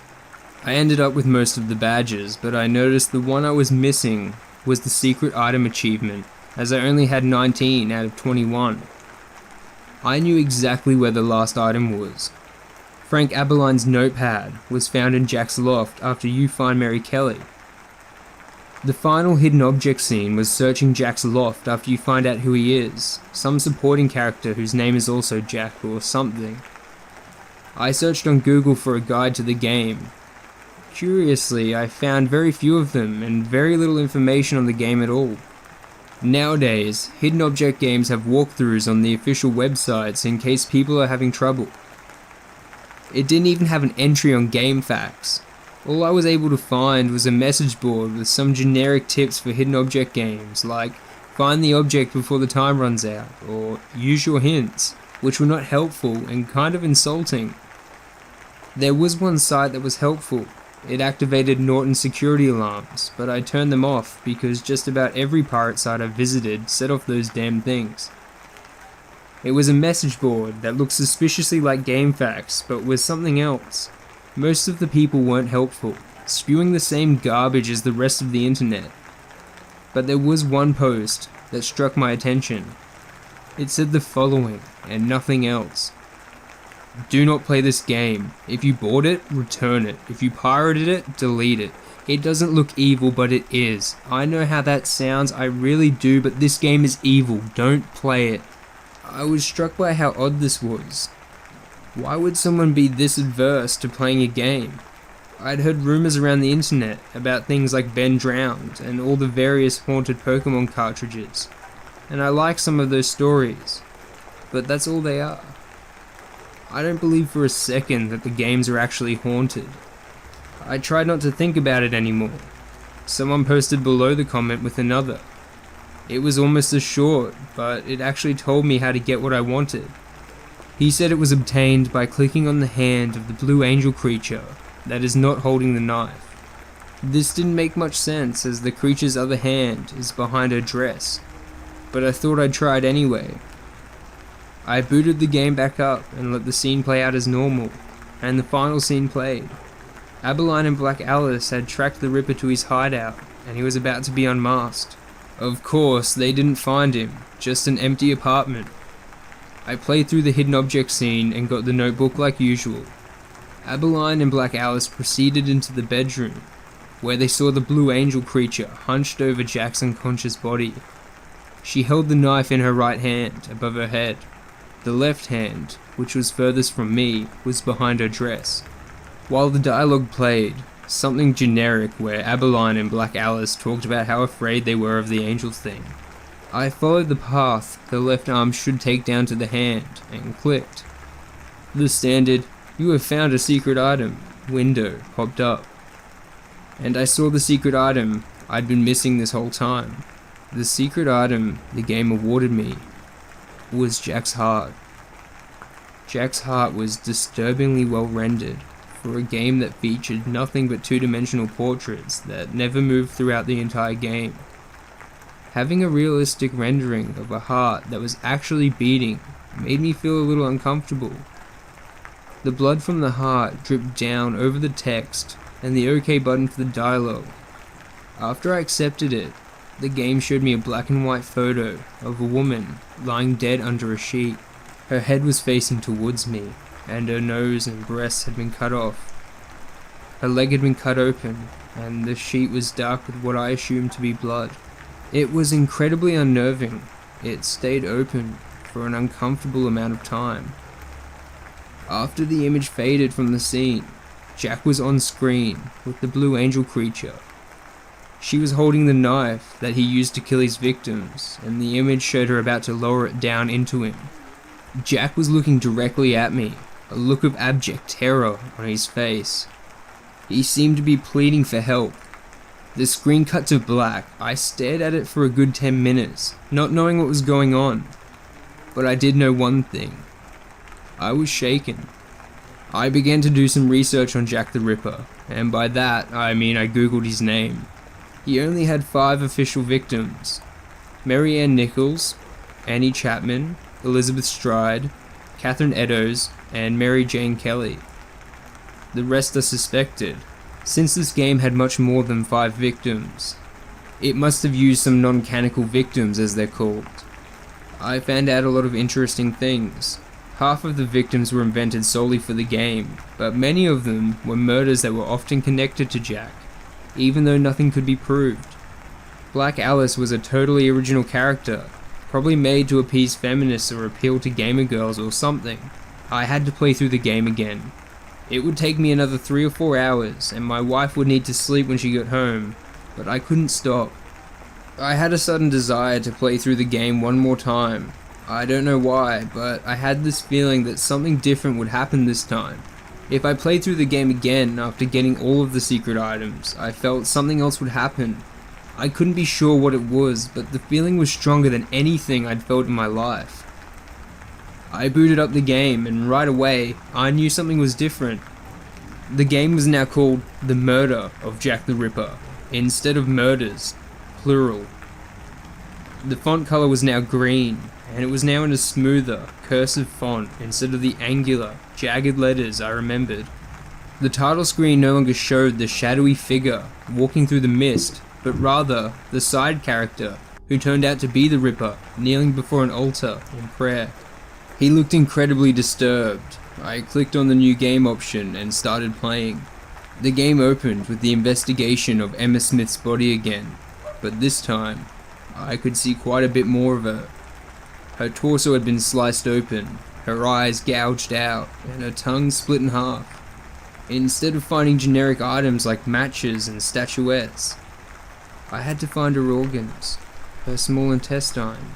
I ended up with most of the badges, but I noticed the one I was missing was the secret item achievement, as I only had 19 out of 21. I knew exactly where the last item was. Frank Abeline's notepad was found in Jack's loft after you find Mary Kelly. The final hidden object scene was searching Jack's loft after you find out who he is, some supporting character whose name is also Jack or something. I searched on Google for a guide to the game. Curiously, I found very few of them and very little information on the game at all. Nowadays, hidden object games have walkthroughs on the official websites in case people are having trouble. It didn't even have an entry on GameFAQs. All I was able to find was a message board with some generic tips for hidden object games, like find the object before the time runs out, or use your hints, which were not helpful and kind of insulting. There was one site that was helpful. It activated Norton security alarms, but I turned them off because just about every pirate site I visited set off those damn things. It was a message board that looked suspiciously like GameFAQs, but was something else. Most of the people weren't helpful, spewing the same garbage as the rest of the internet. But there was one post that struck my attention. It said the following, and nothing else. Do not play this game. If you bought it, return it. If you pirated it, delete it. It doesn't look evil, but it is. I know how that sounds, I really do, but this game is evil. Don't play it. I was struck by how odd this was. Why would someone be this adverse to playing a game? I'd heard rumors around the internet about things like Ben Drowned and all the various haunted Pokemon cartridges, and I like some of those stories, but that's all they are. I don't believe for a second that the games are actually haunted. I tried not to think about it anymore. Someone posted below the comment with another. It was almost as short, but it actually told me how to get what I wanted. He said it was obtained by clicking on the hand of the blue angel creature that is not holding the knife. This didn't make much sense as the creature's other hand is behind her dress, but I thought I'd try it anyway. I booted the game back up and let the scene play out as normal, and the final scene played. Abeline and Black Alice had tracked the Ripper to his hideout, and he was about to be unmasked. Of course, they didn't find him, just an empty apartment. I played through the hidden object scene and got the notebook like usual. Abeline and Black Alice proceeded into the bedroom, where they saw the blue angel creature hunched over Jack's unconscious body. She held the knife in her right hand, above her head. The left hand, which was furthest from me, was behind her dress. While the dialogue played, something generic where Abeline and Black Alice talked about how afraid they were of the angel thing. I followed the path the left arm should take down to the hand, and clicked. The standard, "You have found a secret item," window popped up. And I saw the secret item I'd been missing this whole time. The secret item the game awarded me was Jack's heart. Jack's heart was disturbingly well rendered for a game that featured nothing but two-dimensional portraits that never moved throughout the entire game. Having a realistic rendering of a heart that was actually beating made me feel a little uncomfortable. The blood from the heart dripped down over the text and the OK button for the dialogue. After I accepted it, the game showed me a black and white photo of a woman lying dead under a sheet. Her head was facing towards me, and her nose and breasts had been cut off. Her leg had been cut open, and the sheet was dark with what I assumed to be blood. It was incredibly unnerving. It stayed open for an uncomfortable amount of time. After the image faded from the scene, Jack was on screen with the Blue Angel creature. She was holding the knife that he used to kill his victims, and the image showed her about to lower it down into him. Jack was looking directly at me, a look of abject terror on his face. He seemed to be pleading for help. The screen cut to black. I stared at it for a good 10 minutes, not knowing what was going on. But I did know one thing. I was shaken. I began to do some research on Jack the Ripper, and by that I mean I googled his name. He only had 5 official victims: Mary Ann Nichols, Annie Chapman, Elizabeth Stride, Catherine Eddowes, and Mary Jane Kelly. The rest are suspected. Since this game had much more than 5 victims, it must have used some non-canonical victims, as they're called. I found out a lot of interesting things. Half of the victims were invented solely for the game, but many of them were murders that were often connected to Jack, even though nothing could be proved. Black Alice was a totally original character, probably made to appease feminists or appeal to gamer girls or something. I had to play through the game again. It would take me another 3 or 4 hours, and my wife would need to sleep when she got home, but I couldn't stop. I had a sudden desire to play through the game one more time. I don't know why, but I had this feeling that something different would happen this time. If I played through the game again after getting all of the secret items, I felt something else would happen. I couldn't be sure what it was, but the feeling was stronger than anything I'd felt in my life. I booted up the game, and right away, I knew something was different. The game was now called The Murder of Jack the Ripper, instead of murders, plural. The font color was now green, and it was now in a smoother, cursive font instead of the angular, jagged letters I remembered. The title screen no longer showed the shadowy figure walking through the mist, but rather the side character who turned out to be the Ripper, kneeling before an altar in prayer. He looked incredibly disturbed. I clicked on the new game option and started playing. The game opened with the investigation of Emma Smith's body again, but this time, I could see quite a bit more of her. Her torso had been sliced open, her eyes gouged out, and her tongue split in half. Instead of finding generic items like matches and statuettes, I had to find her organs, her small intestine,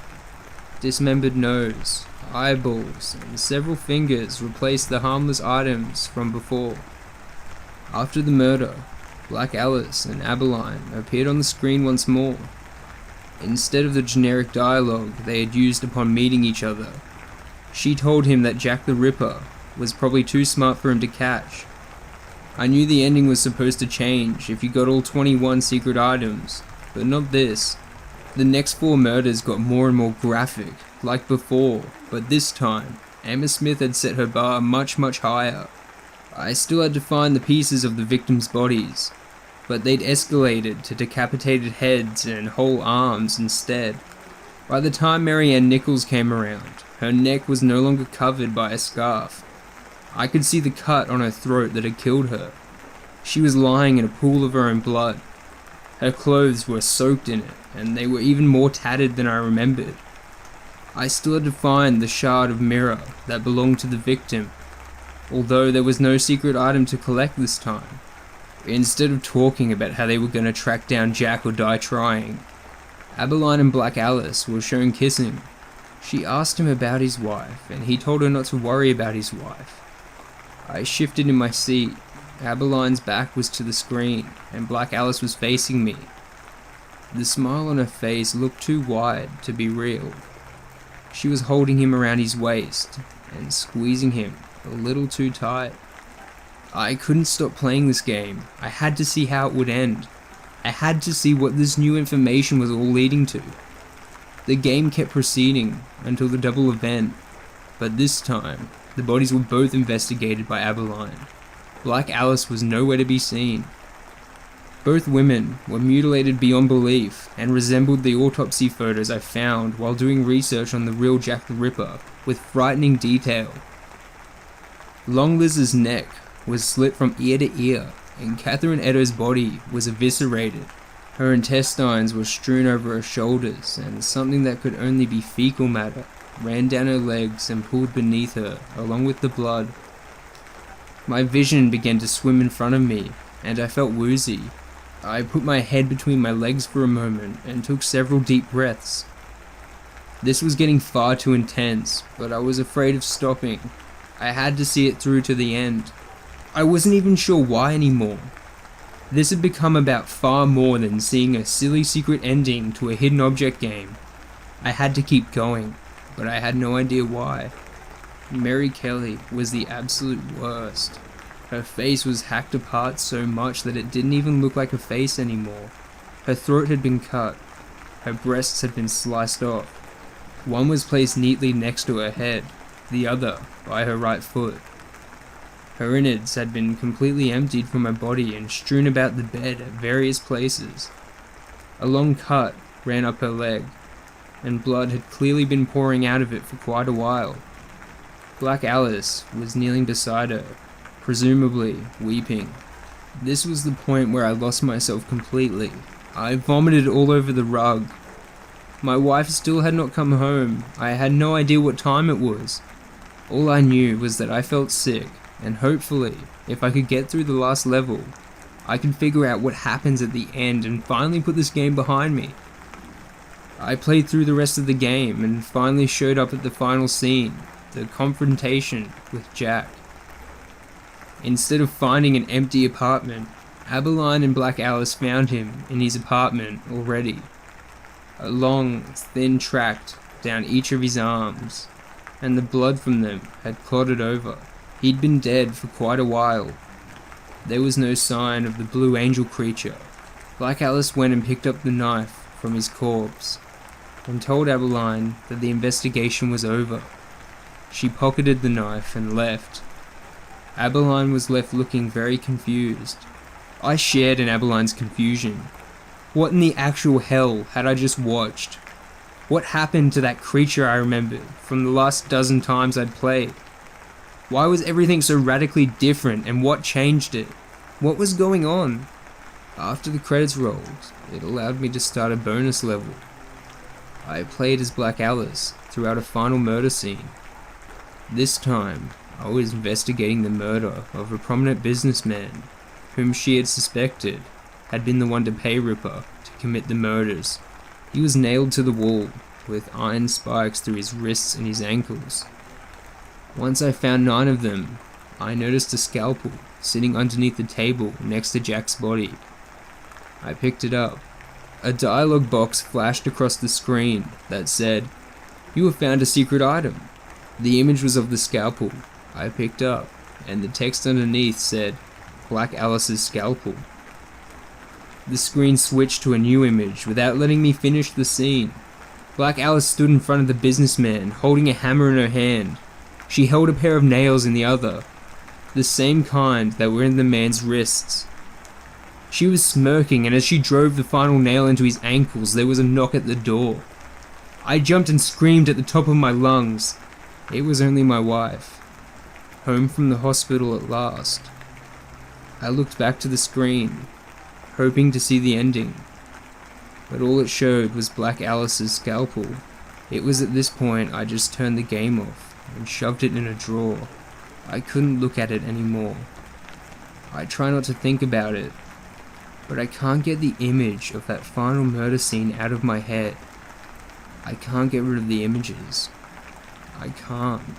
dismembered nose, eyeballs, and several fingers replaced the harmless items from before. After the murder, Black Alice and Abeline appeared on the screen once more. Instead of the generic dialogue they had used upon meeting each other, she told him that Jack the Ripper was probably too smart for him to catch. I knew the ending was supposed to change if you got all 21 secret items, but not this. The next 4 murders got more and more graphic, like before, but this time, Emma Smith had set her bar much higher. I still had to find the pieces of the victims' bodies, but they'd escalated to decapitated heads and whole arms instead. By the time Mary Ann Nichols came around, her neck was no longer covered by a scarf. I could see the cut on her throat that had killed her. She was lying in a pool of her own blood. Her clothes were soaked in it, and they were even more tattered than I remembered. I still had to find the shard of mirror that belonged to the victim, although there was no secret item to collect this time. Instead of talking about how they were going to track down Jack or die trying, Abeline and Black Alice were shown kissing. She asked him about his wife, and he told her not to worry about his wife. I shifted in my seat. Abeline's back was to the screen, and Black Alice was facing me. The smile on her face looked too wide to be real. She was holding him around his waist, and squeezing him a little too tight. I couldn't stop playing this game. I had to see how it would end. I had to see what this new information was all leading to. The game kept proceeding until the double event, but this time, the bodies were both investigated by Abeline. Black Alice was nowhere to be seen. Both women were mutilated beyond belief and resembled the autopsy photos I found while doing research on the real Jack the Ripper with frightening detail. Long Liz's neck was slit from ear to ear, and Catherine Edo's body was eviscerated. Her intestines were strewn over her shoulders, and something that could only be fecal matter ran down her legs and pooled beneath her, along with the blood. My vision began to swim in front of me, and I felt woozy. I put my head between my legs for a moment and took several deep breaths. This was getting far too intense, but I was afraid of stopping. I had to see it through to the end. I wasn't even sure why anymore. This had become about far more than seeing a silly secret ending to a hidden object game. I had to keep going, but I had no idea why. Mary Kelly was the absolute worst. Her face was hacked apart so much that it didn't even look like a face anymore. Her throat had been cut. Her breasts had been sliced off. One was placed neatly next to her head, the other by her right foot. Her innards had been completely emptied from her body and strewn about the bed at various places. A long cut ran up her leg, and blood had clearly been pouring out of it for quite a while. Black Alice was kneeling beside her, presumably weeping. This was the point where I lost myself completely. I vomited all over the rug. My wife still had not come home. I had no idea what time it was. All I knew was that I felt sick, and hopefully, if I could get through the last level, I could figure out what happens at the end and finally put this game behind me. I played through the rest of the game and finally showed up at the final scene, the confrontation with Jack. Instead of finding an empty apartment, Abeline and Black Alice found him in his apartment already. A long, thin tract down each of his arms, and the blood from them had clotted over. He'd been dead for quite a while. There was no sign of the Blue Angel creature. Black Alice went and picked up the knife from his corpse, and told Abeline that the investigation was over. She pocketed the knife and left. Abeline was left looking very confused. I shared in Abeline's confusion. What in the actual hell had I just watched? What happened to that creature I remembered from the last dozen times I'd played? Why was everything so radically different, and what changed it? What was going on? After the credits rolled, it allowed me to start a bonus level. I played as Black Alice throughout a final murder scene. This time, I was investigating the murder of a prominent businessman whom she had suspected had been the one to pay Ripper to commit the murders. He was nailed to the wall with iron spikes through his wrists and his ankles. Once I found 9 of them, I noticed a scalpel sitting underneath the table next to Jack's body. I picked it up. A dialogue box flashed across the screen that said, "You have found a secret item." The image was of the scalpel I picked up, and the text underneath said, "Black Alice's scalpel." The screen switched to a new image without letting me finish the scene. Black Alice stood in front of the businessman, holding a hammer in her hand. She held a pair of nails in the other, the same kind that were in the man's wrists. She was smirking, and as she drove the final nail into his ankles, there was a knock at the door. I jumped and screamed at the top of my lungs. It was only my wife, home from the hospital at last. I looked back to the screen, hoping to see the ending, but all it showed was Black Alice's scalpel. It was at this point I just turned the game off and shoved it in a drawer. I couldn't look at it anymore. I try not to think about it, but I can't get the image of that final murder scene out of my head. I can't get rid of the images. I can't.